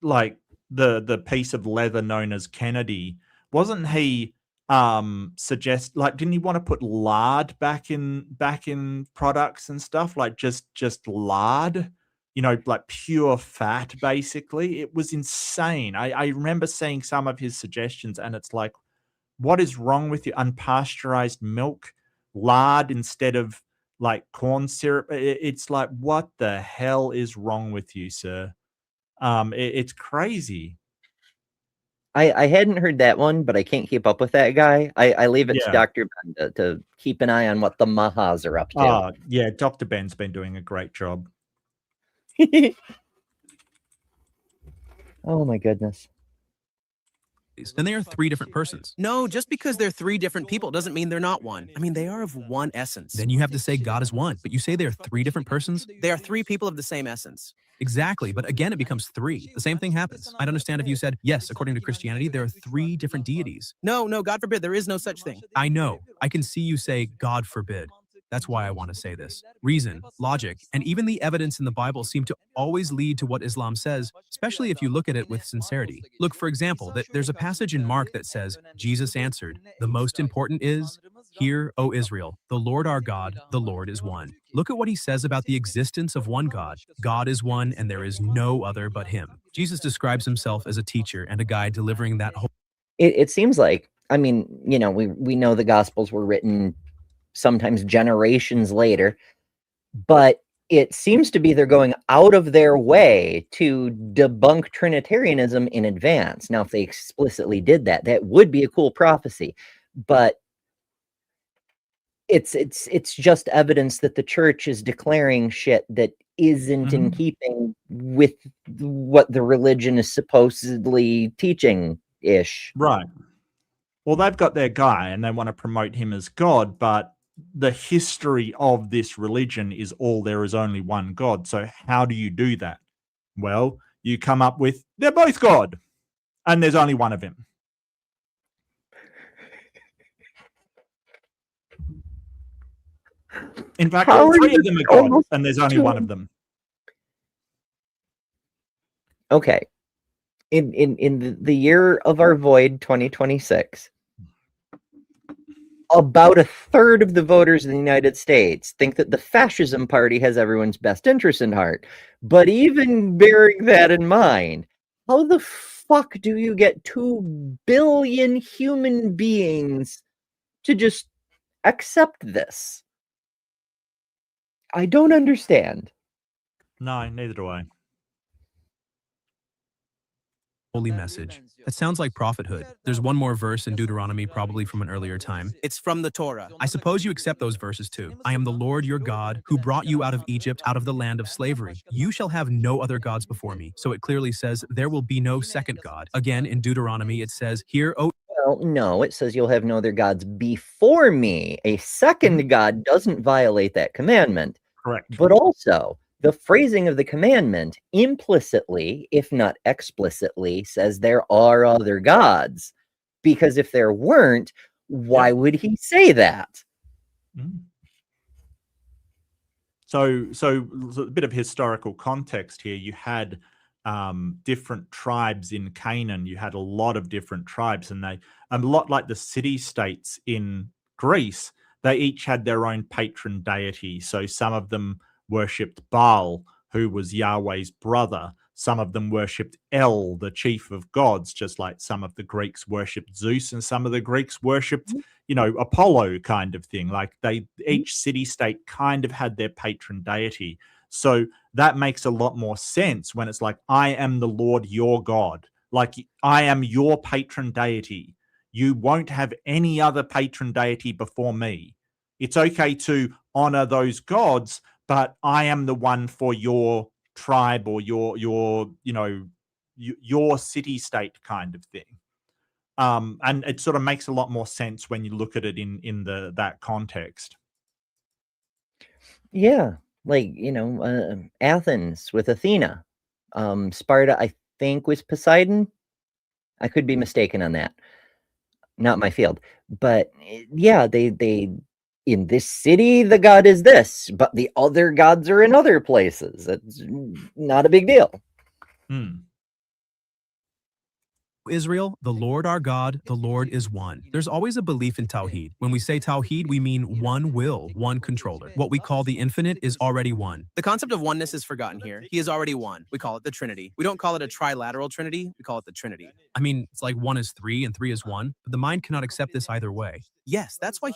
like the piece of leather known as Kennedy, wasn't he didn't he want to put lard back in products and stuff, like just lard, you know, like pure fat basically? It was insane. I remember seeing some of his suggestions and it's like, what is wrong with you? Unpasteurized milk, lard instead of like corn syrup. It's like, what the hell is wrong with you, sir? It's crazy. I hadn't heard that one, but I can't keep up with that guy. I leave it to Yeah. Dr. Ben to keep an eye on what the Mahas are up to. Yeah, Dr. Ben's been doing a great job. Oh my goodness. Then they are three different persons. No, just because they're three different people doesn't mean they're not one. I mean, they are of one essence. Then you have to say God is one, but you say they are three different persons? They are three people of the same essence. Exactly, but again, it becomes three. The same thing happens. I'd understand if you said, yes, according to Christianity, there are three different deities. No, God forbid, there is no such thing. I know. I can see you say, God forbid. That's why I want to say this. Reason, logic, and even the evidence in the Bible seem to always lead to what Islam says, especially if you look at it with sincerity. Look, for example, there's a passage in Mark that says, Jesus answered, the most important is, hear, O Israel, the Lord our God, the Lord is one. Look at what he says about the existence of one God. God is one and there is no other but him. Jesus describes himself as a teacher and a guide delivering that whole... It seems like, I mean, you know, we know the Gospels were written sometimes generations later, but it seems to be they're going out of their way to debunk Trinitarianism in advance. Now, if they explicitly did that, that would be a cool prophecy, but it's just evidence that the church is declaring shit that isn't in keeping with what the religion is supposedly teaching-ish. Right. Well, they've got their guy and they want to promote him as God, but the history of this religion is all there is only one God. So how do you do that? Well, you come up with, they're both God and there's only one of him. In fact, all three of them are God and there's only one of them. Okay. in the year of our void, 2026, about a third of the voters in the United States think that the fascism party has everyone's best interest in heart. But even bearing that in mind, how the fuck do you get 2 billion human beings to just accept this? I don't understand. No, neither do I. Holy message. That sounds like prophethood. There's one more verse in Deuteronomy, probably from an earlier time. It's from the Torah. I suppose you accept those verses too. I am the Lord your God, who brought you out of Egypt, out of the land of slavery. You shall have no other gods before me. So it clearly says there will be no second God. Again, in Deuteronomy, it says, Hear, O Well, no, it says you'll have no other gods before me. A second God doesn't violate that commandment. Correct. But also, the phrasing of the commandment implicitly, if not explicitly, says there are other gods. Because if there weren't, why would he say that? So a bit of historical context here. You had different tribes in Canaan. You had a lot of different tribes, and they, a lot like the city-states in Greece, they each had their own patron deity. So some of them worshipped Baal, who was Yahweh's brother. Some of them worshipped El, the chief of gods, just like some of the Greeks worshipped Zeus, and some of the Greeks worshipped, Apollo, kind of thing. Like each city-state kind of had their patron deity. So that makes a lot more sense when it's like, I am the Lord your God. Like, I am your patron deity. You won't have any other patron deity before me. It's okay to honor those gods, but I am the one for your tribe or your city-state kind of thing. And it sort of makes a lot more sense when you look at it in that context. Yeah, like, Athens with Athena. Sparta, I think, was Poseidon. I could be mistaken on that. Not my field. But yeah, they in this city, the god is this, but the other gods are in other places. It's not a big deal. Israel, the Lord our God, the Lord is one. There's always a belief in Tawheed. When we say Tawheed, we mean one will, one controller. What we call the infinite is already one. The concept of oneness is forgotten here. He is already one. We call it the Trinity. We don't call it a trilateral Trinity. We call it the Trinity. I mean, it's like 1 is 3 and 3 is 1, but the mind cannot accept this either way. Yes, that's why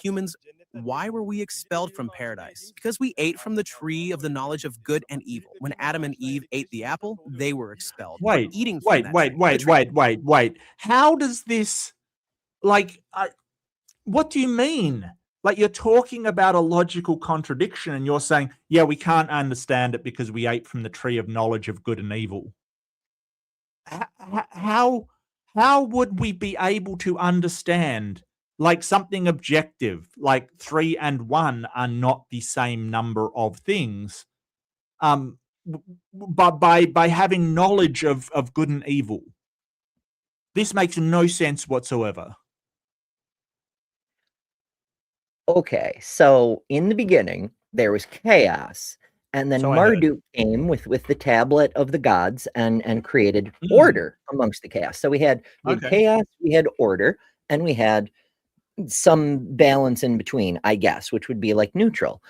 why were we expelled from paradise? Because we ate from the tree of the knowledge of good and evil. When Adam and Eve ate the apple, they were expelled. Wait. How does this, what do you mean? Like, you're talking about a logical contradiction and you're saying, yeah, we can't understand it because we ate from the tree of knowledge of good and evil. How would we be able to understand something objective, like 3 and 1 are not the same number of things, but by having knowledge of good and evil? This makes no sense whatsoever. Okay, so in the beginning, there was chaos, and then Marduk came with the tablet of the gods and created order amongst the chaos. So we had chaos, we had order, and we had some balance in between, I guess, which would be like neutral.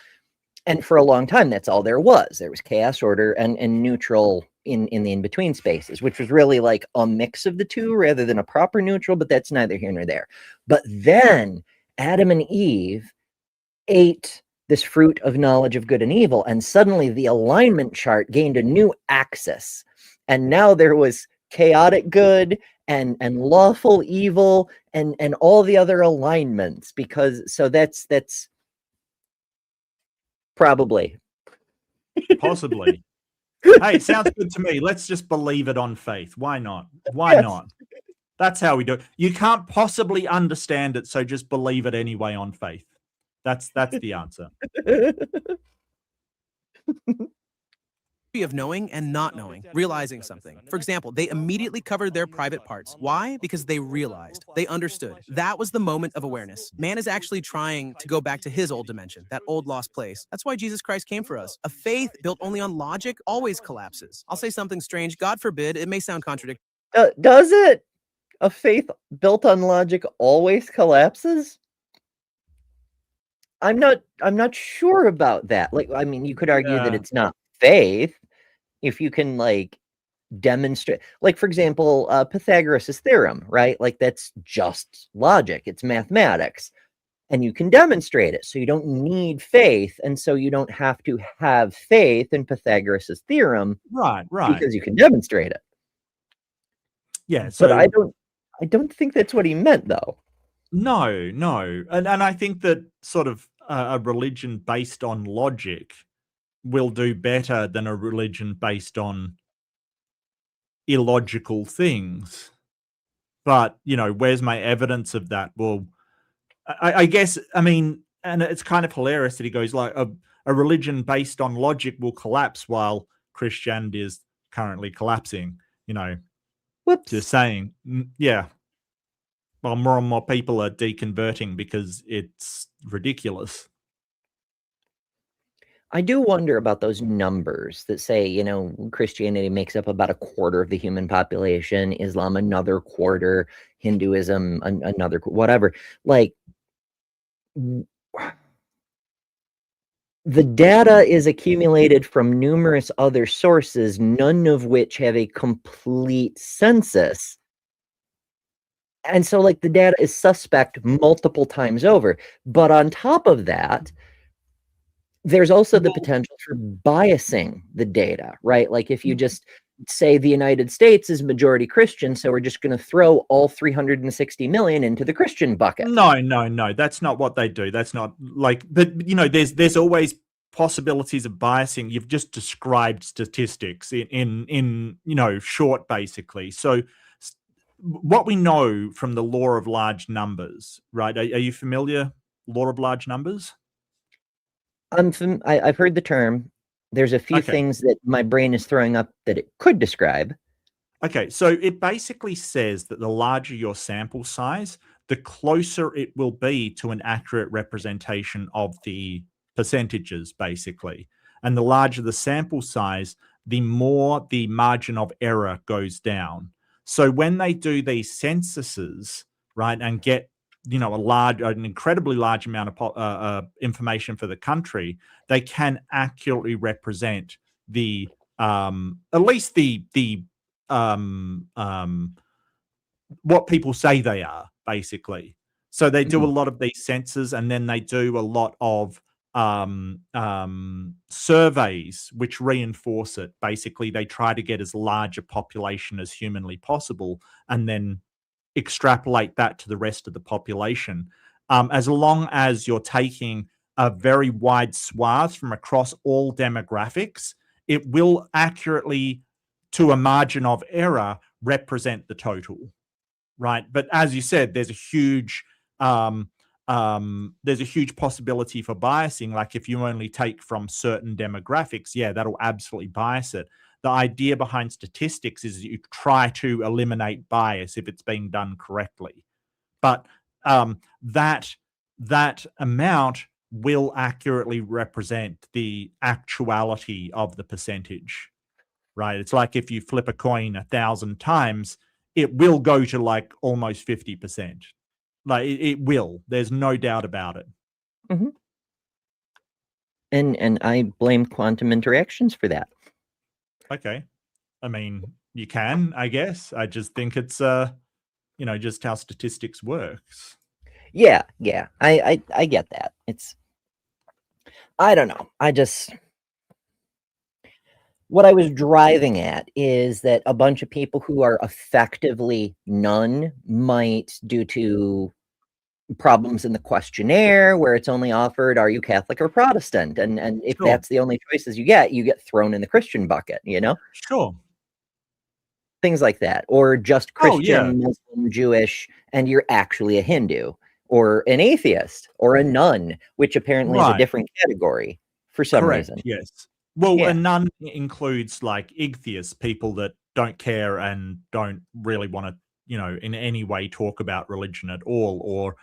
And for a long time, that's all there was. There was chaos, order, and neutral in the in-between spaces, which was really like a mix of the two rather than a proper neutral, but that's neither here nor there. But then Adam and Eve ate this fruit of knowledge of good and evil, and suddenly the alignment chart gained a new axis. And now there was chaotic good and lawful evil and all the other alignments, so that's probably. Possibly. Hey, it sounds good to me. Let's just believe it on faith. Why not? Why not? That's how we do it. You can't possibly understand it, so just believe it anyway on faith. That's the answer. Of knowing and not knowing, realizing something. For example, they immediately covered their private parts. Why? Because they realized, they understood. That was the moment of awareness. Man is actually trying to go back to his old dimension, that old lost place. That's why Jesus Christ came for us. A faith built only on logic always collapses. I'll say something strange. God forbid, it may sound contradictory. Does it? A faith built on logic always collapses? I'm not sure about that. Like, I mean, you could argue that Yeah. it's not faith if you can, like, demonstrate, like, for example, Pythagoras' theorem, right? Like, that's just logic. It's mathematics. And you can demonstrate it. So you don't need faith. And so you don't have to have faith in Pythagoras' theorem Right. because you can demonstrate it. Yeah. But So I don't think that's what he meant, though. no, and I think that sort of a religion based on logic will do better than a religion based on illogical things. But where's my evidence of that? Well, I guess, I mean, and it's kind of hilarious that he goes like a religion based on logic will collapse while Christianity is currently collapsing. Whoops. Just saying, yeah. Well, more and more people are deconverting because it's ridiculous. I do wonder about those numbers that say, Christianity makes up about a quarter of the human population, Islam another quarter, Hinduism another, whatever. Like, the data is accumulated from numerous other sources, none of which have a complete census. And so, like, the data is suspect multiple times over. But on top of that, there's also the potential for biasing the data, right? Like, if you just say the United States is majority Christian, so we're just going to throw all 360 million into the Christian bucket. No. That's not what they do. That's not like, but there's always possibilities of biasing. You've just described statistics in short, basically. So what we know from the law of large numbers, right? Are you familiar? Law of large numbers? I've heard the term. There's a few Okay. things that my brain is throwing up that it could describe. Okay, so it basically says that the larger your sample size, the closer it will be to an accurate representation of the percentages, basically. And the larger the sample size, the more the margin of error goes down. So when they do these censuses, right, and get an incredibly large amount of information for the country, they can accurately represent the at least the what people say they are, basically. So they do a lot of these censuses, and then they do a lot of surveys which reinforce it. Basically, they try to get as large a population as humanly possible, and then extrapolate that to the rest of the population. As long as you're taking a very wide swath from across all demographics, it will accurately, to a margin of error, represent the total, right? But as you said, there's a huge possibility for biasing. Like, if you only take from certain demographics, yeah, that'll absolutely bias it. The idea behind statistics is you try to eliminate bias if it's being done correctly. But that amount will accurately represent the actuality of the percentage, right? It's like if you flip a coin 1,000 times, it will go to like almost 50%. Like it will. There's no doubt about it. Mm-hmm. And I blame quantum interactions for that. Okay. I mean, you can, I guess. I just think it's just how statistics works. Yeah. I get that. I don't know. What I was driving at is that a bunch of people who are effectively none might, due to problems in the questionnaire where it's only offered, are you Catholic or Protestant? And if Sure. that's the only choices you get thrown in the Christian bucket, Sure. Things like that. Or just Christian, yeah. Muslim, Jewish, and you're actually a Hindu, or an atheist, or a nun, which apparently is a Right. different category for some Correct. reason. Yes. Well, Yeah. a nun includes like atheists, people that don't care and don't really want to, in any way talk about religion at all. Or,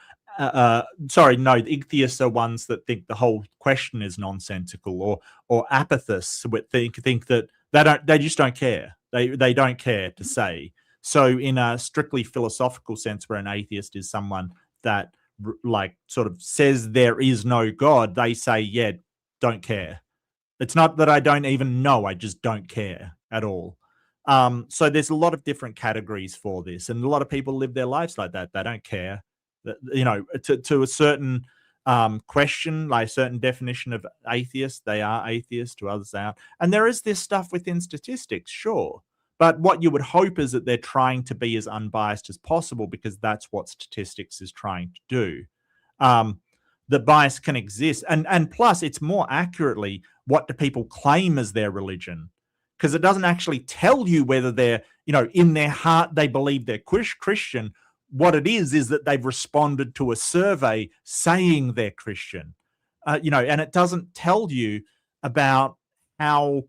sorry, no, atheists are ones that think the whole question is nonsensical, or apathists would think that they just don't care. They don't care to say. So in a strictly philosophical sense, where an atheist is someone that like sort of says there is no God, they say, yeah, don't care. It's not that I don't even know, I just don't care at all. So there's a lot of different categories for this, and a lot of people live their lives like that. They don't care. To a certain question, like a certain definition of atheist, they are atheists. To others, they aren't. And there is this stuff within statistics, sure. But what you would hope is that they're trying to be as unbiased as possible, because that's what statistics is trying to do. The bias can exist. And plus, it's more accurately, what do people claim as their religion? Because it doesn't actually tell you whether they're, in their heart, they believe they're Christian. What it is that they've responded to a survey saying they're Christian, and it doesn't tell you about how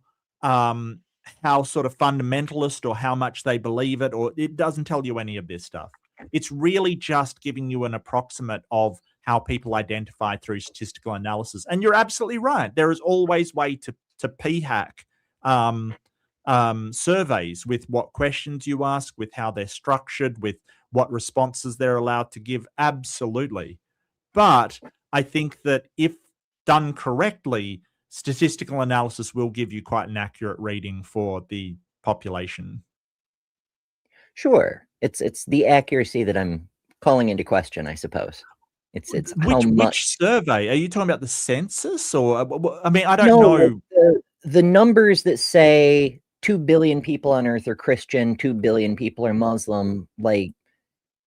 sort of fundamentalist or how much they believe it, or it doesn't tell you any of this stuff. It's really just giving you an approximate of how people identify through statistical analysis. And you're absolutely right. There is always way to p-hack surveys with what questions you ask, with how they're structured, with what responses they're allowed to give. Absolutely. But I think that if done correctly, statistical analysis will give you quite an accurate reading for the population. Sure. It's the accuracy that I'm calling into question, I suppose. It's how much. Which survey? Are you talking about the census, or I mean, I don't know. The numbers that say 2 billion people on Earth are Christian, 2 billion people are Muslim, like,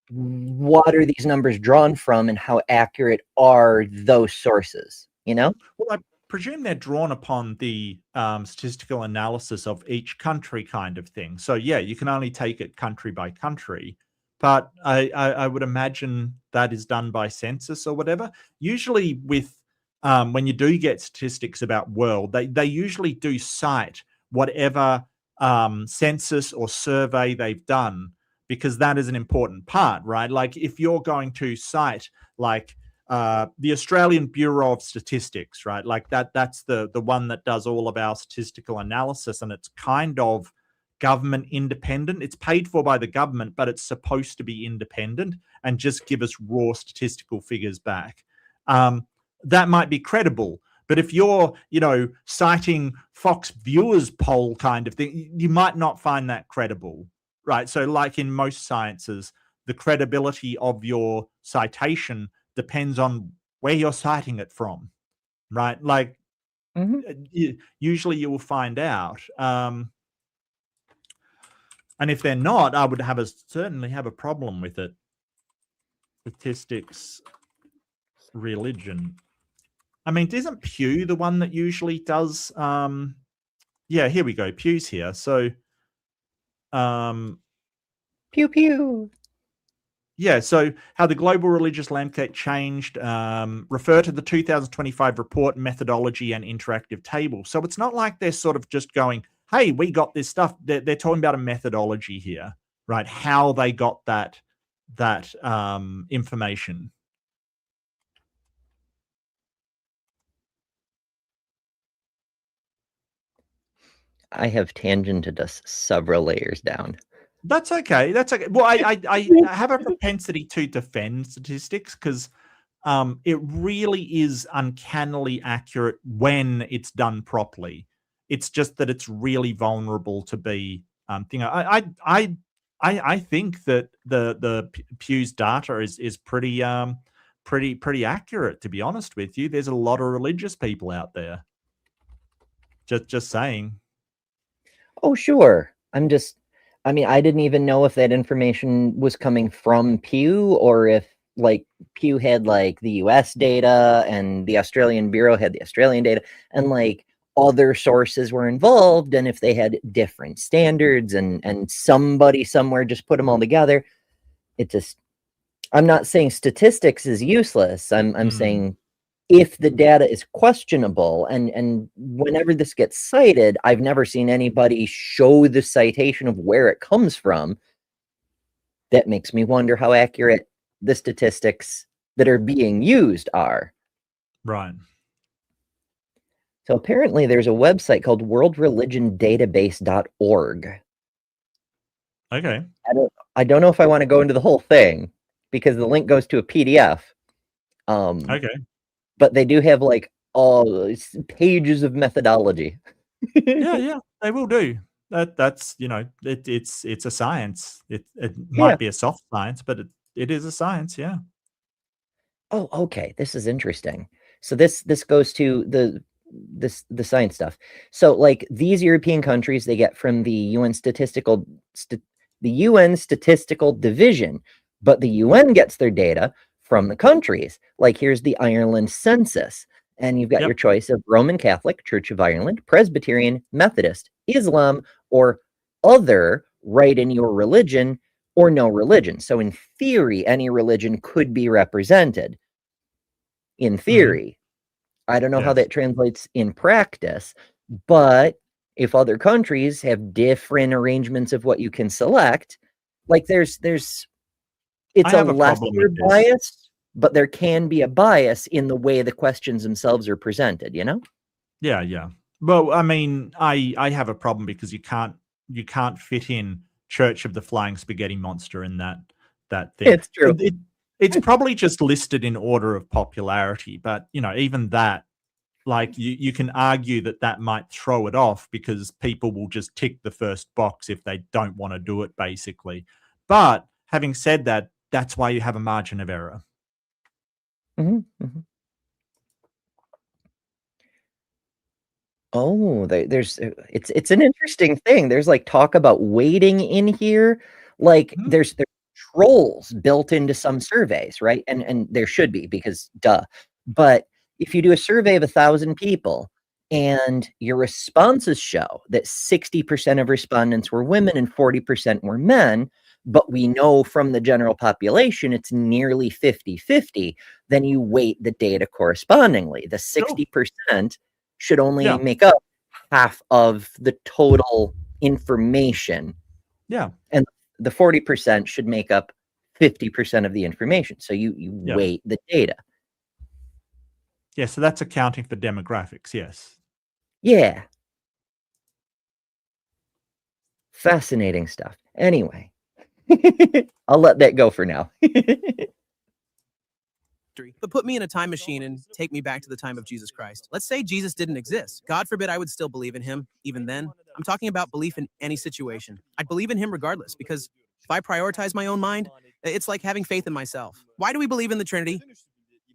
what are these numbers drawn from, and how accurate are those sources? Well, I presume they're drawn upon the statistical analysis of each country, kind of thing. So yeah, you can only take it country by country. But I would imagine that is done by census or whatever. Usually with when you do get statistics about world, they usually do cite whatever census or survey they've done, because that is an important part, right? Like if you're going to cite like the Australian Bureau of Statistics, right? Like that's the one that does all of our statistical analysis, and it's kind of government independent. It's paid for by the government, but it's supposed to be independent and just give us raw statistical figures back. That might be credible, but if you're, citing Fox viewers poll kind of thing, you might not find that credible, right? So like in most sciences, the credibility of your citation depends on where you're citing it from, right? Like usually you will find out. And if they're not, I would certainly have a problem with it. Statistics, religion. I mean, isn't Pew the one that usually does? Yeah, here we go. Pew's here. So, pew pew. Yeah, so how the global religious landscape changed. Refer to the 2025 report, methodology, and interactive table. So it's not like they're sort of just going, hey, we got this stuff. They're talking about a methodology here, right? How they got that information. I have tangented us several layers down. That's okay. That's okay. Well, I have a propensity to defend statistics because it really is uncannily accurate when it's done properly. It's just that it's really vulnerable to be I think that the Pew's data is pretty accurate, to be honest with you. There's a lot of religious people out there. Just saying. Oh, sure. I didn't even know if that information was coming from Pew, or if like Pew had like the US data and the Australian Bureau had the Australian data, and like other sources were involved, and if they had different standards, and somebody somewhere just put them all together. I'm not saying statistics is useless. I'm saying if the data is questionable, and whenever this gets cited, I've never seen anybody show the citation of where it comes from. That makes me wonder how accurate the statistics that are being used are. Right. So apparently there's a website called worldreligiondatabase.org. Okay. I don't know if I want to go into the whole thing because the link goes to a PDF. Okay. But they do have like all pages of methodology. Yeah, they will do. That's it's a science. It Yeah. might be a soft science, but it is a science. Yeah. Oh, okay. This is interesting. So this goes to the science stuff. So like these European countries, they get from the UN statistical division, but the UN gets their data from the countries. Like here's the Ireland census, and you've got your Yep. choice of Roman Catholic, Church of Ireland, Presbyterian, Methodist, Islam, or other, write in your religion, or no religion. So in theory, any religion could be represented. In theory, I don't know how Yes. that translates in practice, but if other countries have different arrangements of what you can select, like it's I a have a problem lesser with this. bias, but there can be a bias in the way the questions themselves are presented, you know? Yeah. Well, I mean, I have a problem because you can't fit in Church of the Flying Spaghetti Monster in that thing. It's true. It's probably just listed in order of popularity, but even that, like you can argue that might throw it off because people will just tick the first box if they don't want to do it, basically. But having said that, that's why you have a margin of error. Oh, there's it's an interesting thing. There's like talk about weighting in here. Like there's trolls built into some surveys, right? And there should be because duh. But if you do a survey of 1,000 people and your responses show that 60% of respondents were women and 40% were men, but we know from the general population it's nearly 50-50, then you weight the data correspondingly. The 60% should only make up half of the total information. Yeah. And the 40% should make up 50% of the information. So you weight the data. Yeah, so that's accounting for demographics, yes. Yeah. Fascinating stuff. Anyway, I'll let that go for now. But put me in a time machine and take me back to the time of Jesus Christ. Let's say Jesus didn't exist. God forbid I would still believe in him, even then. I'm talking about belief in any situation. I'd believe in him regardless, because if I prioritize my own mind, it's like having faith in myself. Why do we believe in the Trinity?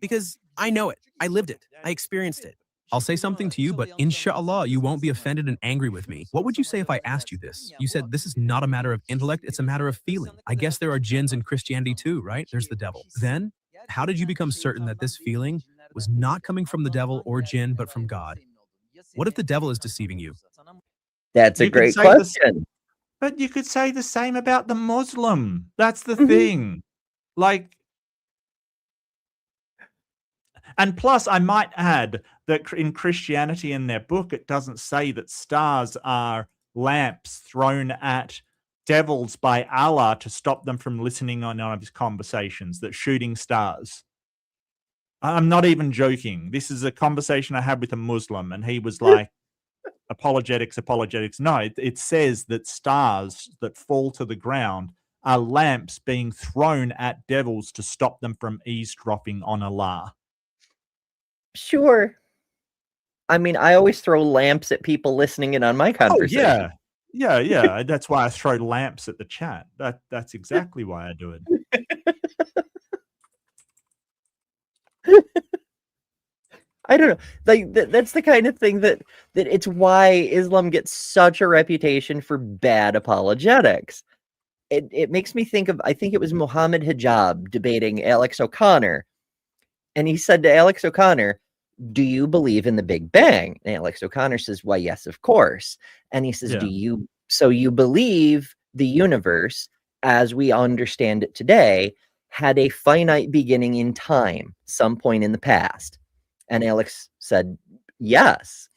Because I know it. I lived it. I experienced it. I'll say something to you, but inshallah, you won't be offended and angry with me. What would you say if I asked you this? You said this is not a matter of intellect, it's a matter of feeling. I guess there are jinns in Christianity too, right? There's the devil. Then, how did you become certain that this feeling was not coming from the devil or jinn, but from God? What if the devil is deceiving you? That's a great question. But you could say the same about the Muslim. That's the thing. Like, and plus, I might add that in Christianity, in their book, it doesn't say that stars are lamps thrown at devils by Allah to stop them from listening on his conversations, that shooting stars. I'm not even joking. This is a conversation I had with a Muslim, and he was like, apologetics. No, it says that stars that fall to the ground are lamps being thrown at devils to stop them from eavesdropping on Allah. Sure. I mean, I always throw lamps at people listening in on my conversation. Oh, yeah. That's why I throw lamps at the chat. That's exactly why I do it. I don't know. Like that's the kind of thing that it's why Islam gets such a reputation for bad apologetics. It makes me think of, I think it was Muhammad Hijab debating Alex O'Connor. And he said to Alex O'Connor, "Do you believe in the Big Bang?" And Alex O'Connor says, "Why, yes, of course." And he says, so you believe the universe as we understand it today had a finite beginning in time, some point in the past? And Alex said, yes.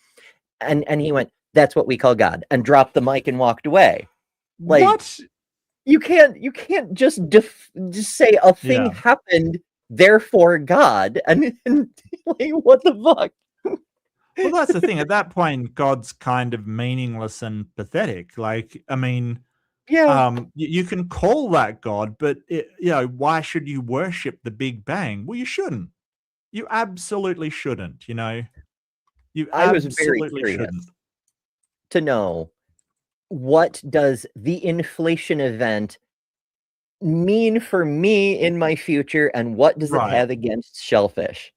And he went, "That's what we call God," and dropped the mic and walked away. Like, what? You can't just say a thing happened, therefore God, and like, what the fuck? Well, that's the thing. At that point, God's kind of meaningless and pathetic. Like, I mean, Yeah. You can call that God, but why should you worship the Big Bang? Well, you shouldn't. You absolutely shouldn't. You I was very absolutely curious shouldn't. to know, what does the inflation event mean for me in my future, and what does it Right. have against shellfish?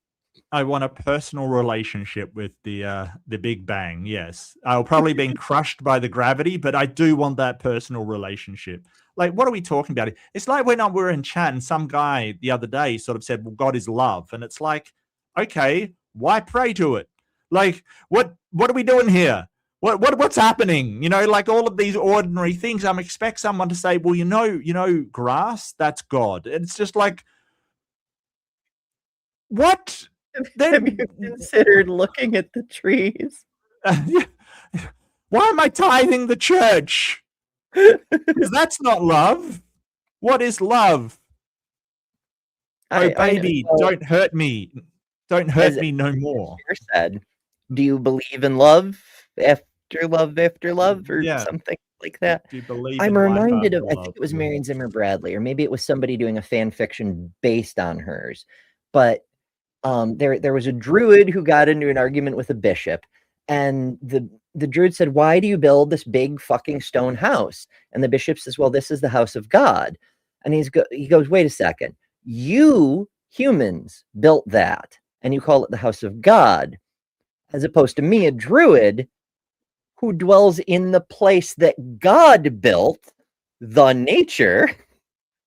I want a personal relationship with the Big Bang. Yes, I'll probably be crushed by the gravity, but I do want that personal relationship. Like, what are we talking about? It's like when we were in chat and some guy the other day sort of said, "Well, God is love," and it's like, okay, why pray to it? Like, what are we doing here? What's happening? Like all of these ordinary things. I expect someone to say, "Well, grass, that's God." It's just like, what? Have you considered looking at the trees? Why am I tithing the church? Because that's not love. What is love? Baby, don't hurt me. Don't hurt me no more. Said, do you believe in love after love after love, or something like that? Do you believe I'm in life reminded of, after I love? think it was Marion Zimmer Bradley, or maybe it was somebody doing a fan fiction based on hers. But there was a druid who got into an argument with a bishop, and the druid said, "Why do you build this big fucking stone house?" And the bishop says, "Well, this is the house of God." And he goes, "Wait a second, you humans built that, and you call it the house of God, as opposed to me, a druid, who dwells in the place that God built, the nature.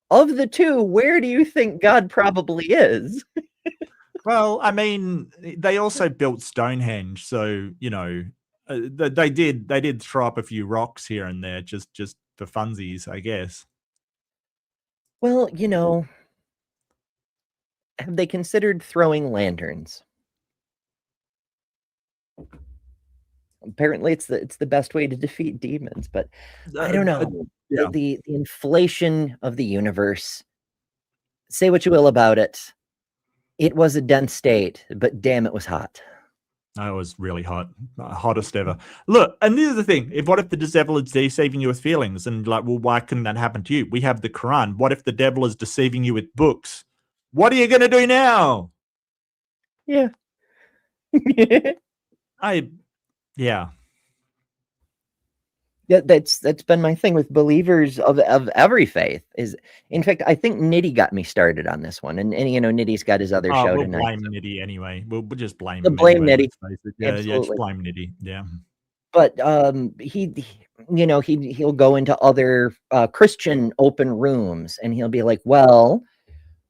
Of the two, where do you think God probably is?" Well, I mean, they also built Stonehenge, so they did throw up a few rocks here and there just for funsies, I guess. Well, have they considered throwing lanterns? Apparently, it's the best way to defeat demons, but I don't know. Yeah. The inflation of the universe. Say what you will about it. It was a dense state, but damn, it was hot. It was really hot, hottest ever. Look, and this is the thing: what if the devil is deceiving you with feelings? And like, well, why couldn't that happen to you? We have the Quran. What if the devil is deceiving you with books? What are you going to do now? Yeah. Yeah. That's been my thing with believers of every faith. Is, in fact, I think Nitty got me started on this one, and Nitty's got his other show we'll tonight. Blame Nitty anyway. We'll just blame We'll him. blame Anyway, Nitty. Yeah, just blame Nitty. Yeah. But he'll go into other Christian open rooms, and he'll be like, "Well,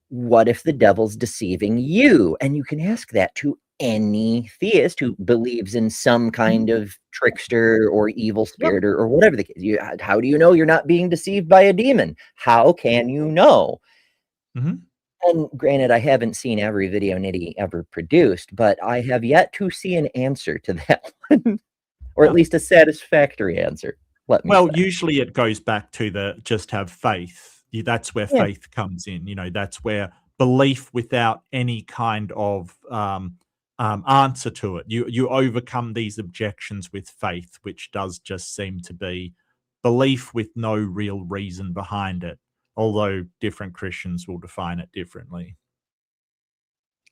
what if the devil's deceiving you?" And you can ask that to any theist who believes in some kind of trickster or evil spirit, or whatever the case. How do you know you're not being deceived by a demon? How can you know? Mm-hmm. And granted, I haven't seen every video Nitty ever produced, but I have yet to see an answer to that one, or at least a satisfactory answer. Usually it goes back to the just have faith. That's where faith comes in. That's where belief without any kind of answer to it. You overcome these objections with faith, which does just seem to be belief with no real reason behind it, although different Christians will define it differently.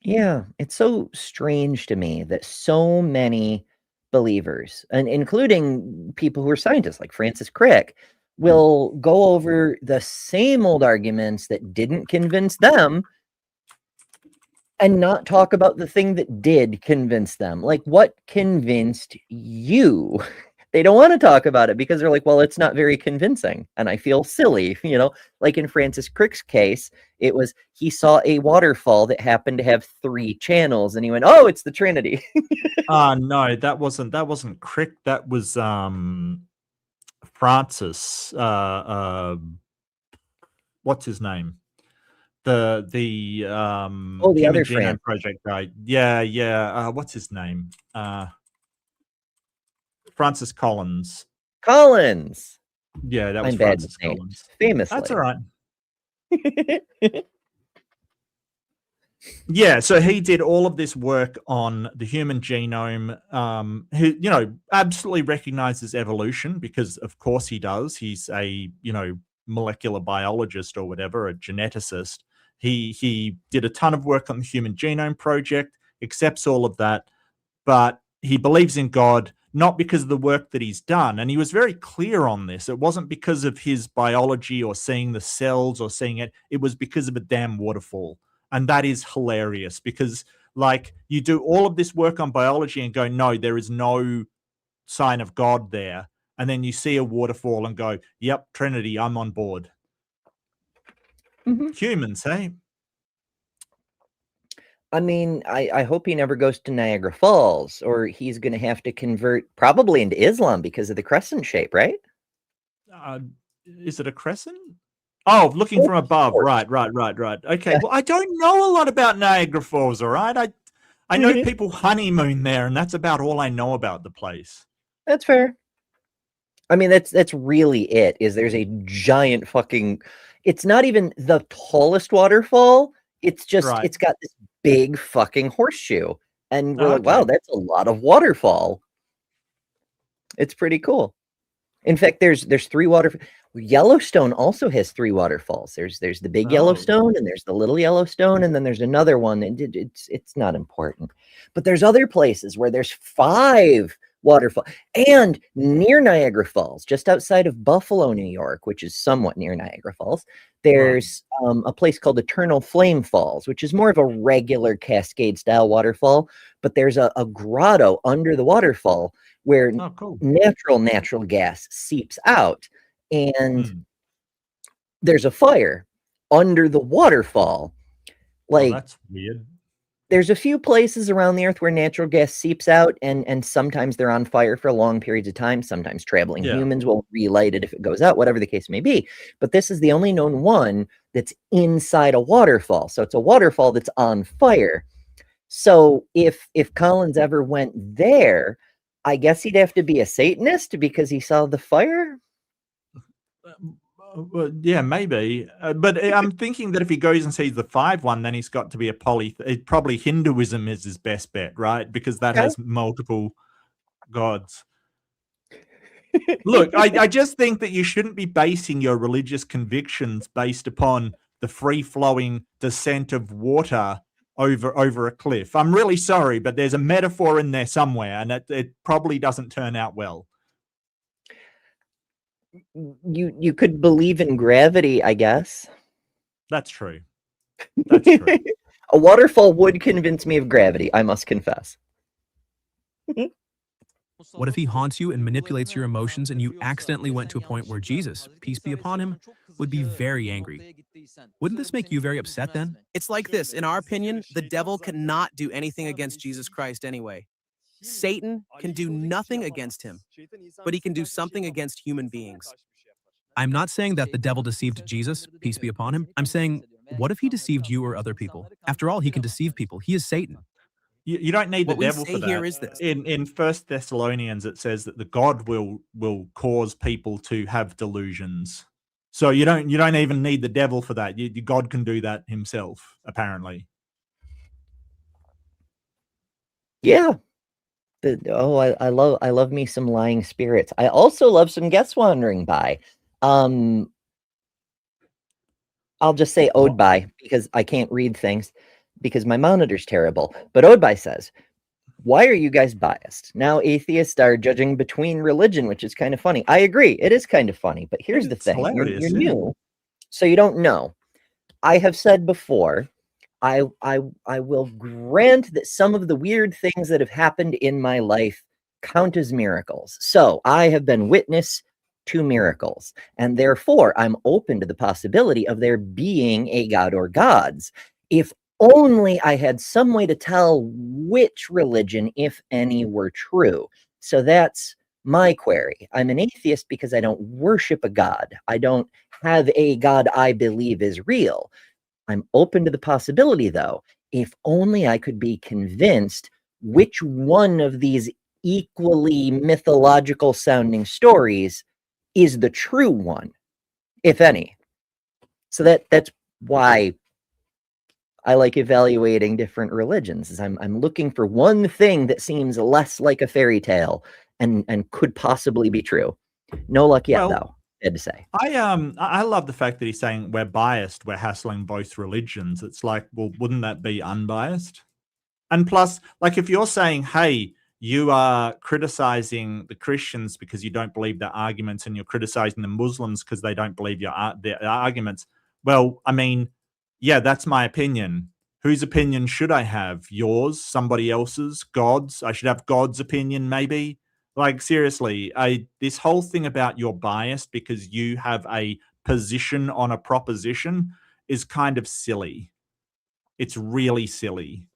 Yeah, it's so strange to me that so many believers, and including people who are scientists like Francis Crick, will go over the same old arguments that didn't convince them and not talk about the thing that did convince them. Like, what convinced you? They don't want to talk about it because they're like, well, it's not very convincing. And I feel silly, like in Francis Crick's case, it was, he saw a waterfall that happened to have 3 channels, and he went, "Oh, it's the Trinity." No, that wasn't Crick. That was Francis. What's his name? The the other Genome Project guy. Yeah. What's his name? Francis Collins. Yeah, that was I'm Francis bad Collins. famously. That's all right. Yeah, so he did all of this work on the human genome. Who, absolutely recognizes evolution because, of course, he does. He's a, molecular biologist or whatever, a geneticist. He did a ton of work on the Human Genome Project, accepts all of that, but he believes in God not because of the work that he's done. And he was very clear on this. It wasn't because of his biology or seeing the cells or seeing it. It was because of a damn waterfall. And that is hilarious because, like, you do all of this work on biology and go, no, there is no sign of God there. And then you see a waterfall and go, yep, Trinity, I'm on board. Mm-hmm. Humans, hey? I mean, I hope he never goes to Niagara Falls, or he's going to have to convert probably into Islam because of the crescent shape, right? Is it a crescent? Oh, looking from above. Right. Okay. Well, I don't know a lot about Niagara Falls, all right? I know people honeymoon there, and that's about all I know about the place. That's fair. I mean, that's really it, is there's a giant fucking... It's not even the tallest waterfall. It's just, It's got this big fucking horseshoe. And we're like, wow, that's a lot of waterfall. It's pretty cool. In fact, there's 3 waterfalls. Yellowstone also has 3 waterfalls. There's the big Yellowstone, and there's the little Yellowstone, and then there's another one. And it's not important. But there's other places where there's 5 waterfalls. And near Niagara Falls, just outside of Buffalo, New York, which is somewhat near Niagara Falls, there's a place called Eternal Flame Falls, which is more of a regular cascade-style waterfall. But there's a grotto under the waterfall where natural gas seeps out, and there's a fire under the waterfall. Like, that's weird. There's a few places around the earth where natural gas seeps out, and sometimes they're on fire for long periods of time. Sometimes traveling humans will relight it if it goes out, whatever the case may be. But this is the only known one that's inside a waterfall. So it's a waterfall that's on fire. So if Collins ever went there, I guess he'd have to be a Satanist because he saw the fire. Well, yeah, maybe. But I'm thinking that if he goes and sees the 5 one, then he's got to be a probably Hinduism is his best bet, right? Because that has multiple gods. Look, I just think that you shouldn't be basing your religious convictions based upon the free-flowing descent of water over a cliff. I'm really sorry, but there's a metaphor in there somewhere, and it probably doesn't turn out well. You could believe in gravity, I guess. That's true. That's true. A waterfall would convince me of gravity, I must confess. What if he haunts you and manipulates your emotions and you accidentally went to a point where Jesus, peace be upon him, would be very angry? Wouldn't this make you very upset then? It's like this. In our opinion, the devil cannot do anything against Jesus Christ anyway. Satan can do nothing against him, but he can do something against human beings. I'm not saying that the devil deceived Jesus, peace be upon him. I'm saying, what if he deceived you or other people? After all, he can deceive people. He is Satan. You don't need the devil for that. Here is this. In 1 Thessalonians, it says that the God will cause people to have delusions. So you don't even need the devil for that. God can do that himself, apparently. Yeah. I love me some lying spirits. I also love some guests wandering by. I'll just say Odeby because I can't read things because my monitor's terrible. But Odeby says, why are you guys biased? Now atheists are judging between religion, which is kind of funny. I agree. It is kind of funny. But here's the thing. You're new, so you don't know. I have said before, I will grant that some of the weird things that have happened in my life count as miracles. So I have been witness to miracles, and therefore I'm open to the possibility of there being a god or gods. If only I had some way to tell which religion, if any, were true. So that's my query. I'm an atheist because I don't worship a god. I don't have a god I believe is real. I'm open to the possibility, though, if only I could be convinced which one of these equally mythological sounding stories is the true one, if any. So that's why I like evaluating different religions. Is I'm looking for one thing that seems less like a fairy tale and could possibly be true. No luck yet, Well, though. Sad to say. I love the fact that he's saying we're biased, we're hassling both religions. It's like, well, wouldn't that be unbiased? And plus, like, if you're saying, hey, you are criticizing the Christians because you don't believe their arguments, and you're criticizing the Muslims because they don't believe their arguments. Well, I mean, yeah, that's my opinion. Whose opinion should I have? Yours? Somebody else's? God's? I should have God's opinion, maybe? Like, seriously, this whole thing about you're biased because you have a position on a proposition is kind of silly. It's really silly.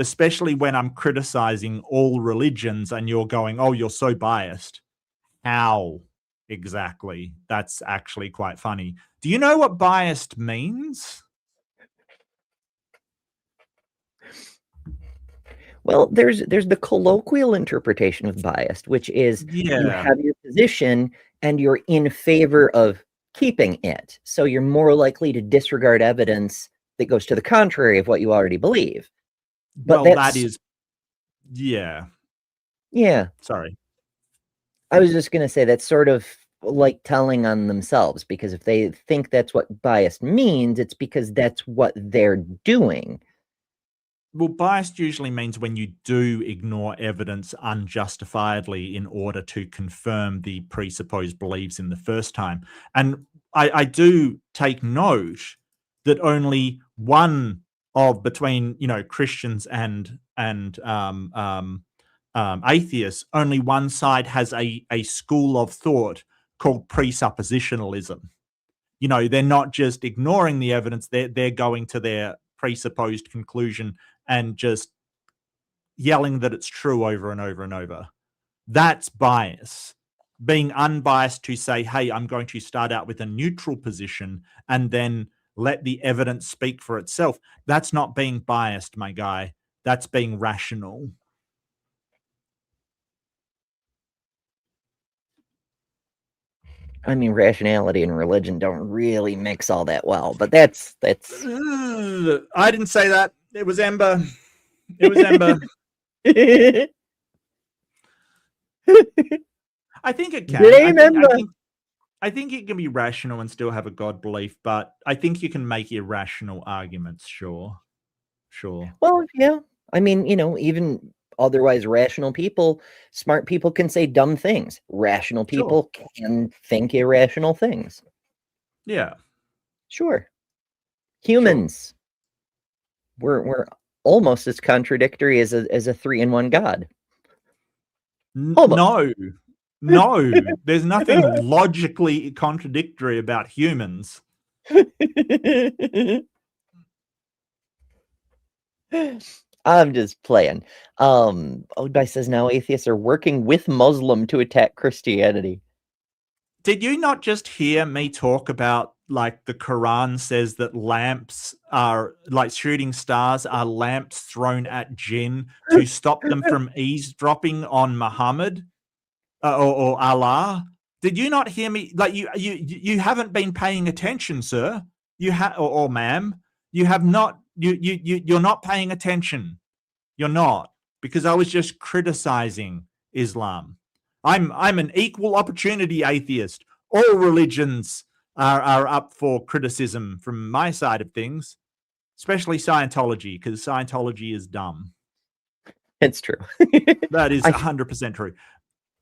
Especially when I'm criticizing all religions and you're going, oh, you're so biased. How exactly? That's actually quite funny. Do you know what biased means? Well, there's the colloquial interpretation of biased, which is you have your position and you're in favor of keeping it. So you're more likely to disregard evidence that goes to the contrary of what you already believe. But well, that is, yeah. Sorry. I was just going to say that's sort of like telling on themselves, because if they think that's what biased means, it's because that's what they're doing. Well, biased usually means when you do ignore evidence unjustifiably in order to confirm the presupposed beliefs in the first time. And I do take note that only one of between Christians and atheists, only one side has a school of thought called presuppositionalism. They're not just ignoring the evidence; they're going to their presupposed conclusion and just yelling that it's true over and over and over. That's bias. Being unbiased to say, hey, I'm going to start out with a neutral position and then let the evidence speak for itself. That's not being biased, my guy. That's being rational. I mean, rationality and religion don't really mix all that well, but that's. I didn't say that. It was Ember. It was Ember. I think it can. I think it can be rational and still have a God belief, but I think you can make irrational arguments. Sure. Well, yeah. I mean, even otherwise rational people, smart people can say dumb things. Rational people can think irrational things. Yeah. Sure. Humans. We're almost as contradictory as a 3-in-1 God. No, there's nothing logically contradictory about humans. I'm just playing. Odbai says now atheists are working with Muslim to attack Christianity. Did you not just hear me talk about, like, the Quran says that lamps are, like, shooting stars are lamps thrown at jinn to stop them from eavesdropping on Muhammad or Allah? Did you not hear me? Like, you haven't been paying attention, sir. You have, or ma'am, you have not. You're not paying attention. You're not, because I was just criticizing Islam. I'm an equal opportunity atheist. All religions are up for criticism from my side of things, especially Scientology, because Scientology is dumb. It's true. That is 100% true.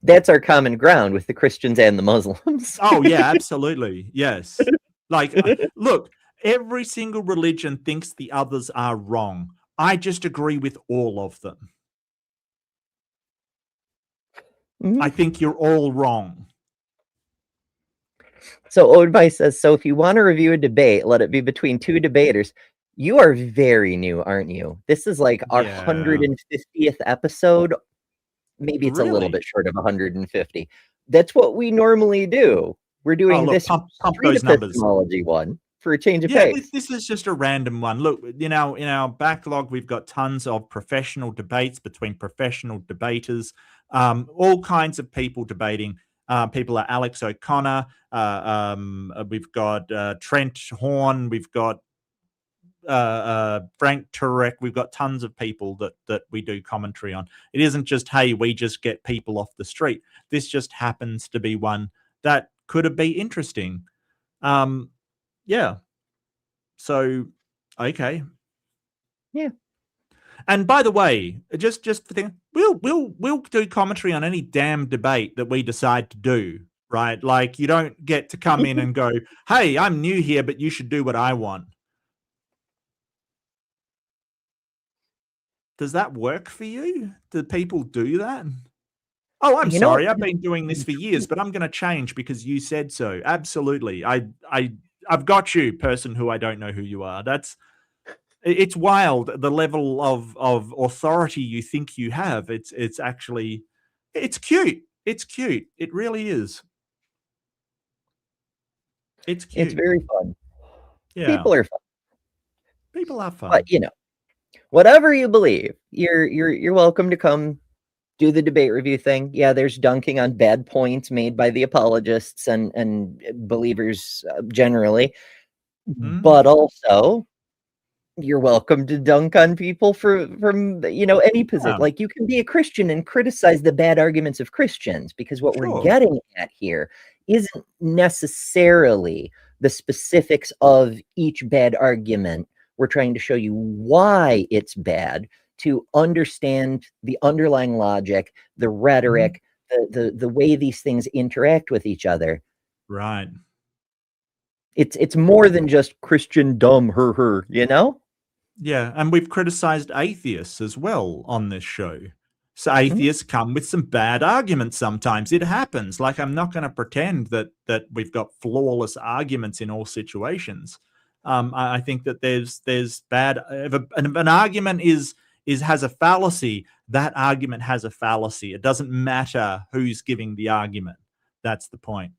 That's our common ground with the Christians and the Muslims. Oh, yeah, absolutely. Yes. Like, look, every single religion thinks the others are wrong. I just agree with all of them. I think you're all wrong. So Odbai says, so if you want to review a debate, let it be between two debaters. You are very new, aren't you? This is like our 150th episode. Maybe it's a little bit short of 150. That's what we normally do. We're doing this pump those numbers. Epistemology one for a change of pace. pace. This is just a random one. Look, in our backlog, we've got tons of professional debates between professional debaters, all kinds of people debating. People are Alex O'Connor. We've got Trent Horn. We've got Frank Turek. We've got tons of people that we do commentary on. It isn't just, hey, we just get people off the street. This just happens to be one that could be interesting. Yeah. So, okay. Yeah. And by the way, just the thing, we'll do commentary on any damn debate that we decide to do, right? Like, you don't get to come in and go, hey, I'm new here, but you should do what I want. Does that work for you? Do people do that? Oh, I'm sorry. I've been doing this for years, but I'm going to change because you said so. Absolutely. I've got you, person who I don't know who you are. It's wild, the level of authority you think you have. It's actually, it's cute. It's cute. It really is. It's cute. It's very fun. Yeah. People are fun. People are fun. But whatever you believe, you're welcome to come do the debate review thing. Yeah, there's dunking on bad points made by the apologists and believers generally, but also you're welcome to dunk on people from any position. Yeah. Like, you can be a Christian and criticize the bad arguments of Christians, because what we're getting at here isn't necessarily the specifics of each bad argument. We're trying to show you why it's bad, to understand the underlying logic, the rhetoric, the way these things interact with each other. Right. It's more than just Christian dumb, her, Yeah, and we've criticized atheists as well on this show. So atheists come with some bad arguments sometimes. It happens. Like, I'm not going to pretend that we've got flawless arguments in all situations. I think that there's bad. If an argument has a fallacy, that argument has a fallacy. It doesn't matter who's giving the argument. That's the point.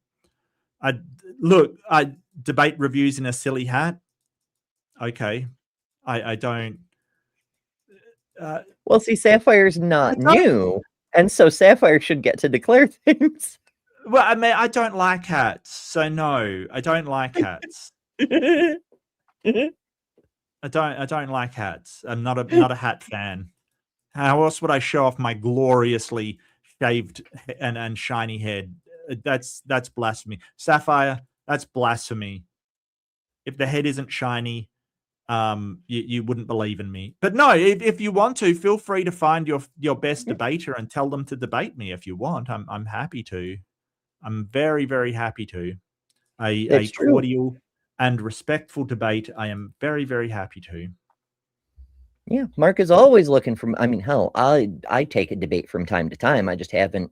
I debate reviews in a silly hat. Okay. I don't. Well, see, Sapphire's not new, and so Sapphire should get to declare things. Well, I mean, I don't like hats, so no, I don't like hats. I don't like hats. I'm not a hat fan. How else would I show off my gloriously shaved and shiny head? That's blasphemy. Sapphire, that's blasphemy. If the head isn't shiny, you wouldn't believe in me. But no, if you want to, feel free to find your best debater and tell them to debate me if you want. I'm happy to. I'm very, very happy to. A cordial and respectful debate. I am very, very happy to. Yeah, Mark is always looking for. I mean, hell, I take a debate from time to time. I just haven't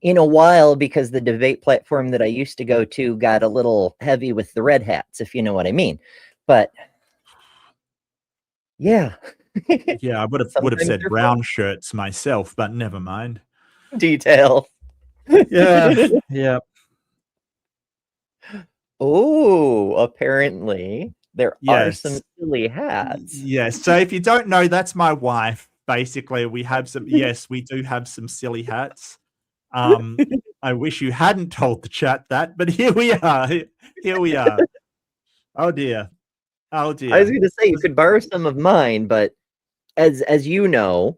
in a while, because the debate platform that I used to go to got a little heavy with the red hats, if you know what I mean. But yeah. Yeah, I would have said brown shirts myself, but never mind. Detail. Yeah. Yeah. Oh, apparently there are some silly hats. Yes. So if you don't know, that's my wife. Basically, we have some. Yes, we do have some silly hats. I wish you hadn't told the chat that, but here we are. Here we are. Oh dear. Oh dear. I was going to say you could borrow some of mine, but as you know,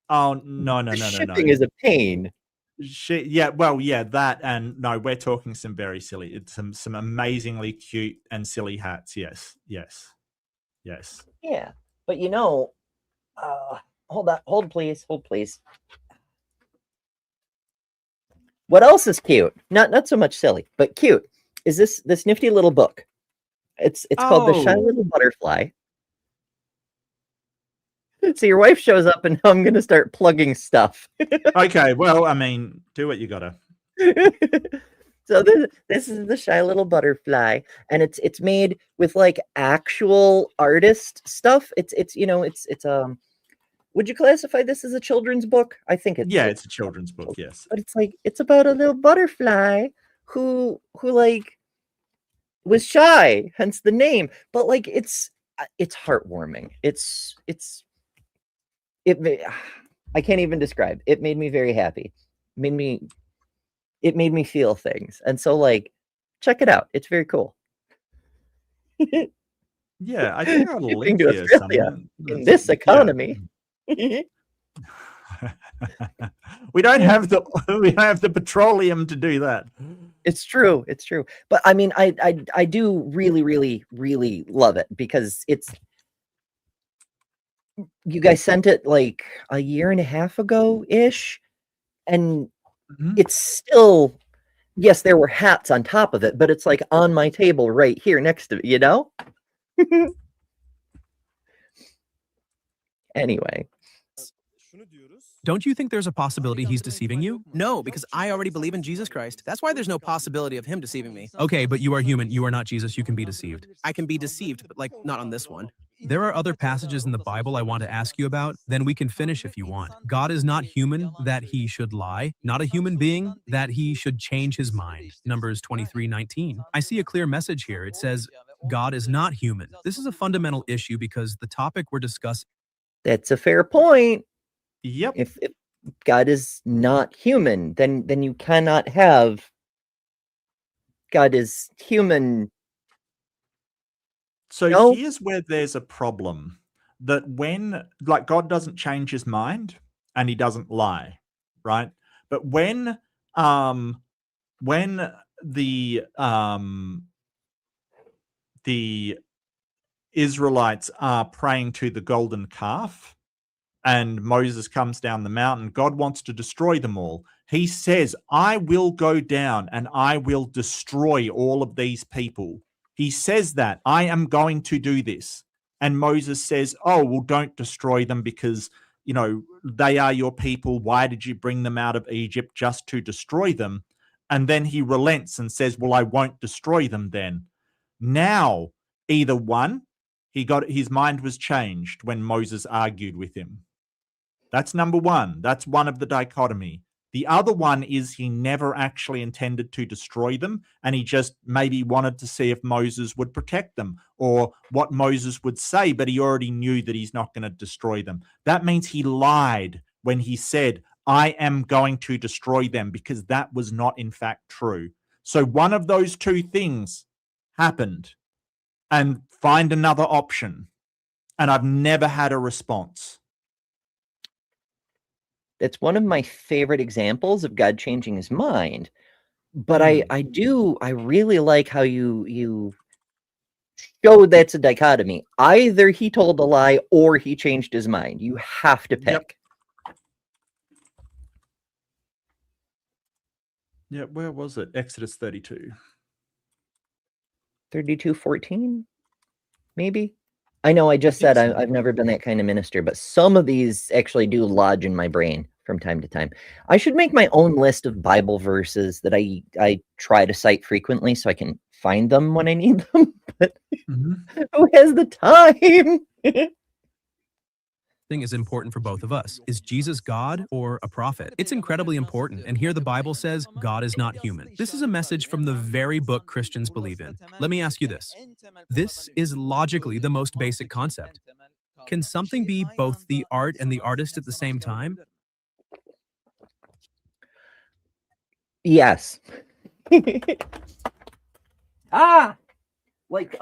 oh no, shipping is a pain. Yeah, well, yeah, that, and no, we're talking some very silly, it's some amazingly cute and silly hats. Yes. Yeah, but hold please. What else is cute? Not so much silly, but cute. Is this nifty little book? It's called The Shy Little Butterfly. So your wife shows up, and now I'm going to start plugging stuff. Okay, well, I mean, do what you gotta. So this is The Shy Little Butterfly, and it's made with like actual artist stuff. It's would you classify this as a children's book? I think it's it's a children's book, yes. But it's about a little butterfly who like was shy, hence the name. But like it's heartwarming. I can't even describe. It made me very happy. It made me feel things. And so, like, check it out. It's very cool. Yeah, I think I'll Shipping link to here Australia some. in this Yeah. economy. We don't have the petroleum to do that. It's true. It's true. But I mean, I do really, really, really love it because you guys sent it like a year and a half ago ish, and Mhm. it's still, yes, there were hats on top of it, but it's like on my table right here next to it, you know? Anyway. Don't you think there's a possibility he's deceiving you? No, because I already believe in Jesus Christ. That's why there's no possibility of him deceiving me. Okay, but you are human. You are not Jesus. You can be deceived. I can be deceived, but like not on this one. There are other passages in the Bible I want to ask you about. Then we can finish if you want. God is not human that he should lie, not a human being that he should change his mind. Numbers 23:19. I see a clear message here. It says, God is not human. This is a fundamental issue because the topic we're discussing. That's a fair point. Yep. If God is not human, then you cannot have God is human. So No. here's where there's a problem, that when, like, God doesn't change his mind and he doesn't lie, right? But when the Israelites are praying to the golden calf and Moses comes down the mountain, God wants to destroy them all. He says, I will go down and I will destroy all of these people. He says that, I am going to do this. And Moses says, oh, well, don't destroy them because, you know, they are your people. Why did you bring them out of Egypt just to destroy them? And then he relents and says, well, I won't destroy them then. Now, either one, his mind was changed when Moses argued with him. That's number one. That's one of the dichotomy. The other one is he never actually intended to destroy them, and he just maybe wanted to see if Moses would protect them or what Moses would say, but he already knew that he's not going to destroy them. That means he lied when he said, I am going to destroy them, because that was not in fact true. So one of those two things happened, and find another option. And I've never had a response. That's one of my favorite examples of God changing his mind. But I really like how you showed that's a dichotomy. Either he told a lie or he changed his mind. You have to pick. Yeah, where was it? Exodus 32. 32:14, maybe? I know I just said I've never been that kind of minister, but some of these actually do lodge in my brain from time to time. I should make my own list of Bible verses that I try to cite frequently so I can find them when I need them. But who has the time? Thing is important for both of us. Is Jesus God or a prophet? It's incredibly important, and here the Bible says God is not human. This is a message from the very book Christians believe in. Let me ask you this. This is logically the most basic concept. Can something be both the art and the artist at the same time? Yes. Like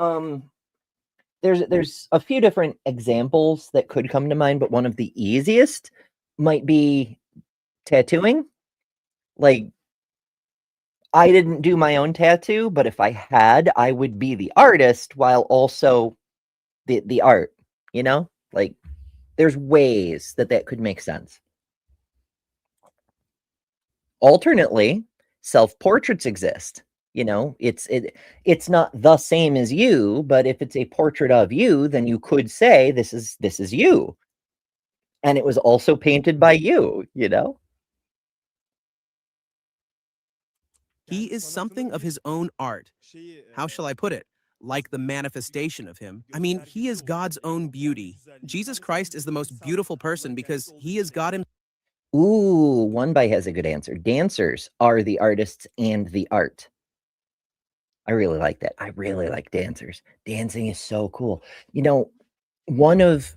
there's a few different examples that could come to mind, but one of the easiest might be tattooing. Like, I didn't do my own tattoo, but if I had, I would be the artist while also the art, you know? Like, there's ways that could make sense. Alternately, self-portraits exist. You know, it's not the same as you, but if it's a portrait of you, then you could say this is you. And it was also painted by you, you know? He is something of his own art. How shall I put it? Like the manifestation of him. I mean, he is God's own beauty. Jesus Christ is the most beautiful person because he is God himself. Ooh, One By has a good answer. Dancers are the artists and the art. I really like that. I really like dancers. Dancing is so cool. You know, one of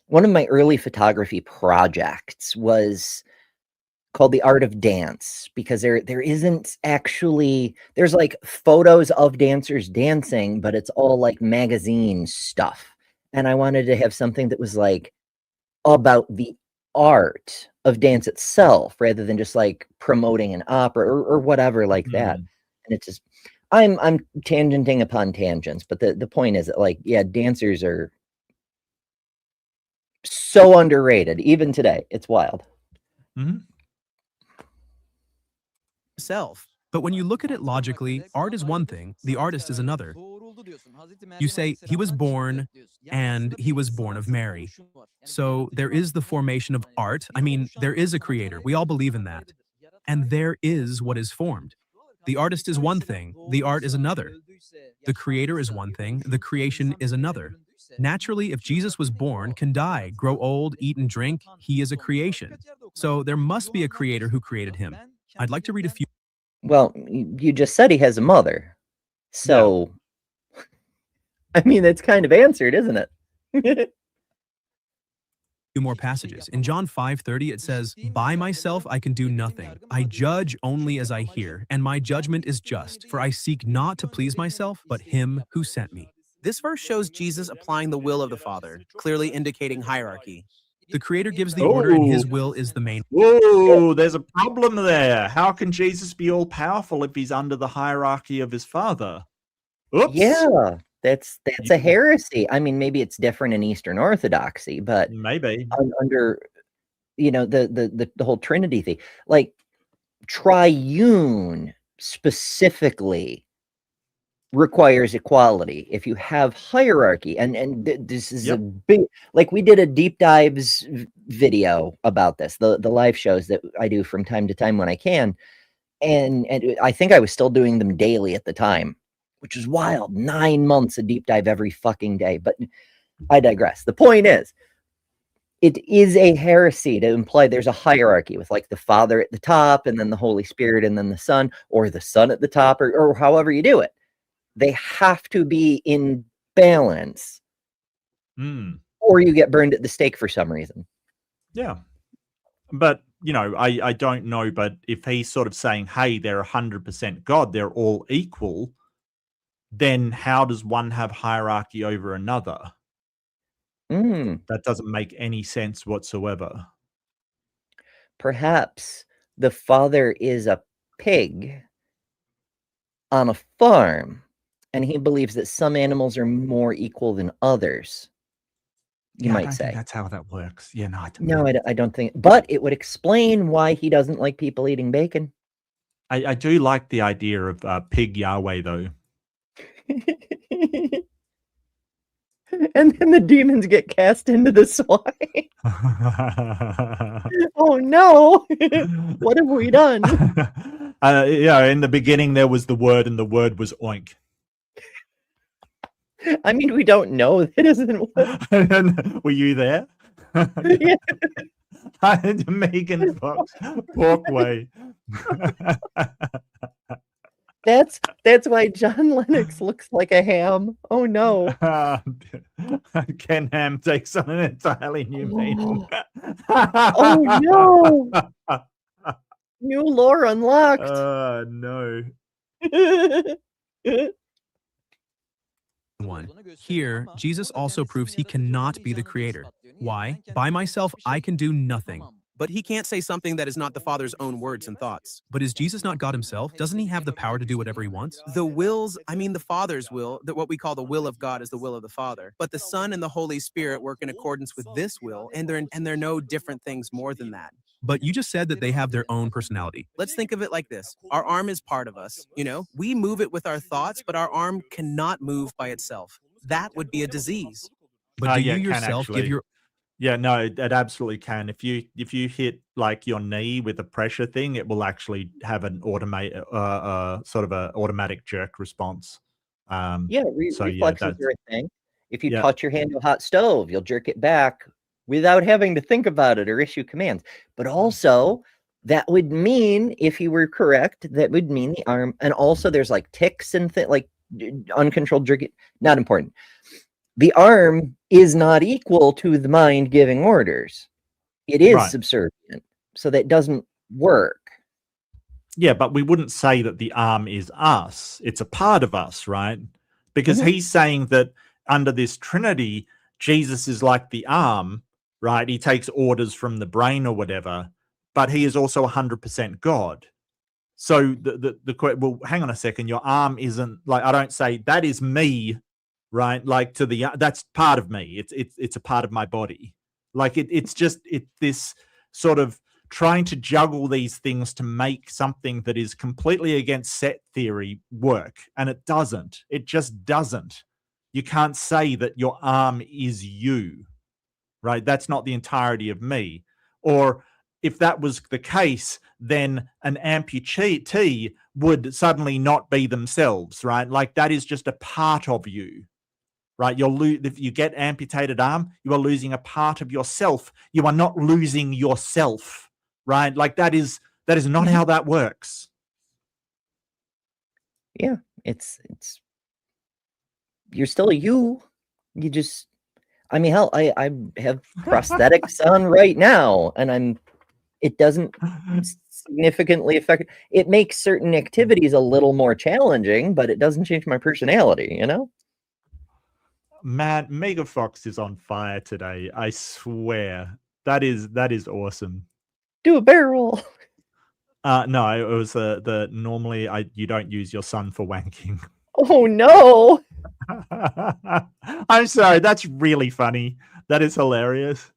my early photography projects was called The Art of Dance, because there isn't actually, there's like photos of dancers dancing, but it's all like magazine stuff. And I wanted to have something that was like about the art of dance itself, rather than just like promoting an opera or whatever like that. And it's just, I'm tangenting upon tangents, but the point is that, like, yeah, dancers are so underrated even today. It's wild. Self. But when you look at it logically, art is one thing, the artist is another. You say he was born and he was born of Mary. So there is the formation of art. I mean, there is a creator. We all believe in that. And there is what is formed. The artist is one thing, the art is another. The creator is one thing, the creation is another. Naturally, if Jesus was born, can die, grow old, eat and drink, he is a creation. So there must be a creator who created him. I'd like to read a few. Well, you just said he has a mother. So, I mean, that's kind of answered, isn't it? Few more passages. In John 5:30, it says, "By myself I can do nothing. I judge only as I hear, and my judgment is just, for I seek not to please myself, but him who sent me." This verse shows Jesus applying the will of the Father, clearly indicating hierarchy. The creator gives the order, and his will is the main. Whoa, there's a problem there. How can Jesus be all powerful if he's under the hierarchy of his Father? Oops. Yeah, that's a heresy. I mean, maybe it's different in Eastern Orthodoxy, but maybe under, you know, the whole Trinity thing, like triune specifically requires equality. If you have hierarchy, and this is a big, like, we did a deep dives video about this, the live shows that I do from time to time when I can, and I think I was still doing them daily at the time, which is wild. 9 months of deep dive every fucking day. But I digress. The point is, it is a heresy to imply there's a hierarchy with like the Father at the top and then the Holy Spirit and then the Son, or the Son at the top, or however you do it. They have to be in balance, or you get burned at the stake for some reason. Yeah. But, you know, I don't know, but if he's sort of saying, hey, they're 100% God, they're all equal, then how does one have hierarchy over another? That doesn't make any sense whatsoever. Perhaps the Father is a pig on a farm, and he believes that some animals are more equal than others. You might say that's how that works. Yeah, no, I don't think. But it would explain why he doesn't like people eating bacon. I do like the idea of pig Yahweh, though. And then the demons get cast into the swine. Oh no! What have we done? Yeah, in the beginning there was the Word, and the Word was oink. I mean, we don't know. That isn't what... Were you there? Yeah. Megan Fox, Porkway. That's why John Lennox looks like a ham. Oh no! Ken Ham takes on an entirely new meaning. Oh no! New lore unlocked. No. One. Here, Jesus also proves he cannot be the creator. Why? By myself, I can do nothing. But he can't say something that is not the Father's own words and thoughts. But is Jesus not God himself? Doesn't he have the power to do whatever he wants? The Father's will, that what we call the will of God is the will of the Father. But the Son and the Holy Spirit work in accordance with this will, and they're no different things more than that. But you just said that they have their own personality. Let's think of it like this. Our arm is part of us, you know? We move it with our thoughts, but our arm cannot move by itself. That would be a disease. But do you yourself give your... Yeah, no, it absolutely can. If you hit like your knee with a pressure thing, it will actually have an automatic jerk response. Reflexes are a thing. If you touch your hand to a hot stove, you'll jerk it back without having to think about it or issue commands. But also, that would mean, if you were correct, that would mean the arm. And also, there's like tics and like uncontrolled jerking. Not important. The arm is not equal to the mind giving orders. It is subservient. So that doesn't work. Yeah, but we wouldn't say that the arm is us. It's a part of us, right? Because he's saying that under this Trinity, Jesus is like the arm, right? He takes orders from the brain or whatever, but he is also 100% God. So well, hang on a second. Your arm isn't like, I don't say that is me, right? Like that's part of me. It's a part of my body. Like it's this sort of trying to juggle these things to make something that is completely against set theory work. And it doesn't. It just doesn't. You can't say that your arm is you, right? That's not the entirety of me. Or if that was the case, then an amputee would suddenly not be themselves, right? Like that is just a part of you, right? If you get amputated arm, you are losing a part of yourself. You are not losing yourself, right? Like that is not how that works. Yeah, it's you're still you. You just, I mean, hell, I have prosthetics on right now, and it doesn't significantly affect. It makes certain activities a little more challenging, but it doesn't change my personality, you know? Man, Mega Fox is on fire today. I swear. That is awesome. Do a barrel. No, it was normally you don't use your son for wanking. Oh no. I'm sorry, that's really funny. That is hilarious.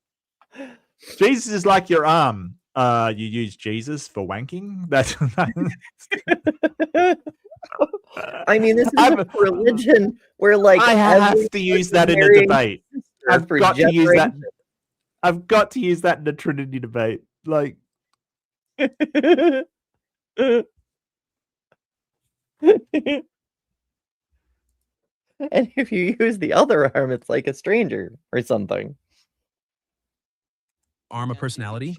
Jesus is like your arm. You use Jesus for wanking? That's I mean, this is a religion where, like, I have to use that in a debate. I've got to use that. I've got to use that in the Trinity debate. Like, and if you use the other arm, it's like a stranger or something. Arm a personality?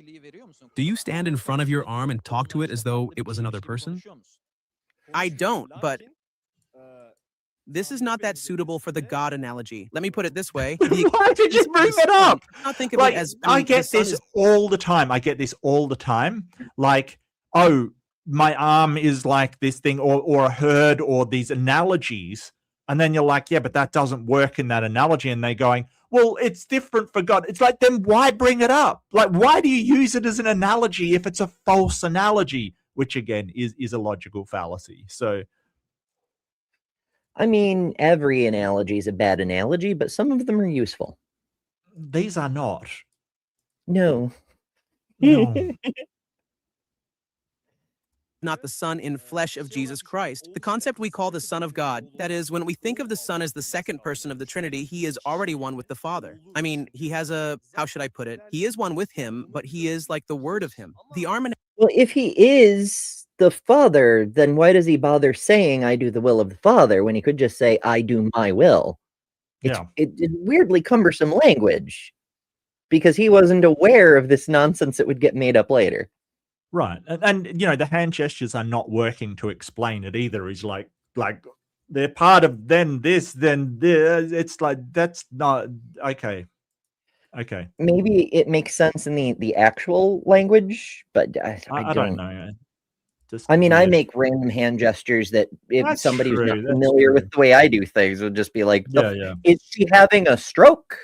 Do you stand in front of your arm and talk to it as though it was another person? I don't, but this is not that suitable for the God analogy. Let me put it this way. Why did you bring it up? Not think of Like, it as I get this all the time. I get this all the time. Like, oh, my arm is like this thing, or a herd, or these analogies. And then you're like, yeah, but that doesn't work in that analogy. And they're going, well, it's different for God. It's like, then why bring it up? Like, why do you use it as an analogy if it's a false analogy? Which, again, is a logical fallacy. So, I mean, every analogy is a bad analogy, but some of them are useful. These are not. No. No. Not the Son in flesh of Jesus Christ. The concept we call the Son of God, that is, when we think of the Son as the second person of the Trinity, he is already one with the Father. I mean, he has how should I put it? He is one with him, but he is like the word of him. The arm. Well, if he is the Father, then why does he bother saying, I do the will of the Father, when he could just say, I do my will? It's weirdly cumbersome language, because he wasn't aware of this nonsense that would get made up later. Right. And the hand gestures are not working to explain it either. He's like they're part of then this, then this. It's like, that's not okay. Okay. Maybe it makes sense in the actual language, but I don't know. I mean, I make random hand gestures that if somebody who's not familiar with the way I do things would just be like, is she having a stroke?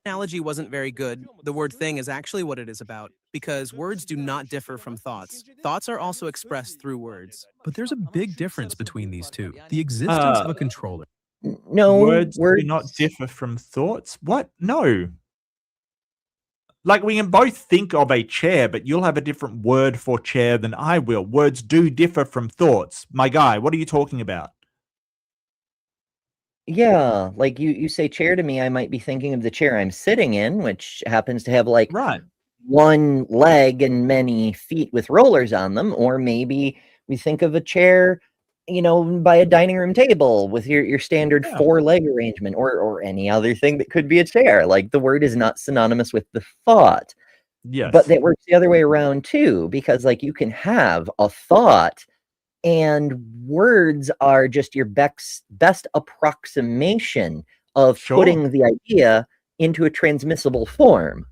Analogy wasn't very good. The word thing is actually what it is about, because words do not differ from thoughts. Thoughts are also expressed through words. But there's a big difference between these two. The existence of a controller. No, words do not differ from thoughts. What? No. Like, we can both think of a chair, but you'll have a different word for chair than I will. Words do differ from thoughts. My guy, what are you talking about? Yeah, like you say chair to me, I might be thinking of the chair I'm sitting in, which happens to have like one leg and many feet with rollers on them. Or maybe we think of a chair, by a dining room table with your standard 4-leg arrangement, or any other thing that could be a chair. Like, the word is not synonymous with the thought. Yes. But that works the other way around too, because like you can have a thought, and words are just your best approximation of putting the idea into a transmissible form.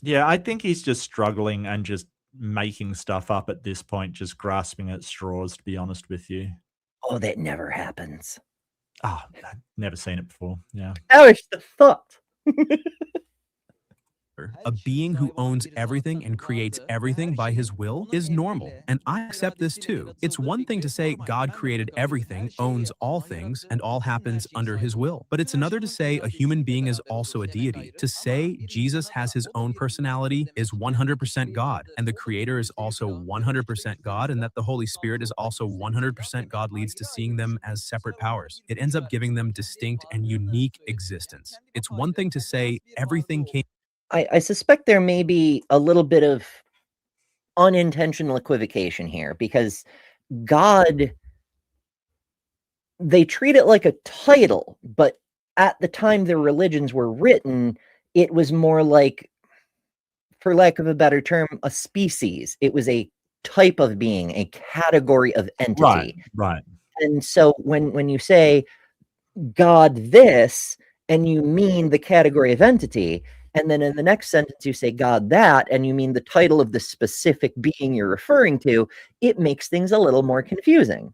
Yeah, I think he's just struggling and just making stuff up at this point, just grasping at straws, to be honest with you. Oh, that never happens. Oh, I've never seen it before. Yeah. Perish the thought. A being who owns everything and creates everything by his will is normal, and I accept this too. It's one thing to say God created everything, owns all things, and all happens under his will. But it's another to say a human being is also a deity. To say Jesus has his own personality is 100% God, and the Creator is also 100% God, and that the Holy Spirit is also 100% God leads to seeing them as separate powers. It ends up giving them distinct and unique existence. It's one thing to say everything came. I suspect there may be a little bit of unintentional equivocation here, because God, they treat it like a title, but at the time their religions were written, it was more like, for lack of a better term, a species. It was a type of being, a category of entity. Right, right. And so when you say God this, and you mean the category of entity, and then in the next sentence you say God that, and you mean the title of the specific being you're referring to, it makes things a little more confusing.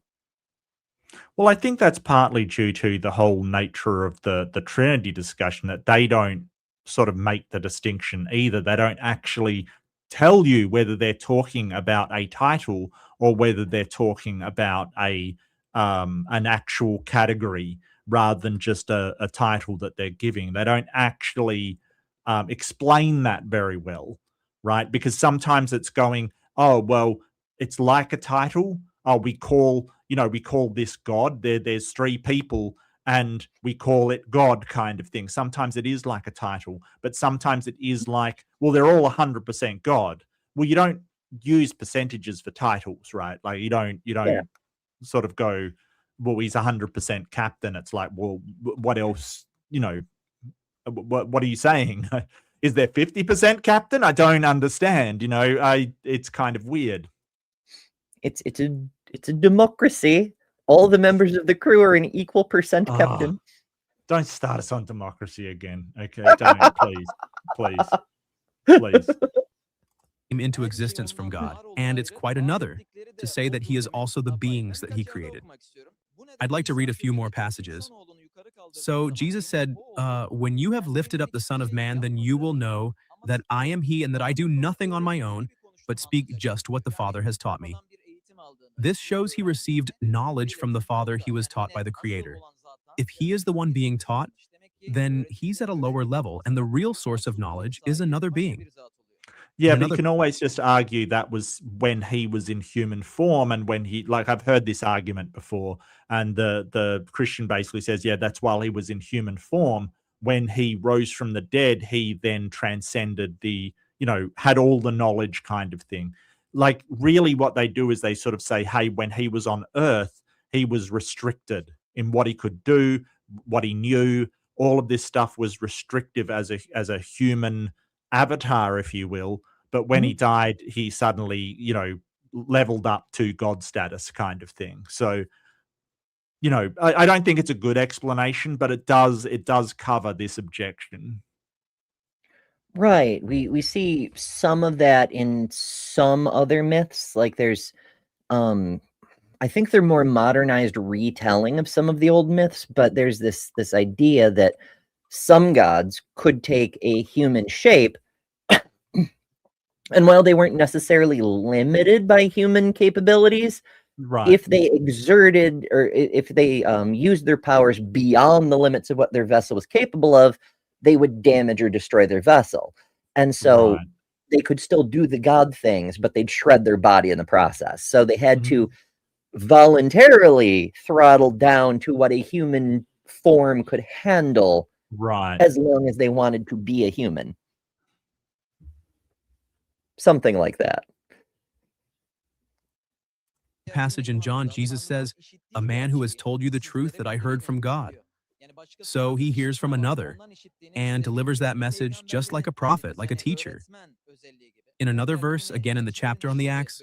Well, I think that's partly due to the whole nature of the Trinity discussion, that they don't sort of make the distinction either. They don't actually tell you whether they're talking about a title or whether they're talking about a an actual category rather than just a title that they're giving. They don't actually explain that very well, right? Because sometimes it's going, oh, well, it's like a title. Oh, we call this God. There's three people and we call it God, kind of thing. Sometimes it is like a title, but sometimes it is like, well, they're all 100% God. Well, you don't use percentages for titles, right? Like you don't sort of go, well, he's 100% captain. It's like, well, what else? What are you saying? Is there 50% captain? I don't understand. It's kind of weird. It's a democracy. All the members of the crew are an equal percent captain. Don't start us on democracy again. Okay, don't, please. Came into existence from God, and it's quite another to say that he is also the beings that he created. I'd like to read a few more passages. So Jesus said, when you have lifted up the Son of Man, then you will know that I am he and that I do nothing on my own, but speak just what the Father has taught me. This shows he received knowledge from the Father he was taught by the Creator. If he is the one being taught, then he's at a lower level, and the real source of knowledge is another being. Yeah, but you can always just argue that was when he was in human form, and when he, like, I've heard this argument before, and the Christian basically says, yeah, that's while he was in human form. When he rose from the dead, he then transcended had all the knowledge, kind of thing. Like, really what they do is they sort of say, hey, when he was on earth, he was restricted in what he could do, what he knew. All of this stuff was restrictive as a human avatar, if you will. But when he died, he suddenly, leveled up to God status, kind of thing. So, I don't think it's a good explanation, but it does cover this objection. Right. We see some of that in some other myths. Like there's I think they're more modernized retelling of some of the old myths, but there's this idea that some gods could take a human shape, and while they weren't necessarily limited by human capabilities, right, if they exerted or if they used their powers beyond the limits of what their vessel was capable of, they would damage or destroy their vessel. And so they could still do the god things, but they'd shred their body in the process. So they had to voluntarily throttle down to what a human form could handle, as long as they wanted to be a human. Something like that. Passage in John, Jesus says, a man who has told you the truth that I heard from God. So he hears from another and delivers that message just like a prophet, like a teacher. In another verse, again in the chapter on the Acts,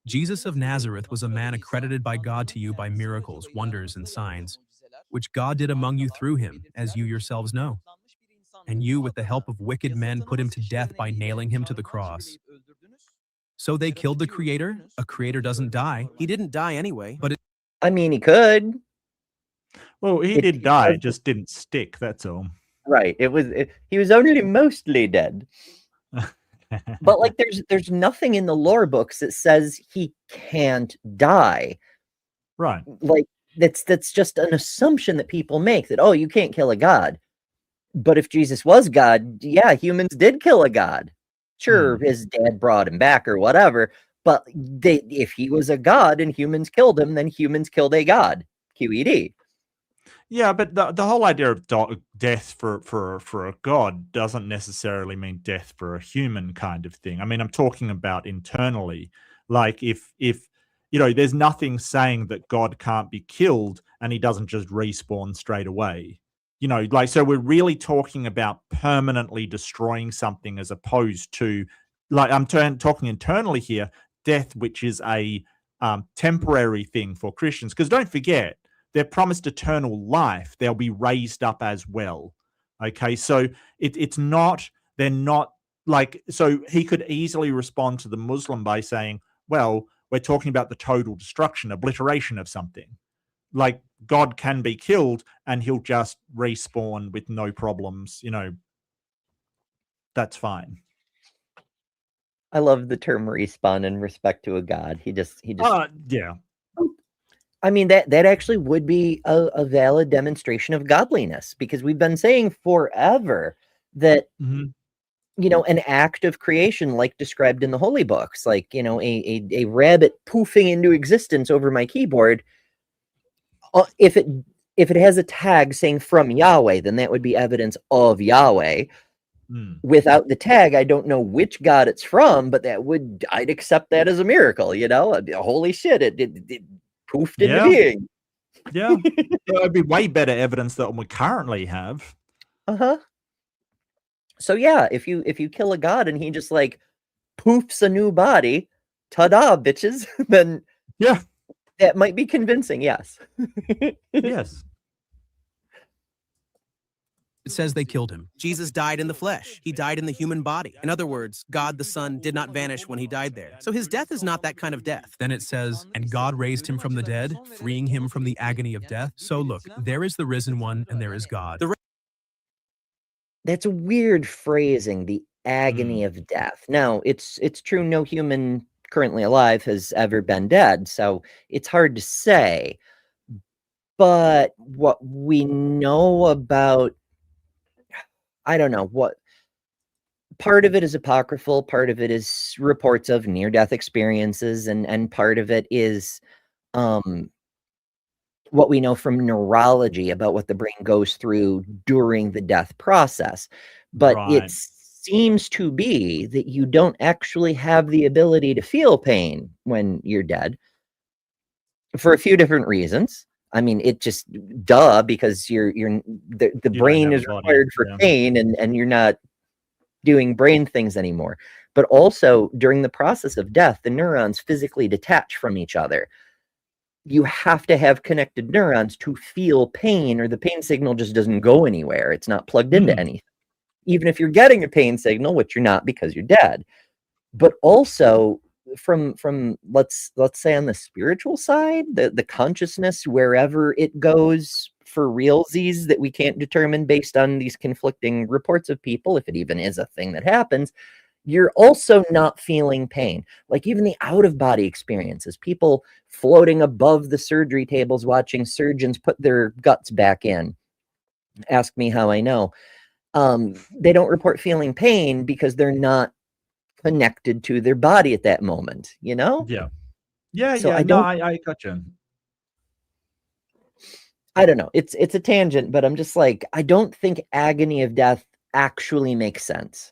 Jesus of Nazareth was a man accredited by God to you by miracles, wonders, and signs, which God did among you through him, as you yourselves know. and you, with the help of wicked men, put him to death by nailing him to the cross. So they killed the creator? A creator doesn't die. He didn't die anyway. But I mean, he could. Well, he It- did it die, it does- just didn't stick, that's all. Right. He was only mostly dead. But like there's nothing in the lore books that says he can't die. Right. Like that's just an assumption that people make that, oh, you can't kill a god. But if Jesus was God, yeah, humans did kill a god. Sure, his dad brought him back or whatever, but if he was a god and humans killed him, then humans killed a god. QED. Yeah, but the whole idea of death for a god doesn't necessarily mean death for a human kind of thing. I mean, I'm talking about internally. Like if there's nothing saying that God can't be killed and he doesn't just respawn straight away. So we're really talking about permanently destroying something as opposed to, like, I'm talking internally here, death, which is a temporary thing for Christians. Because don't forget, they're promised eternal life. They'll be raised up as well. Okay, so they're not like, so he could easily respond to the Muslim by saying, well, we're talking about the total destruction, obliteration of something. Like, God can be killed and he'll just respawn with no problems. That's fine. I love the term respawn in respect to a god. He just yeah. I mean, that actually would be a valid demonstration of godliness, because we've been saying forever that, an act of creation, like described in the holy books, like, a rabbit poofing into existence over my keyboard, if it has a tag saying from Yahweh, then that would be evidence of Yahweh. Without the tag, I don't know which god it's from, but I'd accept that as a miracle, holy shit, it poofed into being. Yeah. It'd be way better evidence than we currently have. So yeah, if you kill a god and he just like poofs a new body, ta-da, bitches, then yeah, that might be convincing. Yes. Yes. It says they killed him. Jesus died in the flesh. He died in the human body. In other words, God the Son did not vanish when he died there. So his death is not that kind of death. then it says, and God raised him from the dead, freeing him from the agony of death. So look, there is the risen one and there is God. That's a weird phrasing, the agony of death. Now, it's true no human currently alive has ever been dead, so it's hard to say. But what we know about, I don't know, what part of it is apocryphal, part of it is reports of near-death experiences, and part of it is what we know from neurology about what the brain goes through during the death process. But it seems to be that you don't actually have the ability to feel pain when you're dead for a few different reasons. I mean, it just because the brain is required for pain, and you're not doing brain things anymore. But also during the process of death, the neurons physically detach from each other. You have to have connected neurons to feel pain, or the pain signal just doesn't go anywhere. It's not plugged into anything. Even if you're getting a pain signal, which you're not because you're dead. But also from let's say on the spiritual side, the consciousness, wherever it goes for realsies that we can't determine based on these conflicting reports of people, if it even is a thing that happens, you're also not feeling pain. Like even the out-of-body experiences, people floating above the surgery tables watching surgeons put their guts back in. Ask me how I know. They don't report feeling pain because they're not connected to their body at that moment, Yeah. So I gotcha. I don't know. It's a tangent, but I'm just like, I don't think agony of death actually makes sense.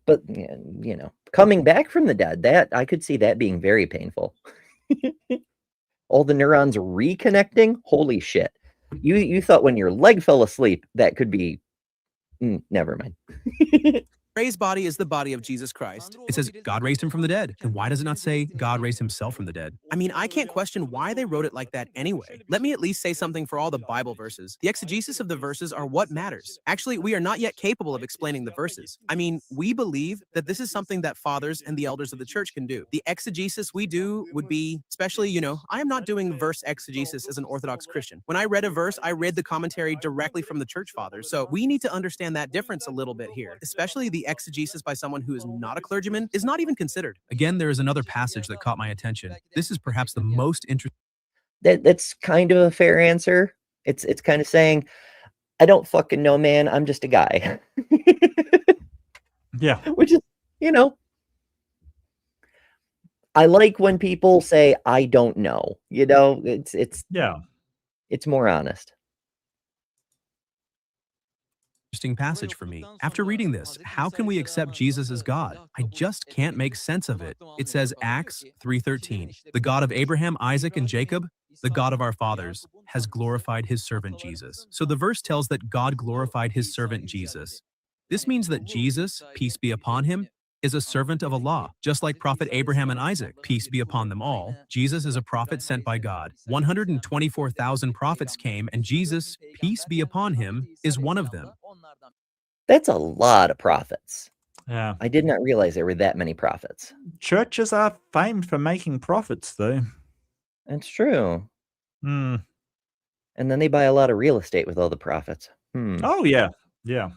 But coming back from the dead, that I could see that being very painful. All the neurons reconnecting, holy shit. You thought when your leg fell asleep that could be never mind. Raised body is the body of Jesus Christ. It says God raised him from the dead. And why does it not say God raised himself from the dead? I mean, I can't question why they wrote it like that anyway. Let me at least say something for all the Bible verses. The exegesis of the verses are what matters. Actually, we are not yet capable of explaining the verses. I mean, we believe that this is something that fathers and the elders of the church can do. The exegesis we do would be, especially, I am not doing verse exegesis as an Orthodox Christian. When I read a verse, I read the commentary directly from the church fathers. So we need to understand that difference a little bit here, especially the exegesis by someone who is not a clergyman is not even considered. Again, there is another passage that caught my attention. This is perhaps the most interesting. That's kind of a fair answer. It's kind of saying, I don't fucking know, man. I'm just a guy. Yeah. Which is, I like when people say, I don't know. It's more honest. Interesting passage for me. After reading this, how can we accept Jesus as God? I just can't make sense of it. It says Acts 3:13, the God of Abraham, Isaac, and Jacob, the God of our fathers, has glorified his servant Jesus. So the verse tells that God glorified his servant Jesus. This means that Jesus, peace be upon him, is a servant of Allah, just like Prophet Abraham and Isaac, peace be upon them all. Jesus is a prophet sent by God. 124,000 prophets came, and Jesus, peace be upon him, is one of them. That's a lot of prophets. Yeah. I did not realize there were that many prophets. Churches are famed for making profits, though. That's true. Hmm. And then they buy a lot of real estate with all the profits. Oh, yeah. Yeah.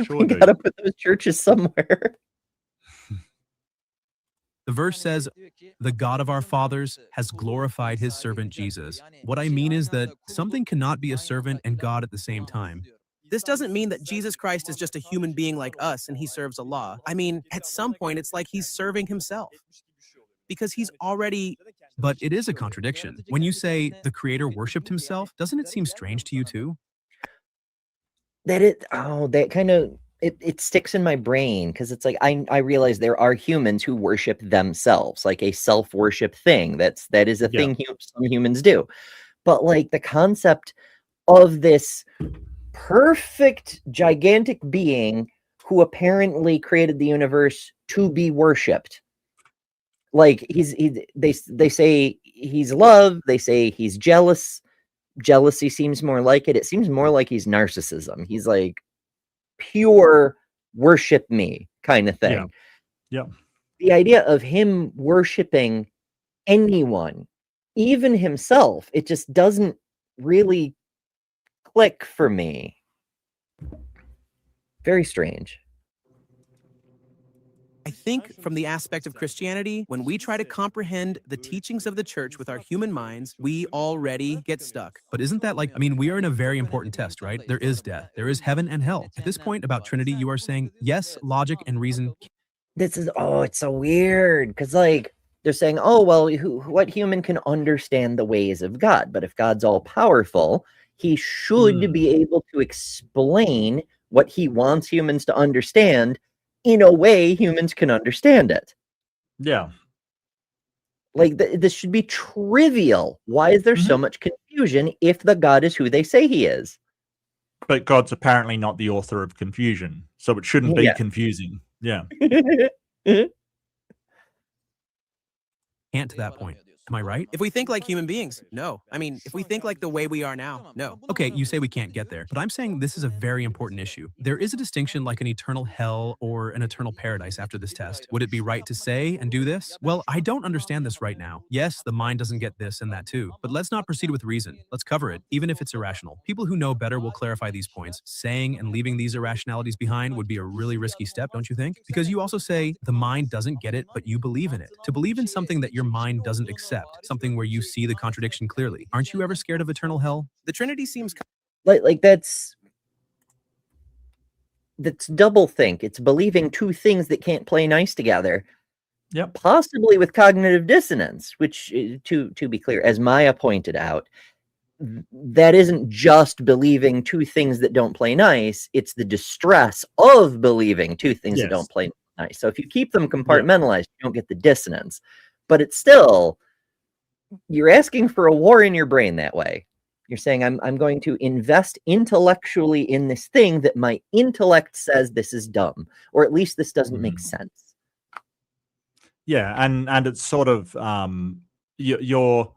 Sure We do. gotta put those churches somewhere. The verse says, the God of our fathers has glorified his servant Jesus. What I mean is that something cannot be a servant and God at the same time. This doesn't mean that Jesus Christ is just a human being like us and he serves Allah. I mean, at some point, it's like he's serving himself because he's already. But it is a contradiction. When you say the Creator worshipped himself, doesn't it seem strange to you too? That kind of it sticks in my brain because it's like I realize there are humans who worship themselves, like a self-worship thing. That is a thing some humans do. But like the concept of this perfect gigantic being who apparently created the universe to be worshipped. Like they say he's love, they say he's jealous. Jealousy seems more like it. It seems more like he's narcissism. He's like pure worship me kind of thing. Yeah. The idea of him worshiping anyone, even himself, it just doesn't really click for me. Very strange. I think from the aspect of Christianity, when we try to comprehend the teachings of the church with our human minds, we already get stuck. But isn't that we are in a very important test, right? There is death. There is heaven and hell. At this point about Trinity, you are saying, yes, logic and reason. It's so weird because they're saying, oh, well, what human can understand the ways of God? But if God's all powerful, he should be able to explain what he wants humans to understand in a way humans can understand it. Yeah. Like this should be trivial. Why is there so much confusion if the God is who they say he is? But God's apparently not the author of confusion, so it shouldn't be confusing. Yeah. Can't to that point. Am I right? If we think like human beings, no. I mean, if we think like the way we are now, no. Okay, you say we can't get there, but I'm saying this is a very important issue. There is a distinction like an eternal hell or an eternal paradise after this test. Would it be right to say and do this? Well, I don't understand this right now. Yes, the mind doesn't get this and that too, but let's not proceed with reason. Let's cover it, even if it's irrational. People who know better will clarify these points. Saying and leaving these irrationalities behind would be a really risky step, don't you think? Because you also say the mind doesn't get it, but you believe in it. To believe in something that your mind doesn't accept, something where you see the contradiction clearly. Aren't you ever scared of eternal hell? The Trinity seems like that's double think. It's believing two things that can't play nice together. Yep. Possibly with cognitive dissonance, which to be clear, as Maya pointed out, that isn't just believing two things that don't play nice, it's the distress of believing two things that don't play nice. So if you keep them compartmentalized, you don't get the dissonance. But it's still, you're asking for a war in your brain that way. You're saying I'm going to invest intellectually in this thing that my intellect says this is dumb, or at least this doesn't make sense. Yeah, and it's sort of you're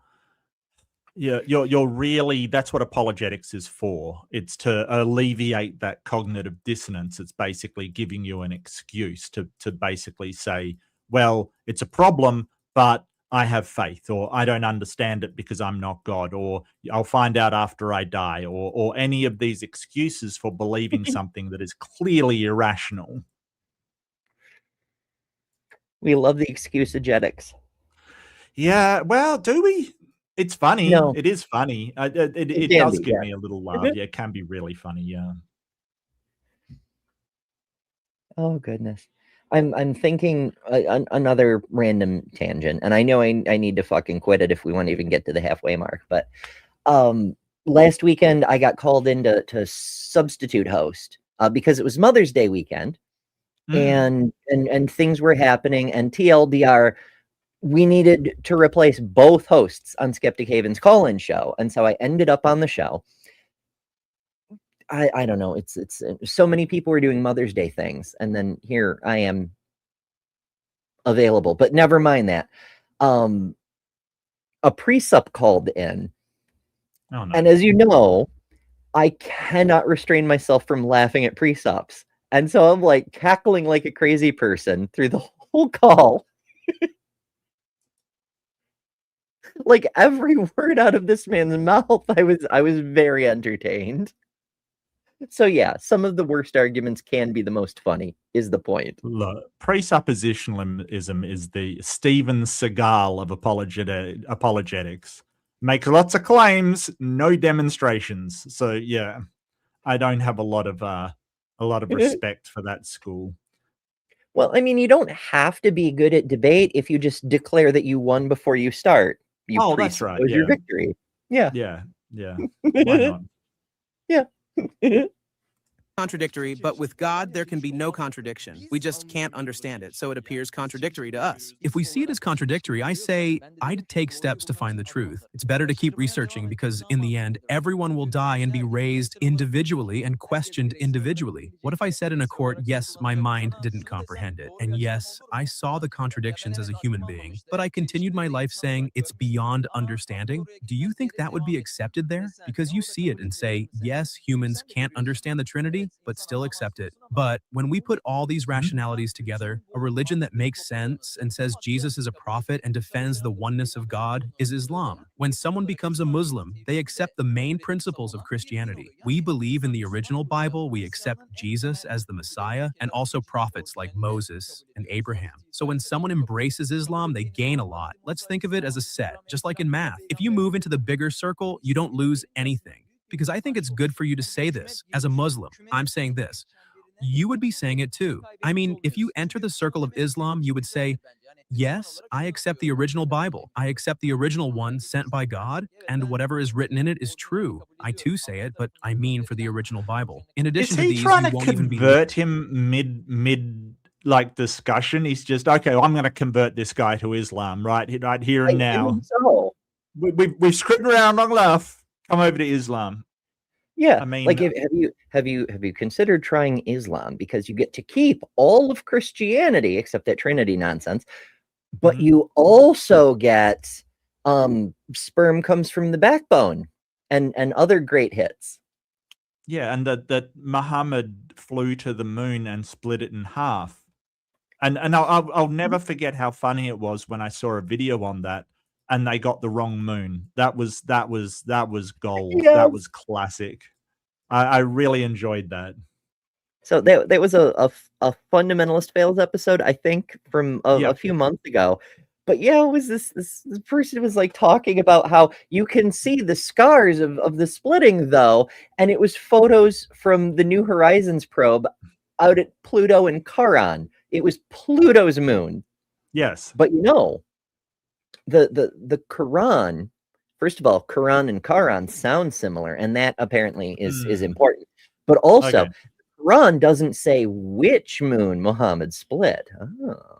really, that's what apologetics is for. It's to alleviate that cognitive dissonance. It's basically giving you an excuse to basically say, well, it's a problem, but I have faith, or I don't understand it because I'm not God, or I'll find out after I die, or any of these excuses for believing something that is clearly irrational. We love the excusegetics. Yeah, well, do we? It's funny. No. It is funny. It can does be, give yeah. me a little laugh. Yeah, it can be really funny. Yeah. Oh goodness. I'm thinking another random tangent, and I know I need to fucking quit it if we want to even get to the halfway mark. But last weekend I got called in to substitute host because it was Mother's Day weekend, and things were happening. And TLDR, we needed to replace both hosts on Skeptic Haven's call-in show, and so I ended up on the show. I don't know. It's so many people were doing Mother's Day things, and then here I am available. But never mind that. A pre-sup called in, Oh, no. and as you know, I cannot restrain myself from laughing at pre-sups, and so I'm like cackling like a crazy person through the whole call. Like every word out of this man's mouth, I was very entertained. So yeah, some of the worst arguments can be the most funny, is the point. Look, presuppositionalism is the Steven Seagal of apologetics. Makes lots of claims, no demonstrations. So yeah, I don't have a lot of respect for that school. Well, I mean, you don't have to be good at debate if you just declare that you won before you start. You That's right. presuppose your victory. Yeah. Yeah. Why not? Yeah. Contradictory, but with God, there can be no contradiction. We just can't understand it, so it appears contradictory to us. If we see it as contradictory, I say I'd take steps to find the truth. It's better to keep researching because in the end, everyone will die and be raised individually and questioned individually. What if I said in a court, yes, my mind didn't comprehend it, and yes, I saw the contradictions as a human being, but I continued my life saying it's beyond understanding? Do you think that would be accepted there? Because you see it and say, yes, humans can't understand the Trinity, but still accept it. But when we put all these rationalities together, a religion that makes sense and says Jesus is a prophet and defends the oneness of God is Islam. When someone becomes a Muslim, they accept the main principles of Christianity. We believe in the original Bible, we accept Jesus as the Messiah, and also prophets like Moses and Abraham. So when someone embraces Islam, they gain a lot. Let's think of it as a set, just like in math. If you move into the bigger circle, you don't lose anything. Because I think it's good for you to say this. As a Muslim, I'm saying this. You would be saying it too. I mean, if you enter the circle of Islam, you would say, yes, I accept the original Bible. I accept the original one sent by God, and whatever is written in it is true. I too say it, but I mean for the original Bible. In addition to Is he these, trying you to won't even be convert him mid like discussion? He's just, okay, well, I'm going to convert this guy to Islam right here and now. So We've screwed around long enough. Come over to Islam. yeah, I mean, like have you considered trying Islam, because you get to keep all of Christianity except that Trinity nonsense, but you also get sperm comes from the backbone and other great hits. Yeah, and that Muhammad flew to the moon and split it in half. And I'll never forget how funny it was when I saw a video on that and they got the wrong moon. That was gold. Yes. That was classic. I really enjoyed that. So that was a Fundamentalist Fails episode, I think, from a few months ago. But yeah, it was this person was like talking about how you can see the scars of the splitting though, and it was photos from the New Horizons probe out at Pluto and Charon. It was Pluto's moon. Yes. But you know, the Quran, first of all, Quran and Charon sound similar, and that apparently is important. But also, Okay. Quran doesn't say which moon Muhammad split. Oh.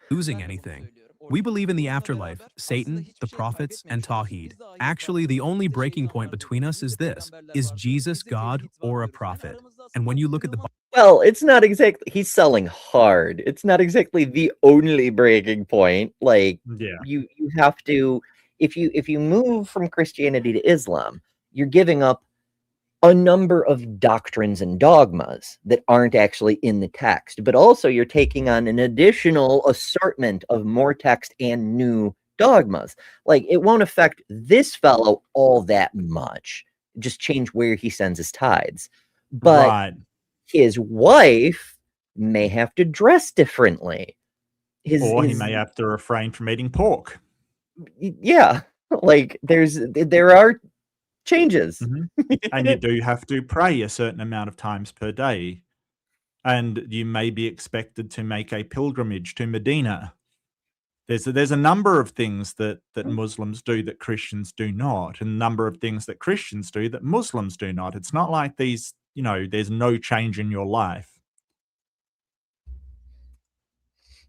losing anything. We believe in the afterlife, Satan, the prophets, and Tawhid. Actually, the only breaking point between us is this: is Jesus God or a prophet? And when you look at the Well, it's not exactly, he's selling hard. It's not exactly the only breaking point. Like, Yeah. you have to, if you move from Christianity to Islam, you're giving up a number of doctrines and dogmas that aren't actually in the text, but also you're taking on an additional assortment of more text and new dogmas. Like, it won't affect this fellow all that much. Just change where he sends his tithes. But Right. his wife may have to dress differently. Or he may have to refrain from eating pork. Yeah, like there are changes. And you do have to pray a certain amount of times per day. And you may be expected to make a pilgrimage to Medina. There's a number of things that Muslims do that Christians do not, and a number of things that Christians do that Muslims do not. It's not like these, there's no change in your life.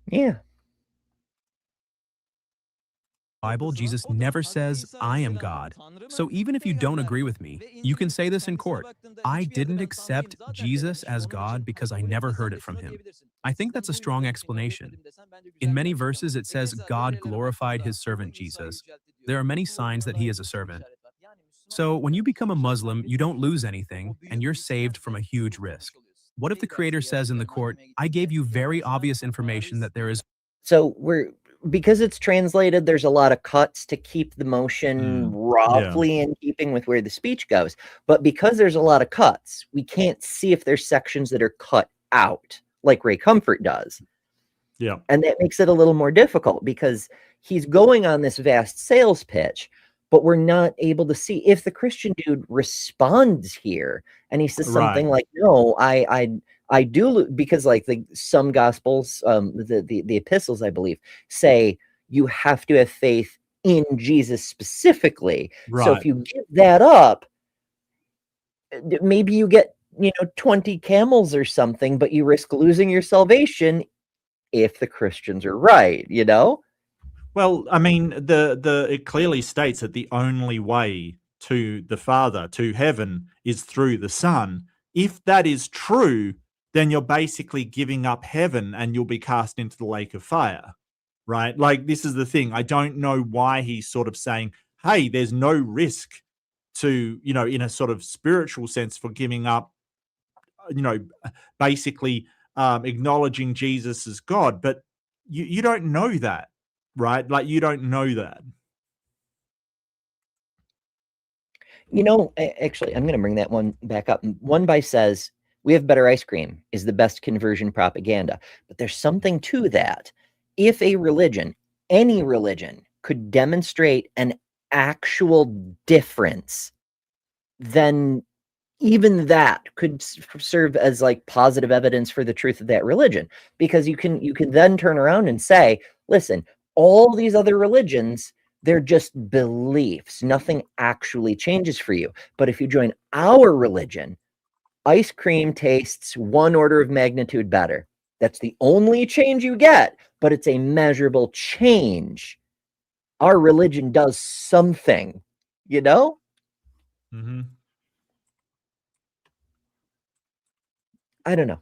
Yeah. Bible, Jesus never says, I am God. So even if you don't agree with me, you can say this in court: I didn't accept Jesus as God because I never heard it from him. I think that's a strong explanation. In many verses, it says God glorified his servant Jesus. There are many signs that he is a servant. So when you become a Muslim, you don't lose anything, and you're saved from a huge risk. What if the Creator says in the court, I gave you very obvious information that there is... So because it's translated, there's a lot of cuts to keep the motion roughly in keeping with where the speech goes. But because there's a lot of cuts, we can't see if there's sections that are cut out, like Ray Comfort does. Yeah. And that makes it a little more difficult because he's going on this vast sales pitch, but we're not able to see if the Christian dude responds here and he says something like, no, I do, because like some gospels, the epistles, I believe, say you have to have faith in Jesus specifically. Right. So if you give that up, maybe you get 20 camels or something, but you risk losing your salvation if the Christians are right, Well, I mean, it clearly states that the only way to the Father, to heaven, is through the Son. If that is true, then you're basically giving up heaven and you'll be cast into the lake of fire, right? Like, this is the thing. I don't know why he's sort of saying, hey, there's no risk to, in a sort of spiritual sense for giving up, basically acknowledging Jesus as God. But you don't know that. Right? Like, you don't know that. Actually, I'm going to bring that one back up. One by says, we have better ice cream is the best conversion propaganda. But there's something to that. If a religion, any religion, could demonstrate an actual difference, then even that could serve as like positive evidence for the truth of that religion. Because you can then turn around and say, listen, all these other religions, they're just beliefs. Nothing actually changes for you. But if you join our religion, ice cream tastes 1 order of magnitude better. That's the only change you get, but it's a measurable change. Our religion does something, Mm-hmm. I don't know.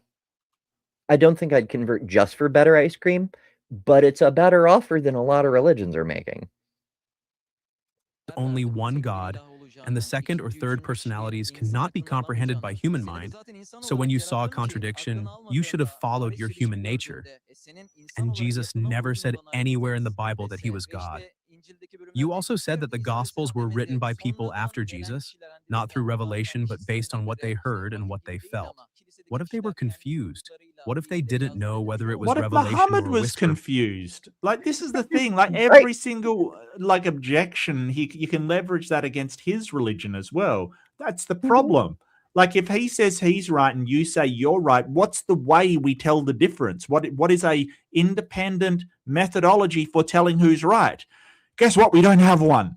I don't think I'd convert just for better ice cream, but it's a better offer than a lot of religions are making. Only one God, and the second or third personalities cannot be comprehended by human mind. So when you saw a contradiction, you should have followed your human nature. And Jesus never said anywhere in the Bible that he was God. You also said that the Gospels were written by people after Jesus, not through revelation, but based on what they heard and what they felt. What if they were confused? What if they didn't know whether it was What if revelation Muhammad or was whisper? confused? Like, this is the thing. Like, every single objection, you can leverage that against his religion as well. That's the problem. Like, if he says he's right and you say you're right, what's the way we tell the difference? What is a independent methodology for telling who's right? Guess what? We don't have one.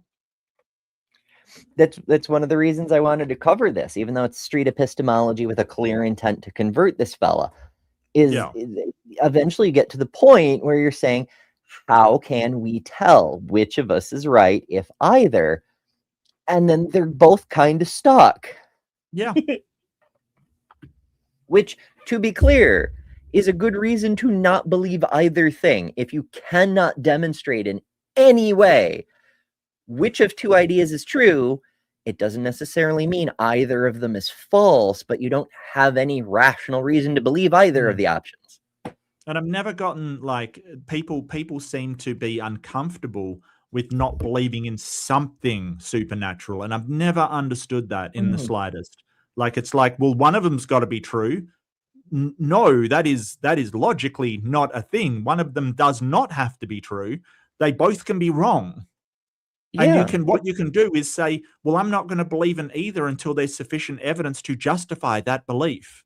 That's one of the reasons I wanted to cover this, even though it's street epistemology with a clear intent to convert this fella, is eventually you get to the point where you're saying, how can we tell which of us is right if either? And then they're both kind of stuck. Yeah. Which, to be clear, is a good reason to not believe either thing. If you cannot demonstrate in any way which of two ideas is true, it doesn't necessarily mean either of them is false, but you don't have any rational reason to believe either of the options. And I've never gotten, like, people seem to be uncomfortable with not believing in something supernatural, and I've never understood that in the slightest. Like, it's like, well, one of them's got to be true. No, that is logically not a thing. One of them does not have to be true. They both can be wrong. Yeah. And what you can do is say, well, I'm not going to believe in either until there's sufficient evidence to justify that belief.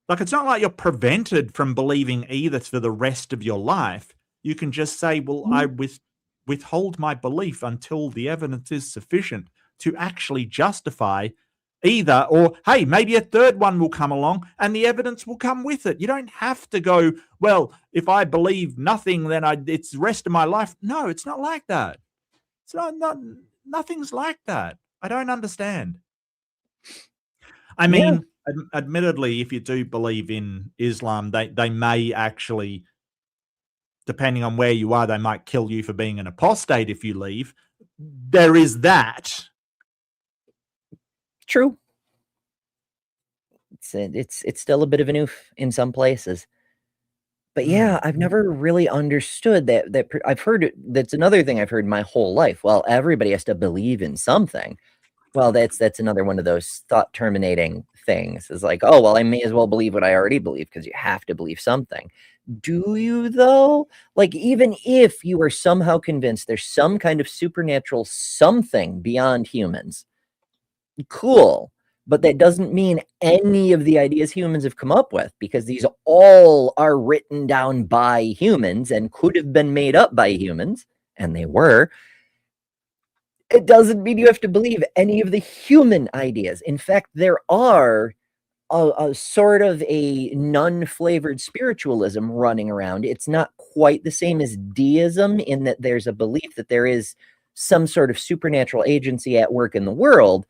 Like, it's not like you're prevented from believing either for the rest of your life. You can just say, well, I withhold my belief until the evidence is sufficient to actually justify either, or, hey, maybe a third one will come along and the evidence will come with it. You don't have to go, well, if I believe nothing, then it's the rest of my life. No, it's not like that. It's not nothing's like that. I don't understand. I mean, admittedly, if you do believe in Islam, they may actually, depending on where you are, they might kill you for being an apostate if you leave. There is that. True. It's still a bit of an oof in some places. But yeah, I've never really understood that I've heard it. That's another thing I've heard my whole life. Well, everybody has to believe in something. Well, that's another one of those thought terminating things. It's like, oh, well, I may as well believe what I already believe because you have to believe something. Do you though? Like, even if you are somehow convinced there's some kind of supernatural something beyond humans, cool. But that doesn't mean any of the ideas humans have come up with, because these all are written down by humans and could have been made up by humans, and they were. It doesn't mean you have to believe any of the human ideas. In fact, there are a sort of a nun-flavored spiritualism running around. It's not quite the same as deism in that there's a belief that there is some sort of supernatural agency at work in the world,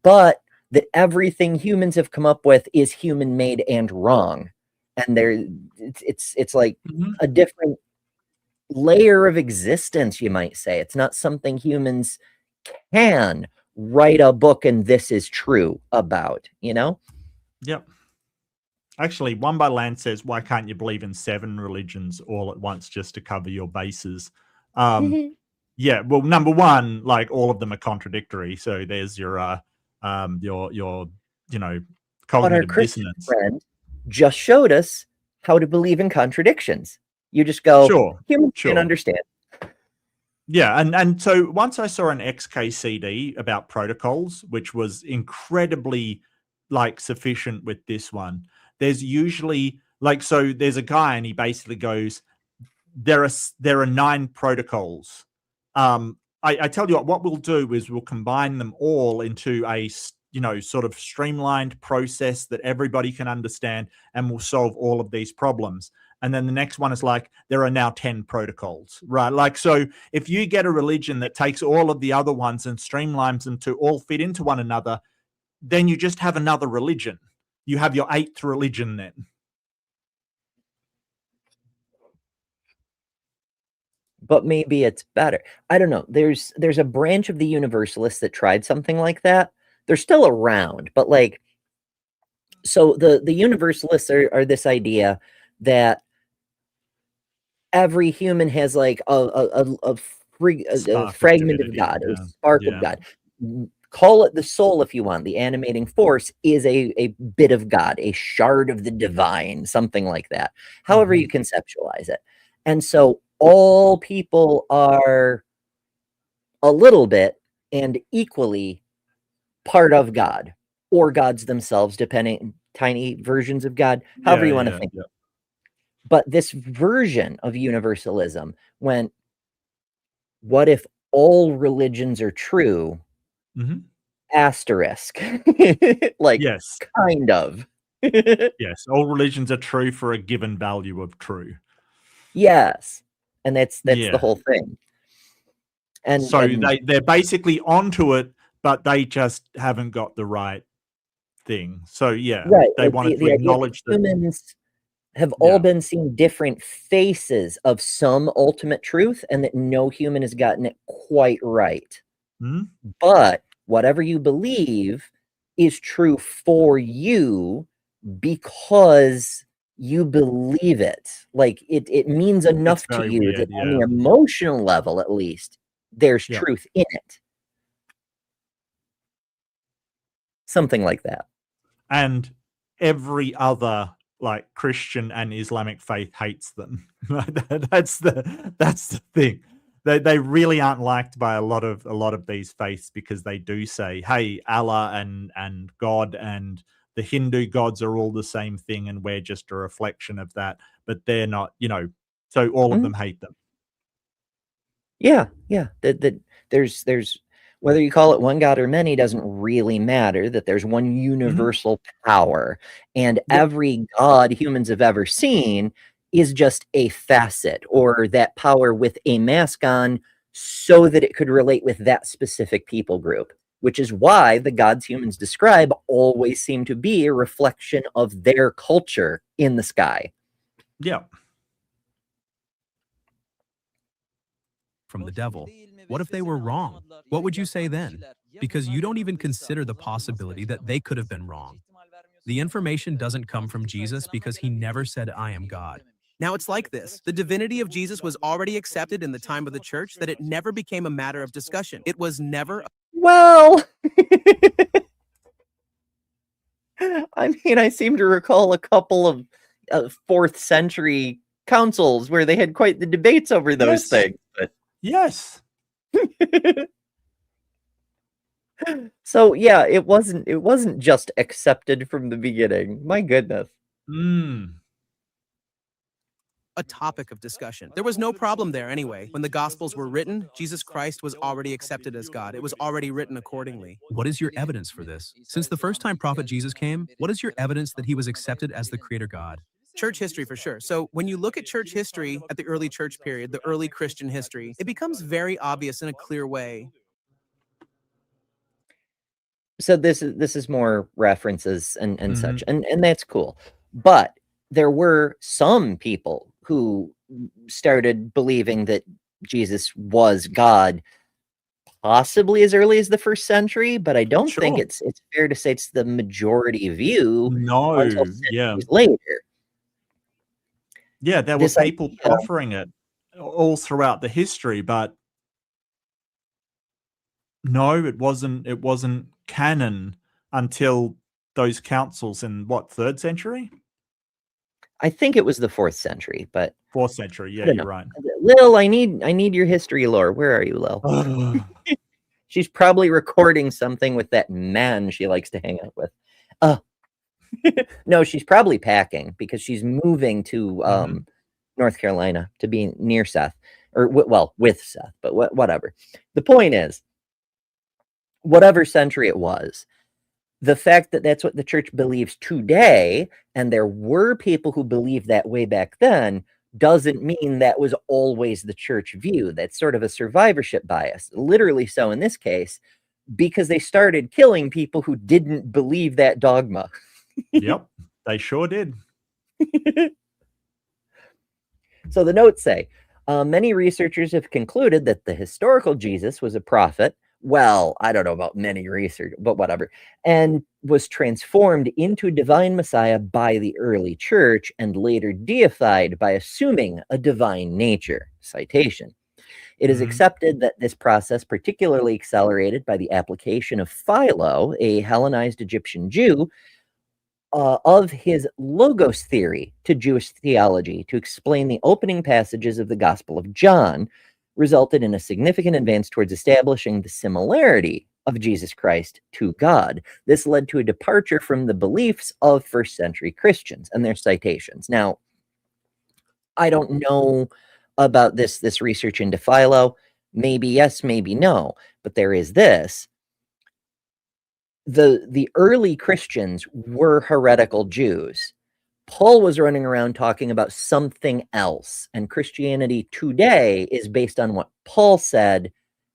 but that everything humans have come up with is human-made and wrong. And it's like a different layer of existence, you might say. It's not something humans can write a book and this is true about, you know? Yep. Actually, One by Land says, why can't you believe in 7 religions all at once just to cover your bases? Yeah, well, number one, like, all of them are contradictory. So there's your cognitive dissonance. Friend just showed us how to believe in contradictions. You just go, humans can understand. Yeah, and so once I saw an XKCD about protocols, which was incredibly, like, sufficient with this one. There's usually, like, so there's a guy and he basically goes, there are 9 protocols. I tell you what we'll do is we'll combine them all into a, sort of streamlined process that everybody can understand, and we'll solve all of these problems. And then the next one is like, there are now 10 protocols, right? Like, so if you get a religion that takes all of the other ones and streamlines them to all fit into one another, then you just have another religion. You have your 8th religion then. But maybe it's better. I don't know. There's a branch of the Universalists that tried something like that. They're still around, but like, so the Universalists are this idea that every human has like a fragment of God, a spark of God. Call it the soul if you want. The animating force is a bit of God, a shard of the divine, something like that. However you conceptualize it. And so all people are a little bit and equally part of God, or gods themselves, depending, tiny versions of God, however you want to think. But this version of universalism went, what if all religions are true? Asterisk. Like, kind of. Yes, all religions are true for a given value of true. Yes. And that's the Yeah. whole thing. And So and they're basically onto it, but they just haven't got the right thing. So yeah, right, they like wanted to the idea that acknowledge that. humans have Yeah. all been seeing different faces of some ultimate truth, and that no human has gotten it quite right. Hmm? But whatever you believe is true for you because you believe it. Like it means It's enough to very you that weird. on Yeah. the emotional level, at least, there's Yeah. truth in it. Something like that. And every other like Christian and Islamic faith hates them. That's the thing. They really aren't liked by a lot of these faiths because they do say, hey, Allah and God and the Hindu gods are all the same thing, and we're just a reflection of that, but they're not, so all of Mhm. them hate them. Yeah. That there's whether you call it one God or many doesn't really matter, that there's one universal power, and Yep. every God humans have ever seen is just a facet or that power with a mask on so that it could relate with that specific people group, which is why the gods humans describe always seem to be a reflection of their culture in the sky. Yeah. From the devil. What if they were wrong? What would you say then? Because you don't even consider the possibility that they could have been wrong. The information doesn't come from Jesus because he never said, I am God. Now it's like this. The divinity of Jesus was already accepted in the time of the church that it never became a matter of discussion. It was never Well, I mean, I seem to recall a couple of 4th century councils where they had quite the debates over those Yes. things. But Yes. so yeah, it wasn't just accepted from the beginning. My goodness. Mm. a topic of discussion. There was no problem there anyway. When the Gospels were written, Jesus Christ was already accepted as God. It was already written accordingly. What is your evidence for this? Since the first time prophet Jesus came, what is your evidence that he was accepted as the creator God? Church history for sure. So when you look at church history at the early church period, the early Christian history, it becomes very obvious in a clear way. So this is more references and such, Mhm. and that's cool. But there were some people who started believing that Jesus was God, possibly as early as the 1st century, but I don't think Sure. it's fair to say it's the majority view until No. Yeah. centuries later. Yeah, there were This people idea proffering it all throughout the history, but no, it wasn't canon until those councils in what, 3rd century? I think it was the 4th century, but 4th century. I Yeah, don't you're know. right. Lil, I need your history lore. Where are you, Lil? She's probably recording something with that man she likes to hang out with. No, she's probably packing because she's moving to Mhm. North Carolina to be near Seth, or well, with Seth, but whatever. The point is, whatever century it was, the fact that that's what the church believes today, and there were people who believed that way back then, doesn't mean that was always the church view. That's sort of a survivorship bias, literally so in this case, because they started killing people who didn't believe that dogma. Yep, they sure did. So the notes say, many researchers have concluded that the historical Jesus was a prophet. Well, I don't know about many research, but whatever, and was transformed into divine Messiah by the early church and later deified by assuming a divine nature. Citation. It is Mhm. accepted that this process particularly accelerated by the application of Philo, a Hellenized Egyptian Jew, of his logos theory to Jewish theology to explain the opening passages of the Gospel of John, resulted in a significant advance towards establishing the similarity of Jesus Christ to God. This led to a departure from the beliefs of 1st century Christians and their citations. Now, I don't know about this research into Philo. Maybe yes, maybe no, but there is this. The early Christians were heretical Jews, Paul was running around talking about something else, and Christianity today is based on what Paul said,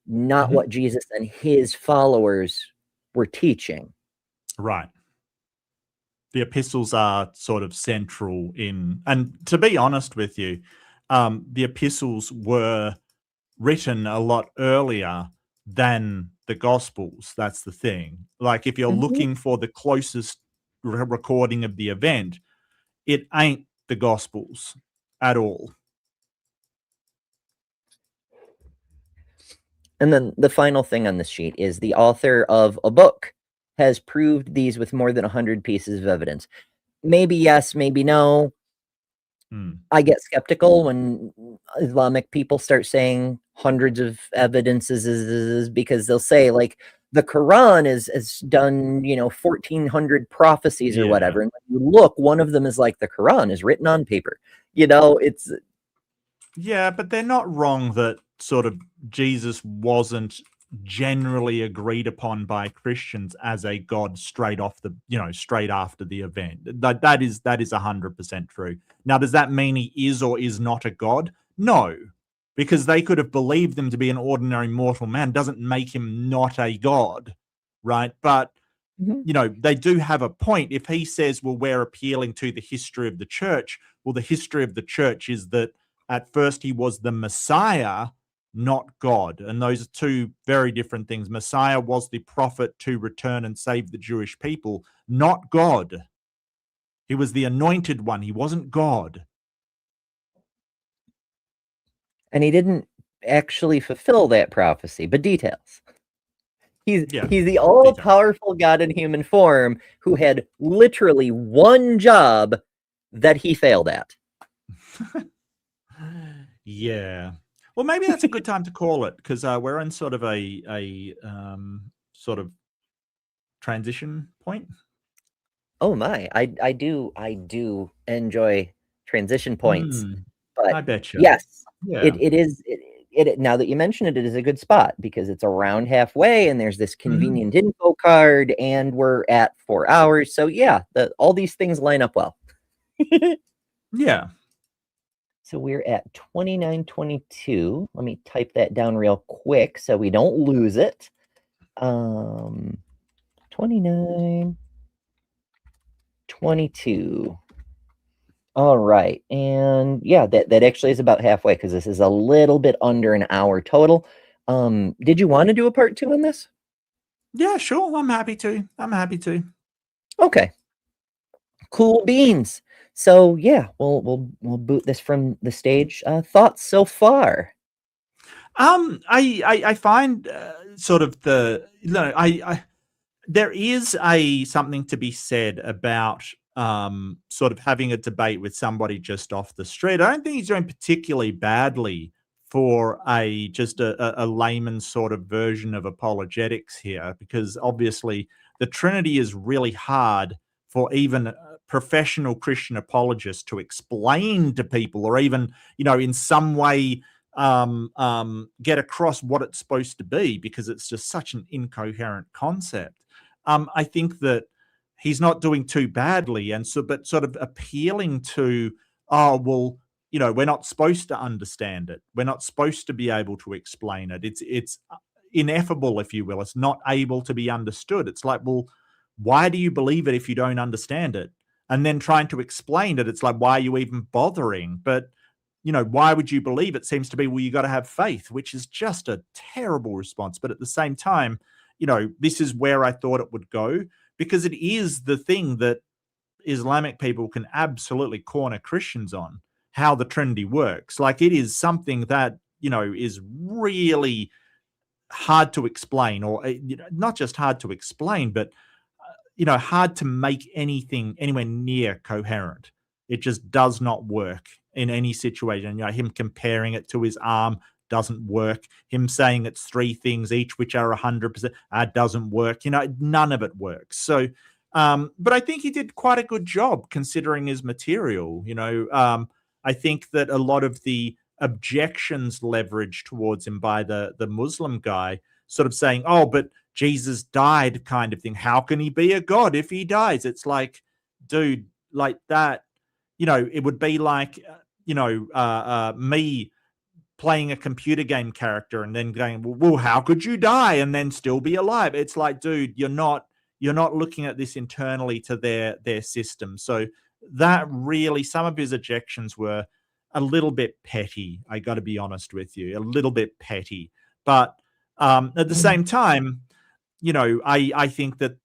not what Jesus and his followers were teaching. Right. The epistles are sort of central in, and to be honest with you, the epistles were written a lot earlier than the Gospels. That's the thing. Like, if you're looking for the closest recording of the event, it ain't the Gospels at all. And then the final thing on this sheet is the author of a book has proved these with more than 100 pieces of evidence. Maybe yes, maybe no. I get skeptical when Islamic people start saying hundreds of evidences, because they'll say, like, the Quran is done, 1,400 prophecies or whatever. And when you look, one of them is like the Quran is written on paper. It's... Yeah, but they're not wrong that sort of Jesus wasn't generally agreed upon by Christians as a god straight after the event. That is 100% true. Now, does that mean he is or is not a god? No, because they could have believed him to be an ordinary mortal man. Doesn't make him not a god, right? But they do have a point. If he says, well, we're appealing to the history of the church, well, the history of the church is that at first he was the Messiah, not God. And those are two very different things. Messiah was the prophet to return and save the Jewish people, not God. He was the anointed one. He wasn't God. And he didn't actually fulfill that prophecy, but details. He's the all-powerful God in human form who had literally one job that he failed at. Yeah. Well, maybe that's a good time to call it, because we're in sort of a sort of transition point. Oh my, I do enjoy transition points. But I bet you. Yes, Yeah. it is. Now that you mention it, it is a good spot because it's around halfway, and there's this convenient info card, and we're at 4 hours. So yeah, all these things line up well. Yeah. So we're at 29:22. Let me type that down real quick so we don't lose it. 29:22. All right. And yeah, that actually is about halfway because this is a little bit under an hour total. Did you want to do a part 2 on this? Yeah, sure. I'm happy to. Okay. Cool beans. So yeah, we'll boot this from the stage. Thoughts so far? I find sort of there is something to be said about sort of having a debate with somebody just off the street. I don't think he's doing particularly badly for just a layman's sort of version of apologetics here, because obviously the Trinity is really hard for even professional Christian apologists to explain to people, or even, in some way get across what it's supposed to be, because it's just such an incoherent concept. I think that he's not doing too badly, but sort of appealing to, we're not supposed to understand it. We're not supposed to be able to explain it. It's ineffable, if you will. It's not able to be understood. It's like, well, why do you believe it if you don't understand it? And then trying to explain it, it's like, why are you even bothering? But, why would you believe it? Seems to be, well, you got to have faith, which is just a terrible response. But at the same time, this is where I thought it would go, because it is the thing that Islamic people can absolutely corner Christians on, how the Trinity works. Like, it is something that, is really hard to explain, or not just hard to explain, but hard to make anything anywhere near coherent. It just does not work in any situation. Him comparing it to his arm doesn't work. Him saying it's 3 things each, which are 100%, doesn't work. None of it works. So, but I think he did quite a good job considering his material. I think that a lot of the objections leveraged towards him by the Muslim guy, sort of saying, oh, but Jesus died, kind of thing. How can he be a god if he dies? It's like, dude, like, that it would be like, me playing a computer game character and then going, well, how could you die and then still be alive? It's like, dude, you're not looking at this internally to their system. So that really, some of his objections were a little bit petty. I got to be honest with you, a little bit petty. But at the same time, I think that,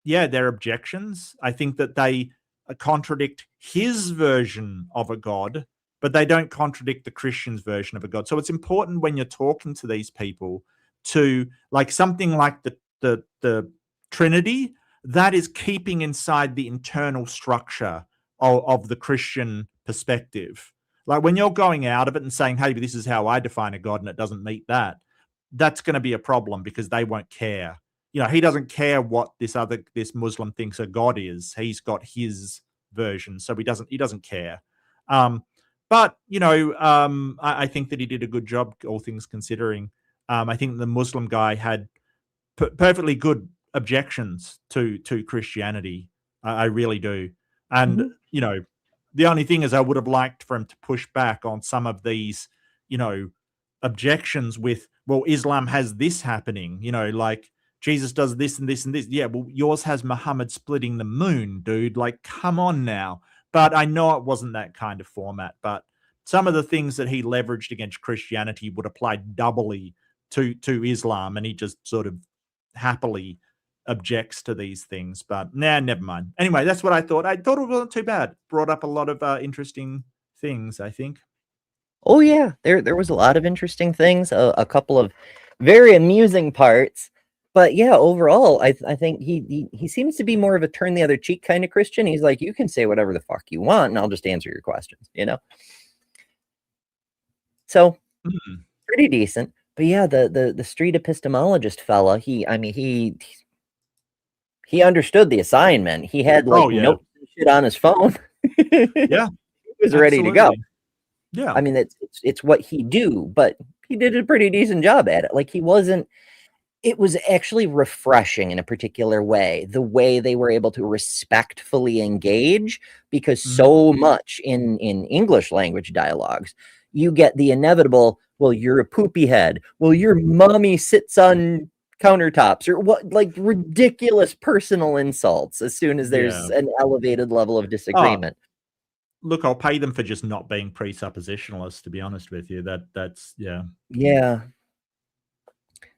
they're objections. I think that they contradict his version of a God, but they don't contradict the Christian's version of a God. So it's important when you're talking to these people to, like, something like the Trinity, that is keeping inside the internal structure of the Christian perspective. Like, when you're going out of it and saying, hey, this is how I define a God and it doesn't meet that, that's going to be a problem because they won't care. He doesn't care what this Muslim thinks a God is. He's got his version, so he doesn't care. But I think that he did a good job, all things considering. I think the Muslim guy had perfectly good objections to Christianity. I really do. And the only thing is, I would have liked for him to push back on some of these, objections with, well, Islam has this happening, like Jesus does this and this and this. Yeah, well, yours has Muhammad splitting the moon, dude. Like, come on now. But I know it wasn't that kind of format. But some of the things that he leveraged against Christianity would apply doubly to Islam, and he just sort of happily objects to these things. But never mind. Anyway, that's what I thought. I thought it wasn't too bad. Brought up a lot of interesting things, I think. Oh yeah, there was a lot of interesting things, a couple of very amusing parts. But yeah, overall, I think he seems to be more of a turn the other cheek kind of Christian. He's like, you can say whatever the fuck you want, and I'll just answer your questions, So pretty decent. But yeah, the street epistemologist fella, he understood the assignment. He had notes and shit on his phone. Yeah, he was ready to go. Yeah, I mean, it's what he do, but he did a pretty decent job at it. Like, it was actually refreshing in a particular way, the way they were able to respectfully engage, because so much in English language dialogues, you get the inevitable, well, you're a poopy head. Well, your mommy sits on countertops, or what, like ridiculous personal insults as soon as there's an elevated level of disagreement. Look, I'll pay them for just not being presuppositionalists, to be honest with you. That's Yeah.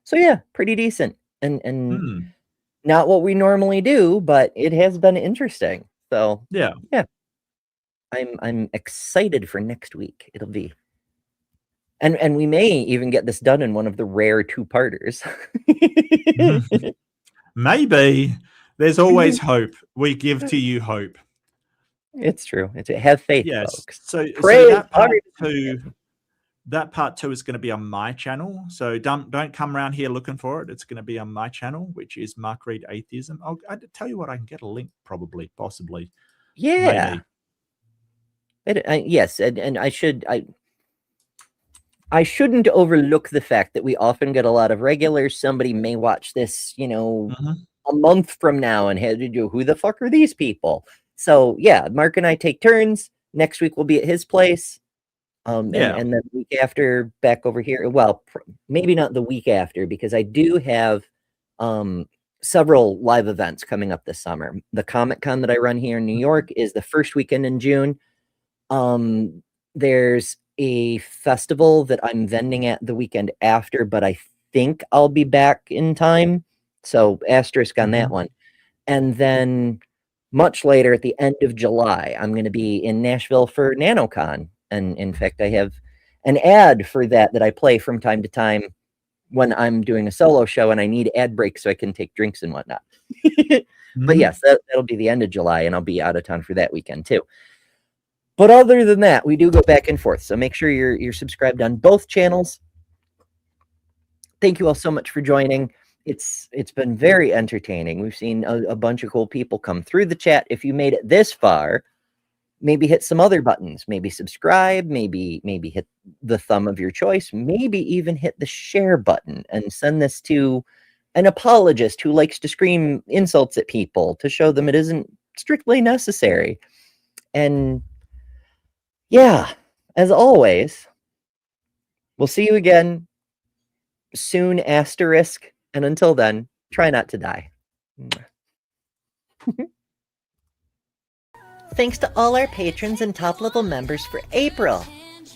So yeah, pretty decent. And not what we normally do, but it has been interesting. So yeah. I'm excited for next week. It'll be. And we may even get this done in one of the rare two-parters. Maybe. There's always hope. We give to you hope. It's true. Have faith, yes. folks. So that part two is going to be on my channel. So don't come around here looking for it. It's going to be on my channel, which is Mark Reed Atheism. I'll tell you what, I can get a link, possibly. Yeah. Yes, and I shouldn't overlook the fact that we often get a lot of regulars. Somebody may watch this, a month from now and head to do, who the fuck are these people? So yeah, Mark and I take turns. Next week we'll be at his place. And then the week after back over here. Well, maybe not the week after, because I do have several live events coming up this summer. The Comic-Con that I run here in New York is the first weekend in June. There's a festival that I'm vending at the weekend after, but I think I'll be back in time. So asterisk on that one. And then much later at the end of July, I'm going to be in Nashville for NanoCon. And in fact, I have an ad for that I play from time to time when I'm doing a solo show and I need ad breaks so I can take drinks and whatnot. But yes, that'll be the end of July, and I'll be out of town for that weekend too. But other than that, we do go back and forth. So make sure you're subscribed on both channels. Thank you all so much for joining. It's been very entertaining. We've seen a bunch of cool people come through the chat. If you made it this far, maybe hit some other buttons. Maybe subscribe. Maybe hit the thumb of your choice. Maybe even hit the share button and send this to an apologist who likes to scream insults at people to show them it isn't strictly necessary. And Yeah, as always, we'll see you again soon, asterisk. And until then, try not to die. Thanks to all our patrons and top-level members for April.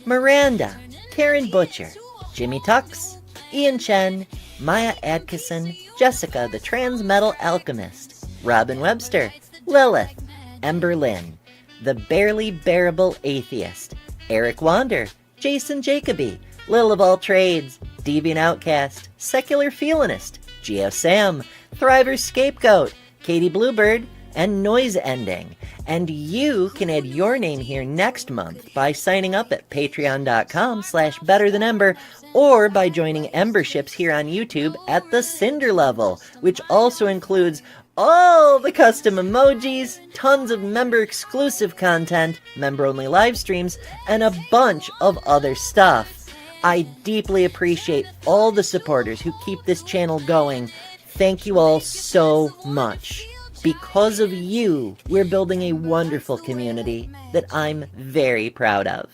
Miranda, Karen Butcher, Jimmy Tux, Ian Chen, Maya Adkisson, Jessica the Transmetal Alchemist, Robin Webster, Lilith, Ember Lynn, The Barely Bearable Atheist, Eric Wander, Jason Jacoby, Lil of All Trades, Deviant Outcast, Secular Feelinist, Geo Sam, Thriver's Scapegoat, Katie Bluebird, and Noise Ending. And you can add your name here next month by signing up at patreon.com/betterthanember or by joining Emberships here on YouTube at the Cinder level, which also includes all the custom emojis, tons of member-exclusive content, member-only live streams, and a bunch of other stuff. I deeply appreciate all the supporters who keep this channel going. Thank you all so much. Because of you, we're building a wonderful community that I'm very proud of.